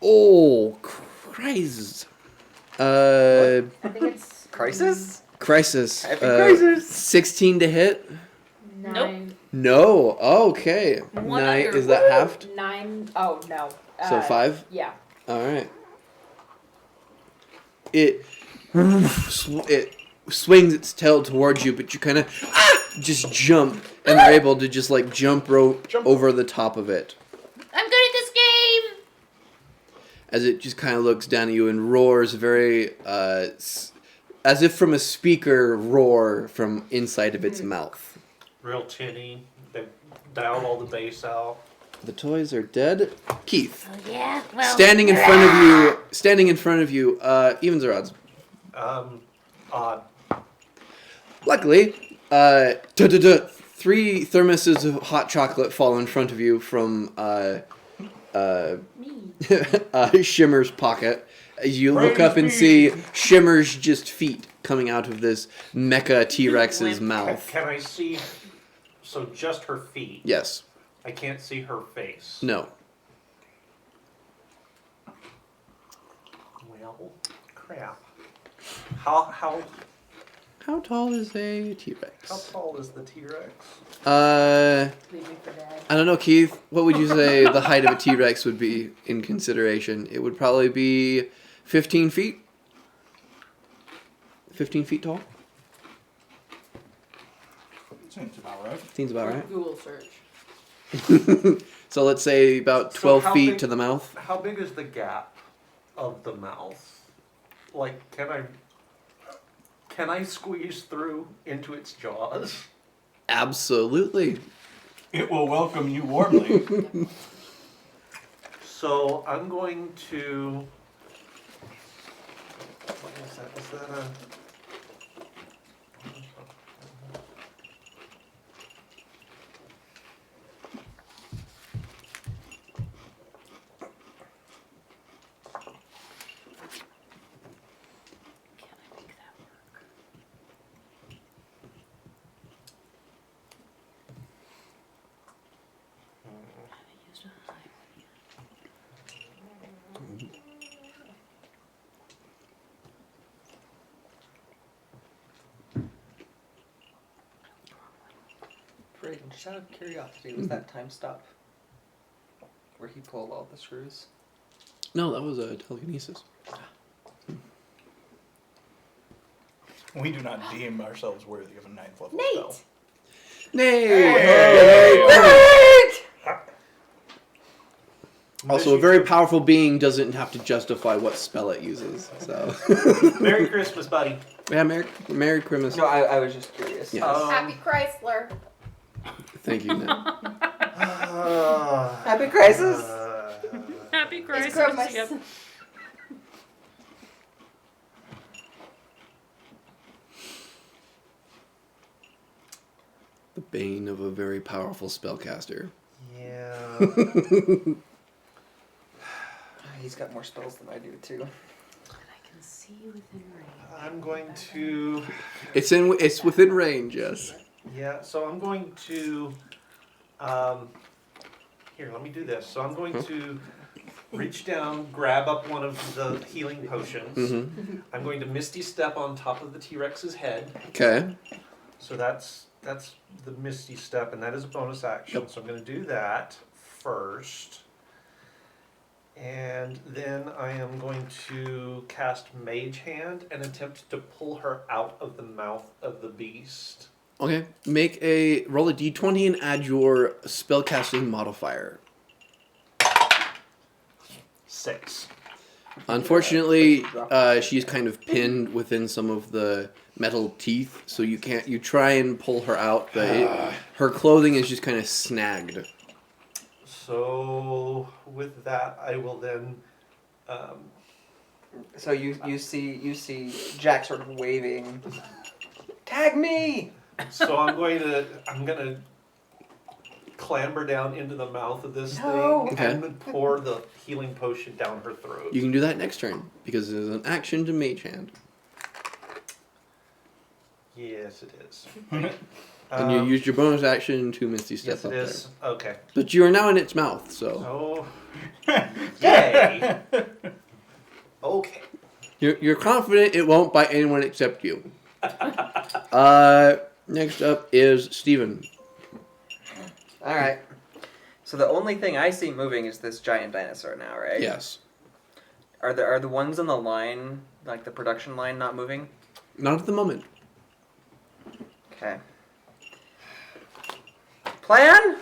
Oh, Christ. I think it's Crisis? Crisis. Happy crisis. 16 to hit? 9. No. Okay. One 9. under. Is that halved? 9. Oh no. So 5? Yeah. All right. It swings its tail towards you, but you kind of just jump, and are able to just like jump over the top of it I'm good at this game. as it just kind of looks down at you and roars very, as if from a speaker roar from inside of its mouth. Real tinny. They dialed all the bass out. The toys are dead. Keith, Oh yeah. Well. standing in front of you, evens or odds? Odd. Luckily, 3 thermoses of hot chocolate fall in front of you from Shimmer's pocket. As you look up and see Shimmer's just feet coming out of this mecha T-Rex's mouth. Can I see? So just her feet. Yes. I can't see her face. No. Well, crap. How How tall is a T-Rex? how tall is the T-Rex? Leave me for dead. I don't know, Keith. What would you say the height of a T-Rex would be in consideration? It would probably be 15 feet. 15 feet tall? Seems about right. Seems about right. Google search. So let's say about So 12 how feet big- to the mouth. How big is the gap of the mouth? Like, can I squeeze through into its jaws? Absolutely. It will welcome you warmly. So I'm going to. What is that? Is that a? Brayden, just out of curiosity, was that time stop where he pulled all the screws? No, that was a telekinesis. We do not deem ourselves worthy of a 9th level Nate. spell. Also, a very powerful being doesn't have to justify what spell it uses. So, Merry Christmas, buddy. yeah, Merry Christmas. No, I was just curious. Yes. Happy Chrysler. Thank you, Nick. Happy crisis. Happy It's Christmas. Christmas. Yep. The bane of a very powerful spellcaster. Yeah. He's got more spells than I do too. I can see within range. I'm going to. It's within range, yes. Yeah. So I'm going to. Here, let me do this. So I'm going to reach down, grab up one of the healing potions. Mm-hmm. I'm going to Misty Step on top of the T-Rex's head. Okay. So that's the Misty Step, and that is a bonus action. Yep. So I'm going to do that first. And then I am going to cast Mage Hand and attempt to pull her out of the mouth of the beast. Okay. Roll a d20 and add your spellcasting modifier. 6. Unfortunately, she's kind of pinned within some of the metal teeth, so you can't. You try and pull her out, but her clothing is just kind of snagged. So with that, I will then. So you see Jack sort of waving. Tag me! So I'm gonna clamber down into the mouth of this No. thing and pour the healing potion down her throat. You can do that next turn because there's an action to Mage Hand. Yes, it is. And you used your bonus action to Misty Step Yes, up it is. Okay. there. But you are now in its mouth, so Oh. Yay. Okay. you're confident it won't bite anyone except you. Next up is Steven. All right. So the only thing I see moving is this giant dinosaur now, right? Yes. Are the ones on the line, like the production line, not moving? Not at the moment. Okay. Plan?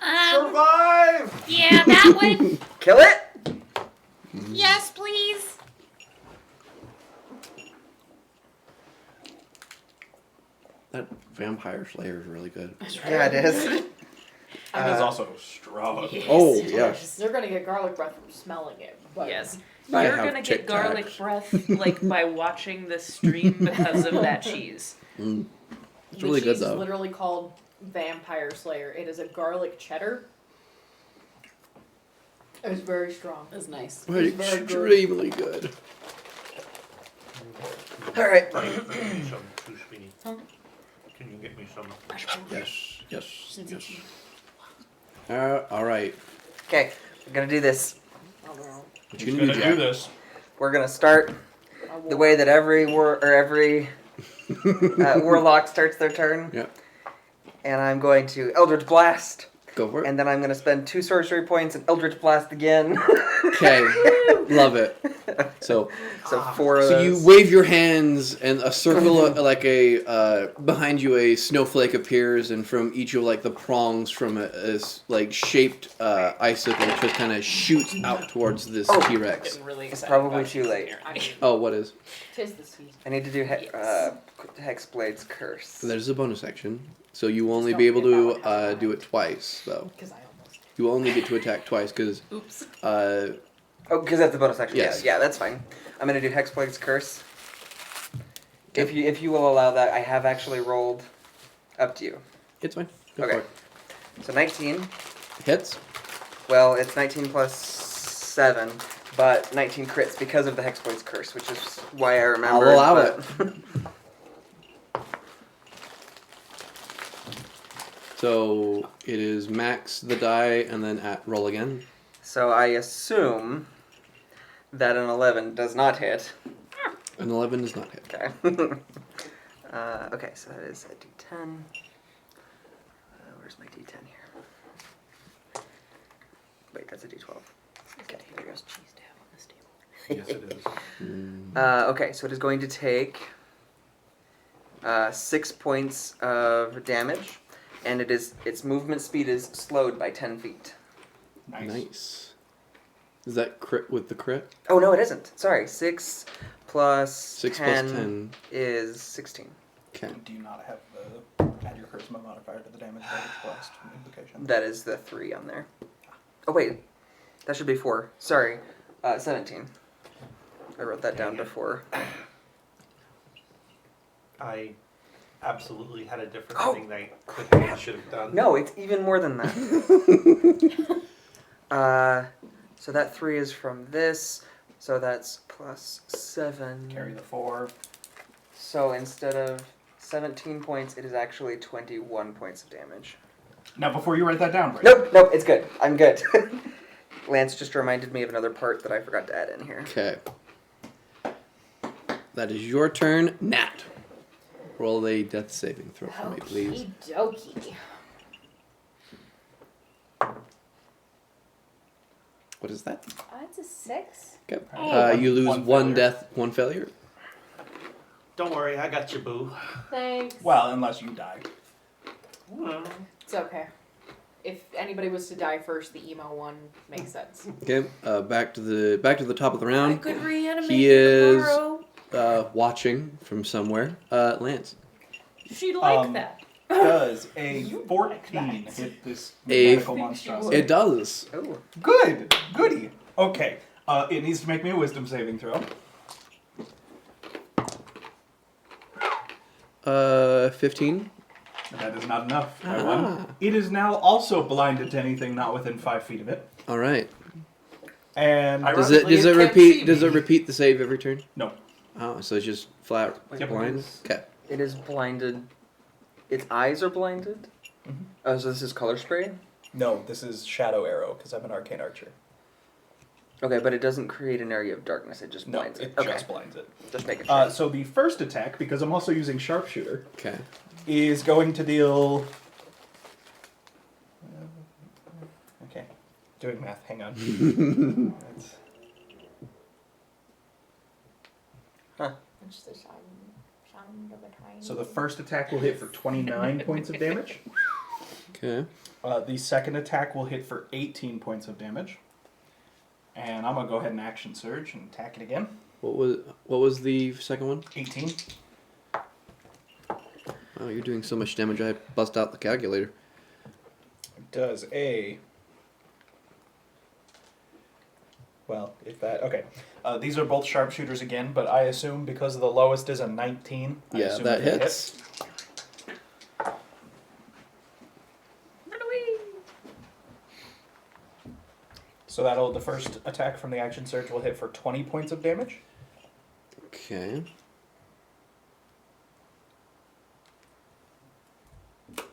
Survive! Yeah, that one. Kill it? Yes, please. That vampire slayer is really good. Yeah, it is. It is also strong. Oh, yes. They're gonna get garlic breath from smelling it. But Yes. I You're have gonna Tic get garlic Tacs. breath like by watching this stream because of that cheese. Mm. It's the really good cheese though. is literally called Vampire Slayer. It is a garlic cheddar. It was very strong. That's nice. Very It's very good. extremely good. All right. Some too, Sweeney. Huh? Can you get me some? Yes, yes, Since yes. it's- All right. Okay, we're gonna do this. What Who's you gonna do, Jack? this? We're gonna start the way that every warlock starts their turn. Yeah. And I'm going to Eldritch Blast, Go for it. and then I'm gonna spend 2 sorcery points and Eldritch Blast again. Okay. Love it. So, So 4 of so those. you wave your hands, and a circle, like a behind you, a snowflake appears, and from each of like the prongs from a like shaped icicle just kind of shoots out towards this Oh. T-Rex. Getting really It's excited probably about too cheese late. here. Oh, what is? Tis the season. I need to do Yes. Hexblade's Curse. So there's a bonus action. So you will only Just be don't able forget that one to has do it twice, though. Because I almost. You will only get to attack twice, because Oops. Oh, because that's the bonus action. Yes. Yeah, that's fine. I'm gonna do Hexblade's Curse. If you will allow that, I have actually rolled. Up to you. it's fine. Go Okay. for it. So 19. Hits. Well, it's 19 plus 7, but 19 crits because of the Hexblade's Curse, which is why I remember. I'll allow it. So it is max the die, and then roll again. So I assume that an 11 does not hit. An 11 does not hit. Okay. Okay, so that is a d10. Where's my d10 here? Wait, that's a d12. Okay, there goes. Cheese to have on this table. Yes, it is. Okay, so it is going to take 6 points of damage, and its movement speed is slowed by 10 feet. Nice. Is that crit with the crit? Oh no, it isn't. Sorry, 6 plus 6 10, plus 10. is 16. Okay. Do you not have add your charisma modifier to the damage Eldritch Blast implication? That is the 3 on there. Oh wait, that should be 4. Sorry, 17. I wrote that down before. I absolutely had a different Oh. thing that I could have, should have done. No, it's even more than that. So that 3 is from this, so that's plus 7. Carry the 4. So instead of 17 points, it is actually 21 points of damage. Now, before you write that down, Brady. Nope, it's good. I'm good. Lance just reminded me of another part that I forgot to add in here. Okay. That is your turn, Nat. Roll a death saving throw for me, please. Okie dokie. What is that? That's a 6. Okay. Oh. You lose One one failure. death, one failure. Don't worry, I got you, boo. Thanks. Well, unless you die. Well, It's okay. If anybody was to die first, the emo one makes sense. Okay. Back to the top of the round. could reanimate He you is tomorrow. watching from somewhere. Lance. She'd like Um, that. Does a You 14 like that. hit this A- medical monstrosity? It does. Ooh. Good! Goody! Okay. It needs to make me a wisdom saving throw. 15. That is not enough. I Ah. won. It is now also blinded to anything not within 5 feet of it. All right. And Does Ironically, it it can't repeat? see Does me. it repeat the save every turn? no. Oh, so it's just flat Wait, Yep. blind. Okay. It is blinded. Its eyes are blinded? Mhm. Oh, so this is color spray? No, this is Shadow Arrow, because I'm an arcane archer. Okay, but it doesn't create an area of darkness, it just No, blinds it it. Okay, just blinds it. just making sure. So the first attack, because I'm also using Sharpshooter, Okay. is going to deal... Okay, doing math, hang on. That's- It's the sound of a tiny. So the first attack will hit for 29 points of damage. Okay. The second attack will hit for 18 points of damage. And I'm going to go ahead and action surge and attack it again. What was the second one? 18. Oh, you're doing so much damage. I bust out the calculator. Does a... Well, if that... Okay. These are both sharpshooters again, but I assume because the lowest is a 19... I Yeah, assume that it hits. So the first attack from the action surge will hit for 20 points of damage. Okay.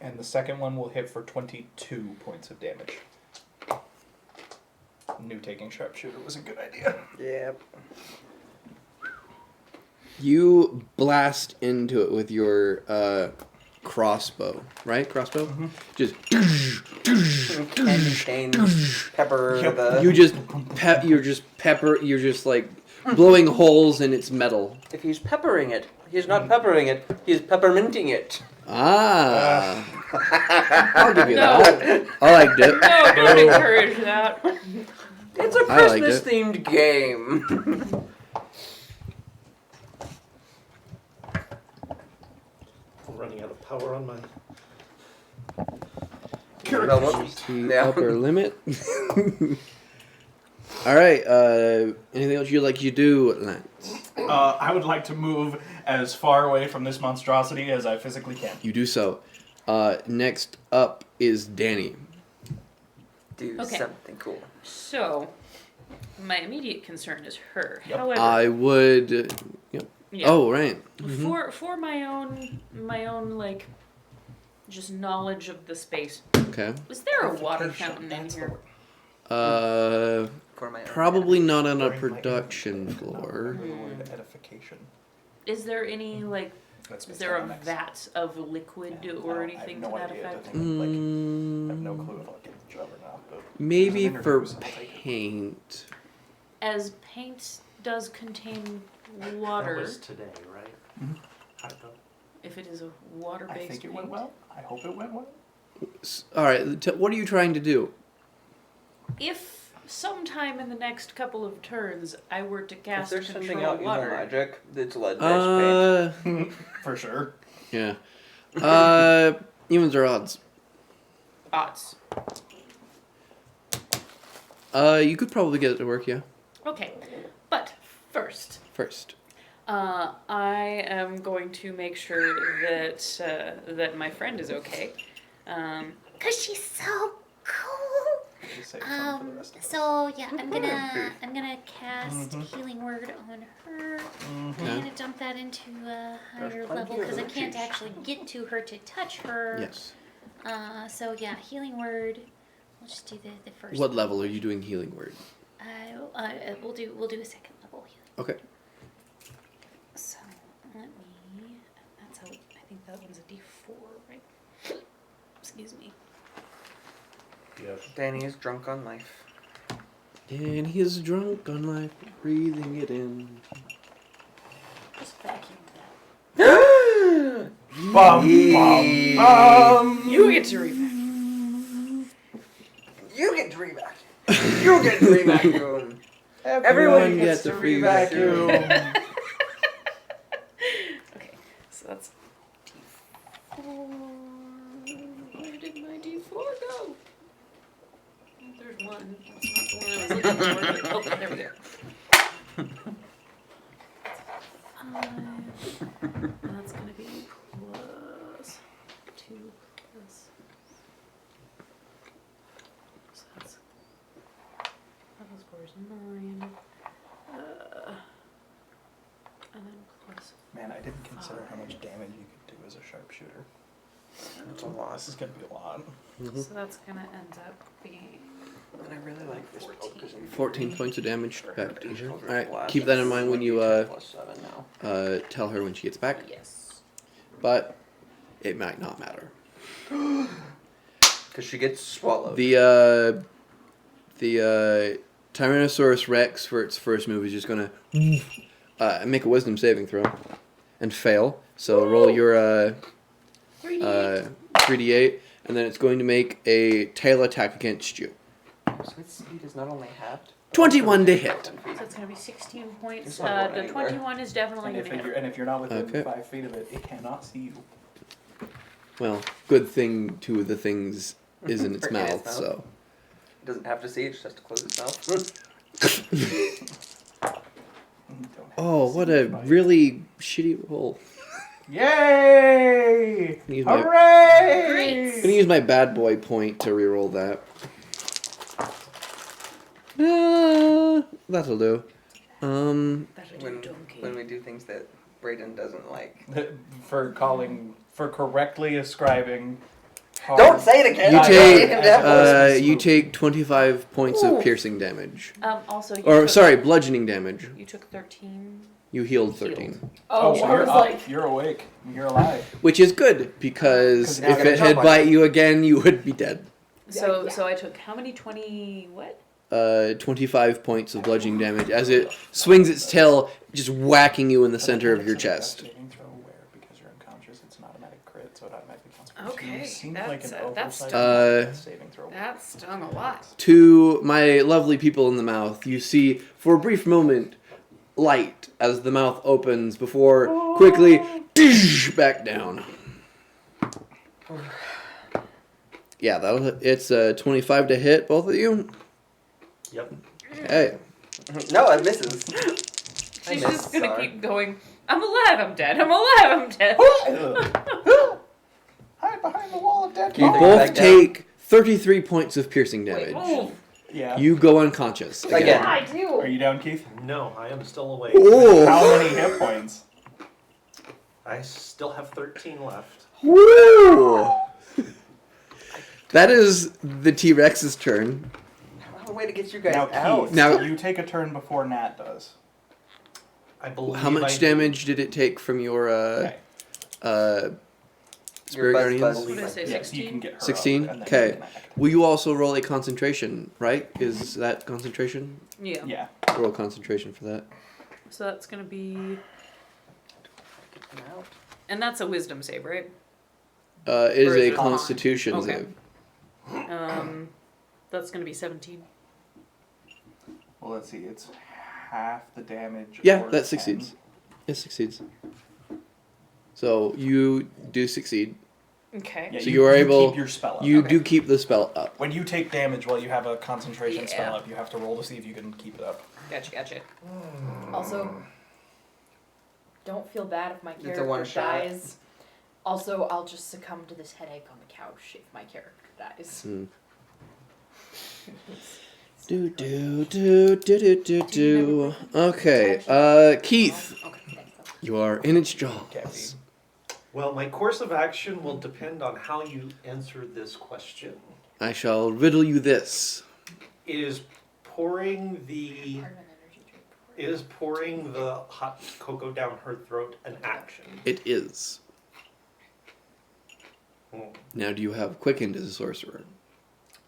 And the second one will hit for 22 points of damage. Knew taking sharpshooter was a good idea. Yep. You blast into it with your crossbow, right? Crossbow? Mhm. Just Candy canes, pepper, the... you're just like blowing holes in its metal. If he's peppering it, he's not peppering it, he's pepperminting it. Ah. I'll give you No. that. I liked it. No, don't encourage that. It's a I liked it. Christmas-themed game. I'm running out of power on my. Well, whoops. The Yeah. upper limit. All right. Anything else you'd like to do, Lance? I would like to move as far away from this monstrosity as I physically can. You do so. Next up is Danny. Do Okay. something cool. So, my immediate concern is her. Yep. However, I would. Yep. yeah, Oh, right. Mhm. for my own like, just knowledge of the space. Okay. Was there a water fountain in here? For my own Probably not on a During my production edification, not floor. remember the word edification. Is there any like? That's Is there a next. vat of liquid Yeah, or I anything have to no that idea. effect? I have no clue if I'll get the job or not. But Maybe there's an for interview, so I'll take it. paint. As paint does contain That water, was today, right? Mhm. How'd it go? if it is a water-based I think it paint, went well. I hope it went well. All right. What are you trying to do? if sometime in the next couple of turns I were to If cast there's something control out evil water, magic, it's lead-based paint. For sure. Yeah. Evens or odds? odds. You could probably get it to work. Yeah. Okay, but first, First. I am going to make sure that that my friend is okay. Cause she's so cool. Just save some for the rest of us. So yeah, I'm gonna cast Mhm. healing word on her. Mhm. I'm gonna dump that into a higher There's plenty level of because I root can't juice. actually get to her to touch her. Yes. So yeah, healing word. We'll just do the first. What level are you doing healing word? We'll do a second level healing. Okay. So let me. That's how. I think that one's a D4, right? Excuse me. Yes. Danny is drunk on life. And he is drunk on life, breathing it in. Just vacuum that. Bum, bum. You get to revac. You get to revacuum. You get to revacuum. Everyone gets to revacuum. Okay, so that's D4. Where did my D4 go? Oh, there's one. That's not the one I was looking for. Oh, there we go. 5. That's gonna be plus 2 plus. So that's. That score is 9. And then plus Man, I didn't consider how much damage you could do as a sharpshooter. That's a lot. This is gonna be a lot. So that's gonna end up being. And I really like this book because 14 points of damage back to her. Eldritch Alright, Blast. keep that in mind when you +7 now. tell her when she gets back. Yes. But it might not matter. Because she gets swallowed. The Tyrannosaurus Rex for its first move is just gonna make a wisdom saving throw and fail. So roll your 3d8, and then it's going to make a tail attack against you. So its speed is not only halved. 21 to hit. So it's gonna be 16 points. It's not going The anywhere. 21 is definitely gonna hit. And if you're not within Okay. 5 feet of it, it cannot see you. Well, good thing two of the things is in its In its mouth, mouth. so. It doesn't have to see, it just has to close its mouth. Oh, what a really shitty roll. Yay! I'm gonna Hooray! use my bad boy point to reroll that. That'll do. When we do things that Brayden doesn't like. for correctly ascribing. Don't say it again! You Not take him down. you take 25 points of piercing damage. Also, you Or took, sorry, bludgeoning damage. You took 13. You healed 13. Oh, so I you're was up. like, You're awake. You're alive. Which is good, because 'Cause you're not if gonna it had jump on bite it. you again, you would be dead. so I took how many? 20 what? 25 points of bludgeoning damage as it swings its tail, just whacking you in the center of your chest. Saving throw where, because you're unconscious, it's an automatic crit, so it automatically counts. Okay, Seems like an that's oversight. Saving throw. That stung a lot. To my lovely people in the mouth, you see, for a brief moment, light as the mouth opens before quickly back down. Yeah, it's 25 to hit, both of you. Yep. Hey, No, it misses. She's just gonna keep going. I'm alive, I'm dead, I'm alive, I'm dead. Hide behind the wall of dead you Keep it both back down. take 33 points of piercing damage. Oh, Yeah. You go unconscious again. Again. I do. Are you down, Keith? No, I am still awake. Oh. How many hit points? I still have 13 left. Woo! That is the T-Rex's turn. I don't have a way to get you guys Now, out. Keith, Now- you take a turn before Nat does. I believe. How much damage did it take from your Okay. Spirit buzz Guardians? buzz. What did I say, Yes, 16? you can get her 16? up, and then Okay. you can act. Will you also roll a concentration, right? Is that concentration? Yeah. Yeah. Roll concentration for that. So that's gonna be, Get them out. and that's a wisdom save, right? It is Or is a it a con? constitution Okay. save. That's gonna be 17. Well, let's see. It's half the damage. Yeah, or that 10. succeeds. It succeeds. So you do succeed. Okay. Yeah, So you are able- keep your spell up. You Okay. do keep the spell up. When you take damage while you have a concentration Yeah. spell up, you have to roll to see if you can keep it up. Gotcha. Also, don't feel bad if my It's a character one-shot. dies. Also, I'll just succumb to this headache on the couch if my character dies. Hmm. Do. Okay, Keith, Okay, thanks. you are in its jaws. Well, my course of action will depend on how you answer this question. I shall riddle you this. Is pouring the Part of an energy drink. is pouring the hot cocoa down her throat an action? It is. Hmm. Now, do you have Quicken as a sorcerer?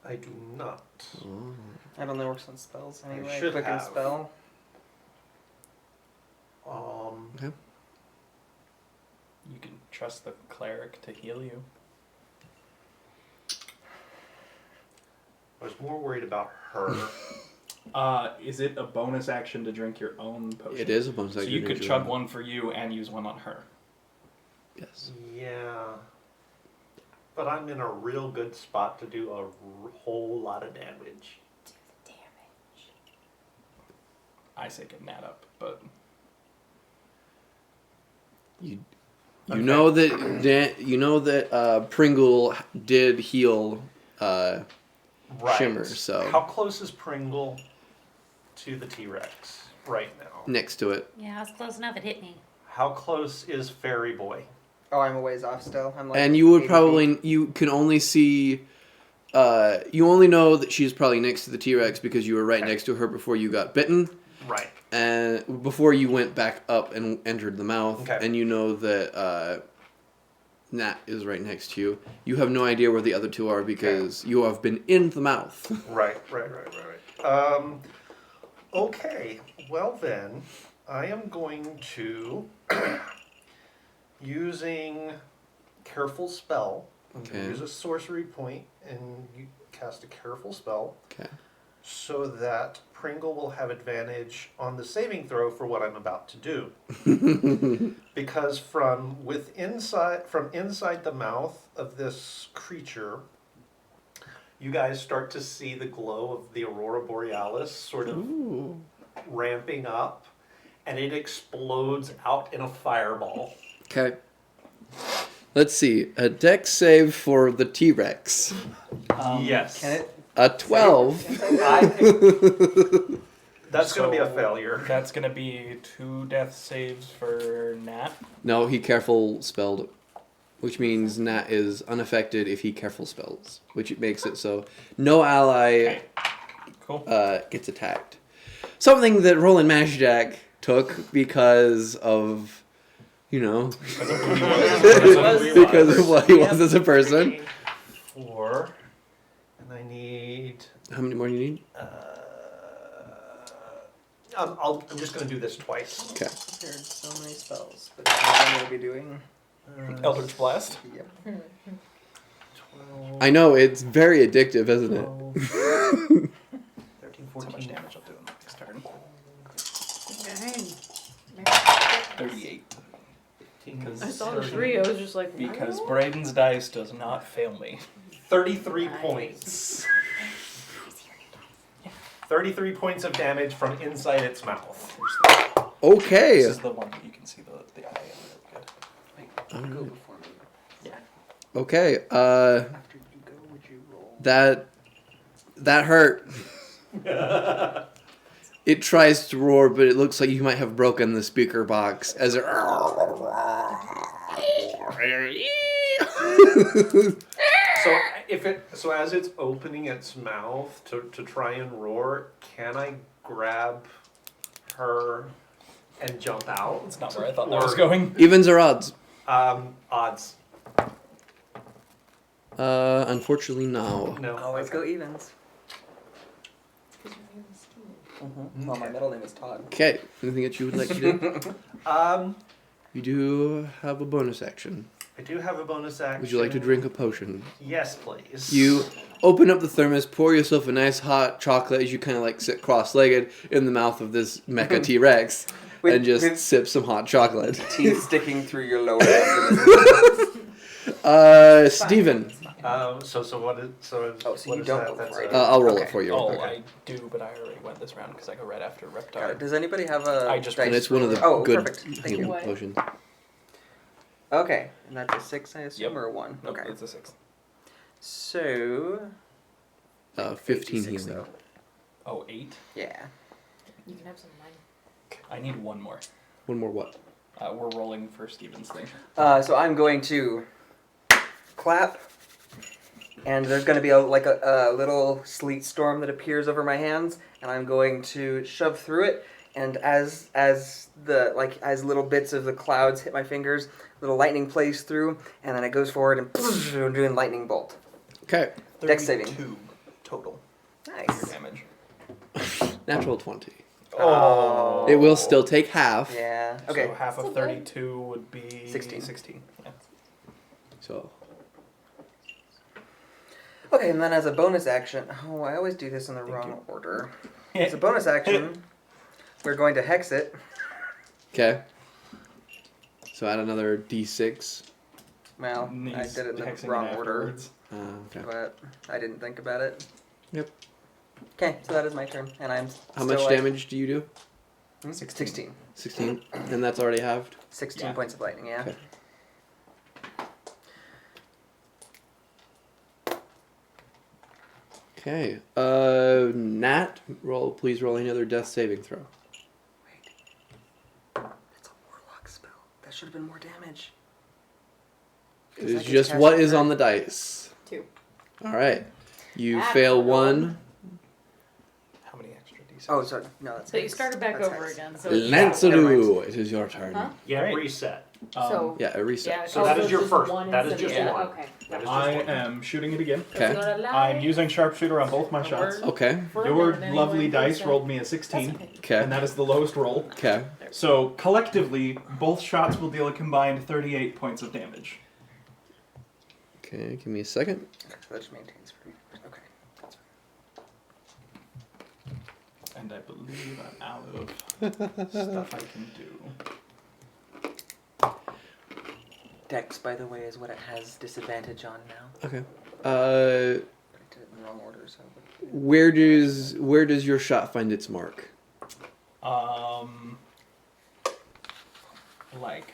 I do not. Oh. That only works on spells anyway. should Quicken have. spell. You can trust the cleric to heal you. I was more worried about her. Is it a bonus action to drink your own potion? It is a bonus So action. you could to chug draw. one for you and use one on her. Yes. Yeah. But I'm in a real good spot to do a whole lot of damage. I say get Nat up, but You Okay. know that Pringle did heal Shimmer, so How close is Pringle to the T-Rex right now? next to it. Yeah, I was close enough. It hit me. How close is Fairy Boy? Oh, I'm a ways off still. I'm like. And you would 80 probably you can only see. You only know that she's probably next to the T-Rex because you were right Okay. next to her before you got bitten, Right. and before you went back up and entered the mouth. Okay. And you know that Nat is right next to you. You have no idea where the other two are because you have been in the mouth. Right. Okay. Well then, I am going to using Careful Spell. I'm going Okay. to use a sorcery point and you cast a Careful Spell. Okay. So that Pringle will have advantage on the saving throw for what I'm about to do. Because from inside the mouth of this creature, you guys start to see the glow of the Aurora Borealis sort of Ooh. ramping up, and it explodes out in a fireball. Okay. Let's see. A dex save for the T-Rex. Yes. Can it? A 12. I think that's going to be a So failure. That's gonna be 2 death saves for Nat. No, he careful spelled, which means Nat is unaffected if he careful spells, which makes it so no ally Okay. Cool. gets attacked. Something that Roland Mashjack took because of, you know, because of what he was as a person. 4, and I need. How many more do you need? I'm just going to do this twice. Okay. There's so many spells, but I'm gonna be doing. Eldritch Blast. Yep. 12, I know, it's very addictive, isn't it? 12, 13, That's how 14, much damage I'll do in the next turn. Dang. 38. 15, I saw the 3, I was just like, Because what? Braden's dice does not fail me. 33 Nice. points. 33 points of damage from inside its mouth. Okay. This is the one that you can see the eye in. Good. Go before me. Okay. After you go, would you roll? That hurt. It tries to roar, but it looks like you might have broken the speaker box as it. So as it's opening its mouth to try and roar, can I grab her and jump out? That's not where I thought that was Or- going. Evens or odds? Odds. Unfortunately, no. No. Always go Okay. evens. Well, my middle name is Todd. Okay. Anything that you would like to do? You do have a bonus action. I do have a bonus action. Would you like to drink a potion? Yes, please. You open up the thermos, pour yourself a nice hot chocolate as you kind of like sit cross-legged in the mouth of this mecha T-Rex With- and just with- sip some hot chocolate. Teeth sticking through your lower abdomen. Steven. So what is Oh, so what you is don't that? go That's for it. I'll roll it Okay. for you. Oh, Okay. I do, but I already went this round because I go right after Got it. Reptar. Does anybody have a I just- dice And it's one of the roller? Oh, good perfect. Thank healing you. What? potions. Okay, and that's a 6, I assume, Yep. or a 1? Nope, Okay. it's a 6. So... 15 86 healing. though. Oh, 8? Yeah. You can have some of mine. I need one more. One more what? We're rolling for Steven's thing. So I'm going to clap, and there's going to be a little sleet storm that appears over my hands, and I'm going to shove through it. And as little bits of the clouds hit my fingers, little lightning plays through, and then it goes forward and I'm doing lightning bolt. Okay. Dex saving. 32 total Nice. damage. Natural 20. Oh. It will still take half. Yeah. Okay. So half Still of good. 32 would be 16. 16. Yeah. So Okay, and then as a bonus action, oh, I always do this in the Thank wrong you. order. As a bonus action, we're going to hex it. okay. So add another D6. Well, I He's did it in hexing the wrong it order, afterwards. Okay. but I didn't think about it. Yep. Okay, so that is my turn, and I'm How still much damage do you do? 16. 16. And that's already halved. 16 Yeah. points of lightning, yeah. Okay. Okay. Nat, please roll another death saving throw. It's a warlock spell. should have been more damage. It's just what is on the dice. 2. All right. You That's fail a good one. 1. How many extra d6? Oh, sorry. No, that's So you hex. started back That's over hex. again. So Lancelot, it is your turn. Huh? Yeah, Great. reset. So Yeah, a reset. Yeah, So that is your just first. one That is instead just of two? one. Okay. That is just I one. am shooting it again. Okay. I'm using sharpshooter on both my shots. Okay. Your lovely dice rolled me a 16, Okay. and that is the lowest roll. Okay. So collectively, both shots will deal a combined 38 points of damage. Okay, give me a second. Okay, so that just maintains for me. Okay. That's fine. And I believe I'm out of stuff I can do. Dex, by the way, is what it has disadvantage on now. Okay. But I did it in the wrong order, so. Where does your shot find its mark?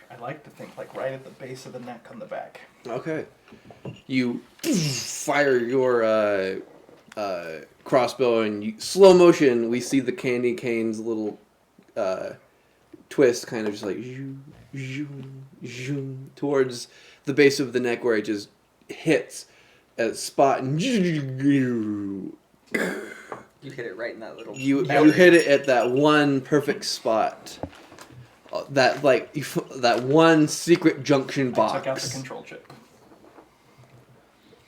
I like to think like right at the base of the neck on the back. Okay. You fire your crossbow and slow motion. We see the candy cane's little twist, kind of just like towards the base of the neck, where it just hits a spot and You hit it right in that little. you hit it at that one perfect spot. That that one secret junction I took out the box. control chip.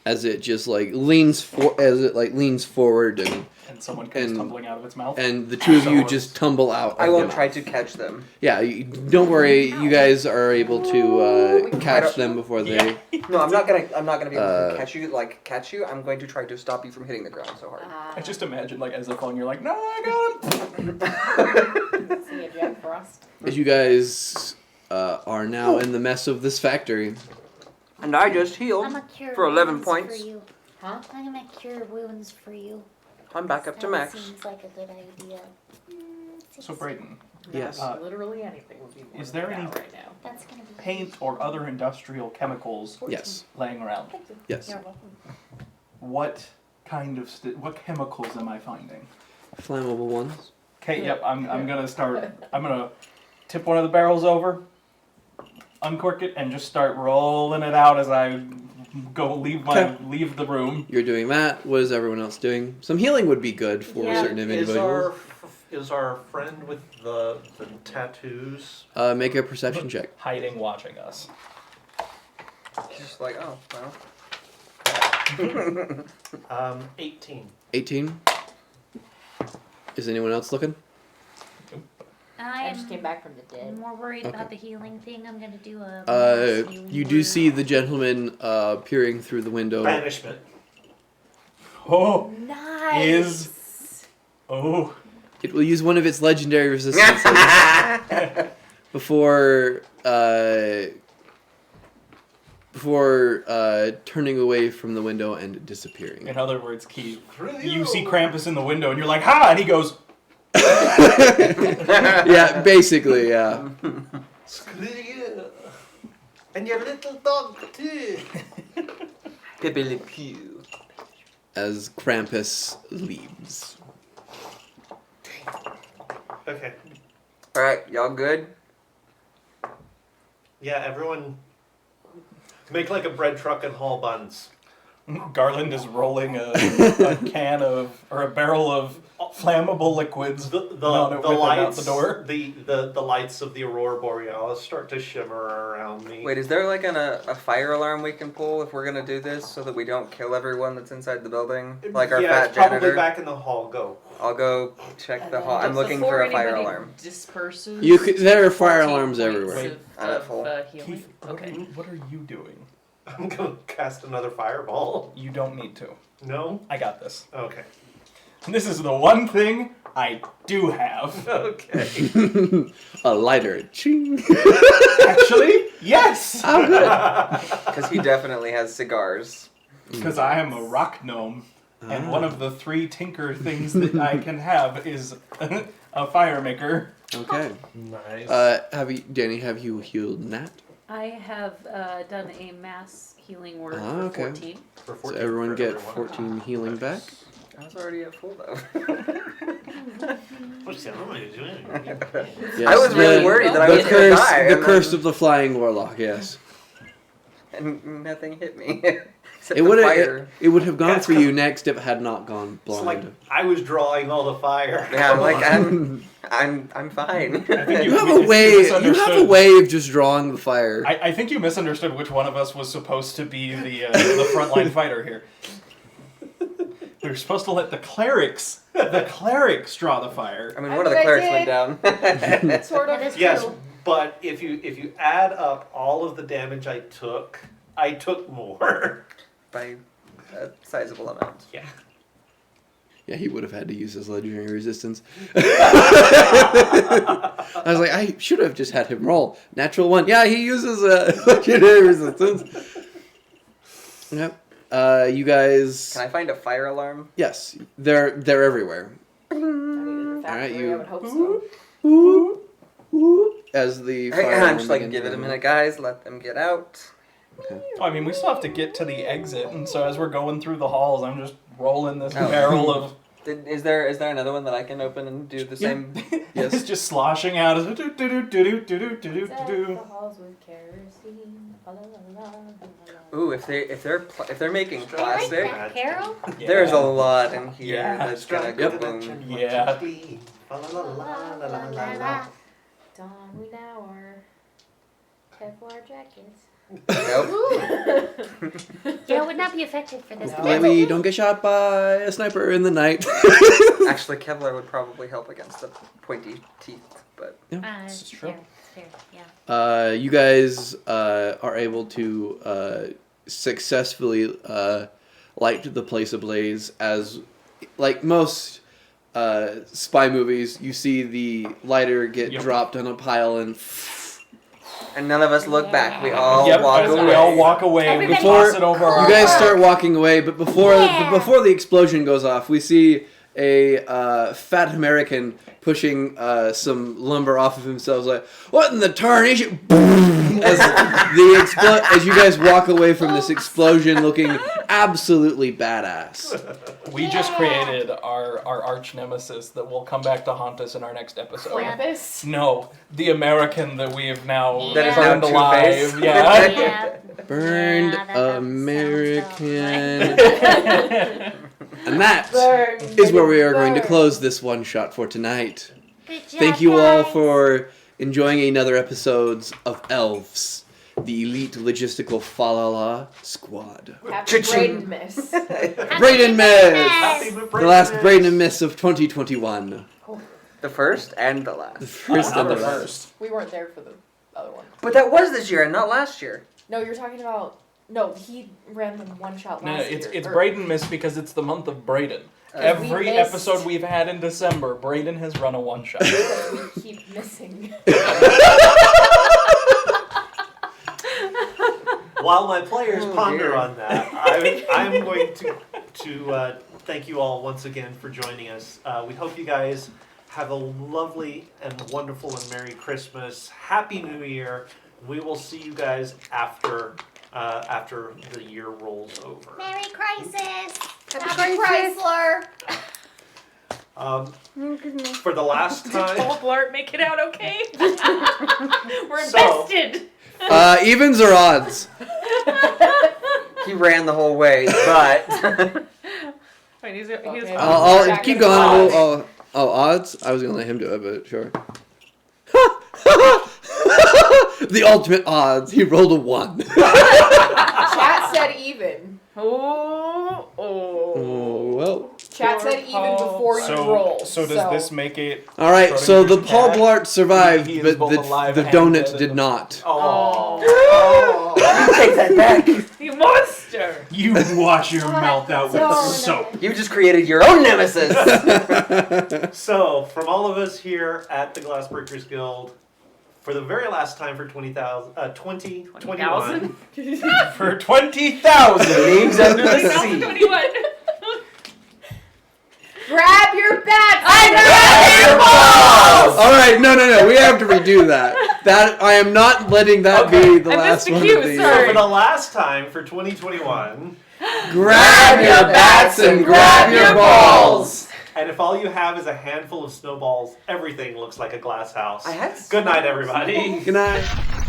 As it just leans forward And someone comes And- tumbling out of its mouth. and the two of you just tumble out. I of won't the try mouth. to catch them. Yeah, don't worry. You guys are able to catch them before they. No, I'm not gonna be able to catch you. I'm going to try to stop you from hitting the ground so hard. I just imagine like as they're falling, you're like, no, I got him. See a Jack Frost. As you guys are now in the mess of this factory. And I just healed. I'm gonna cure For 11 wounds points. For you. Huh? I'm gonna cure wounds for you. I'm back up to That max. Seems like a good idea. So Brayden, Yes. Literally anything would be more is there than any that right now. That's gonna be paint or other industrial chemicals Yes. laying around? Yes. You're welcome. What kind of what chemicals am I finding? Flammable ones. Okay, yep, I'm gonna start. I'm gonna tip one of the barrels over, uncork it, and just start rolling it out as I go leave the room. You're doing that. What is everyone else doing? Some healing would be good for certain individuals. Is our friend with the tattoos? Make a perception check. Hiding, watching us. Just like, oh, well. 18. 18. Is anyone else looking? I just came I'm back from the dead. more worried Okay. about the healing thing. I'm gonna do a. healing You do word. see the gentleman peering through the window. Banishment. Oh, Nice. oh. It will use one of its legendary resistances before turning away from the window and disappearing. In other words, Keith, you see Krampus in the window, and you're like, "Ha!" And he goes, Yeah, basically, yeah. Screw you. And your little dog too. Pepe Le Pew. As Krampus leaves. Okay. Alright, y'all good? Yeah, everyone make like a bread truck and haul buns. Garland is rolling a can of, or a barrel of flammable liquids. The on it with it out lights, the door. the lights of the aurora borealis start to shimmer around me. Wait, is there like a fire alarm we can pull if we're gonna do this so that we don't kill everyone that's inside the building? Like our yeah, fat it's probably janitor? back in the hall. Go. I'll go check the hall. I'm But looking before for a fire anybody alarm. Disperses. There are fire 14 alarms points everywhere. Of, I'm at full. healing. Keith, Okay. what are you doing? I'm gonna cast another fireball. You don't need to. No. I got this. Okay. This is the one thing I do have. Okay. A lighter. Ching. Actually, yes! Oh, good. Because he definitely has cigars. Because I am a rock gnome, and one of the 3 tinker things that I can have is a fire maker. Okay. Nice. Danny, have you healed Nat? I have done a mass healing word Ah, for okay. 14. For So 14 everyone for get everyone. 14 healing back. I was already at full though. What's the other way to do it? Yes, I was really worried that I was gonna die. The and curse then- of the flying warlock. Yes, And nothing hit me. Except it the would fire. it would have gone That's for you 'cause- next if it had not gone It's like blind. I was drawing all the fire. Yeah, Come like on. I'm fine. I think You have a way. You have a misunderstood. way of just drawing the fire. I think you misunderstood which one of us was supposed to be the frontline fighter here. We were supposed to let the clerics draw the fire. I mean, I one of the mean, I clerics did. went down. Sort of. That is Yes, true. but if you add up all of the damage I took more. By a sizable amount. Yeah. Yeah, he would have had to use his legendary resistance. I was like, I should have just had him roll. Natural 1. Yeah, he uses legendary resistance. Yep. You guys. Can I find a fire alarm? Yes, they're everywhere. Alright, you- I would hope so. Ooh, ooh, as the fire I'm alarm just like, begins give it a going. minute, guys. Let them get out. I mean, we still have to get to the exit, and so as we're going through the halls, I'm just rolling this Oh. barrel of. Is there another one that I can open and do the same? Yes. It's just sloshing out as do do do do do do do Set do. the halls with kerosene. La, la, la, la, la. Ooh, if they're making You like plastic, that, Carol? there's a lot in here Yeah. that's gonna go boom. Yeah. Don, we now are Kevlar jackets. Nope. Yeah, it would not be effective for this. Hopefully we don't get shot by a sniper in the night. Actually, Kevlar would probably help against the pointy teeth, but It's is true. fair, yeah. You guys are able to successfully light the place ablaze as, like most spy movies, you see the lighter get Yep. dropped on a pile and none of us look back. We all Yep, walk as away. we all walk away, we Everybody- toss it over our you guys back. start walking away. But before the explosion goes off, we see a fat American pushing some lumber off of himself. Like, what in the tarnation? As as you guys walk away from this explosion, looking absolutely badass. We just created our arch nemesis that will come back to haunt us in our next episode. Krampus. No, the American that we have now That is burned now alive. Two-Face. Yeah. Yeah. Burned Yeah, that sounds American. And that Burn. is where we are going to Burn. close this one shot for tonight. Good job, Thank you all guys. for enjoying another episodes of Elves, the elite logistical Falala squad. Happy Cha-ching. brain miss. Braden Miss! Happy The last Braden Miss of 2021. The first and the The last. first and the last. First. We weren't there for the other one. But that was this year and not last year. No, you're talking about. No, he ran them one shot No, last it's year. Braden Miss because it's the month of Braden. We Every missed- episode we've had in December, Braden has run a one shot. Because we keep missing. While my players Oh, ponder dear. on that, I'm going to thank you all once again for joining us. We hope you guys have a lovely and wonderful and Merry Christmas. Happy New Year. We will see you guys after the year rolls over. Merry Crisis! Happy Chrysler! For the last time, Blart make it out okay? We're So- invested. Evens or odds? He ran the whole way, but Wait, he's Okay. I'll Back keep in the going. odds. Oh, odds? I was gonna let him do it, but sure. The ultimate odds. He rolled a 1. Chat said even. Oh. Oh, well. Chat said even before you roll. So does this make it? All right, so the Schrodinger's Paul cat? Blart survived, He is but both alive the and donut dead did in not. oh, take that back. You monster! You wash your mouth out with No. soap. You just created your own nemesis. So, from all of us here at the Glassbreakers Guild, for the very last time for 2021, 20,000? For 20,000 Names under the sea. 2021. Grab your bats! All right, no, we have to redo that. That I am not letting that be the I last missed the one cue, of the sorry. So for the last time for 2021, Grab your bats and grab your balls. And if all you have is a handful of snowballs, everything looks like a glass house. I had Good night, everybody. Good night.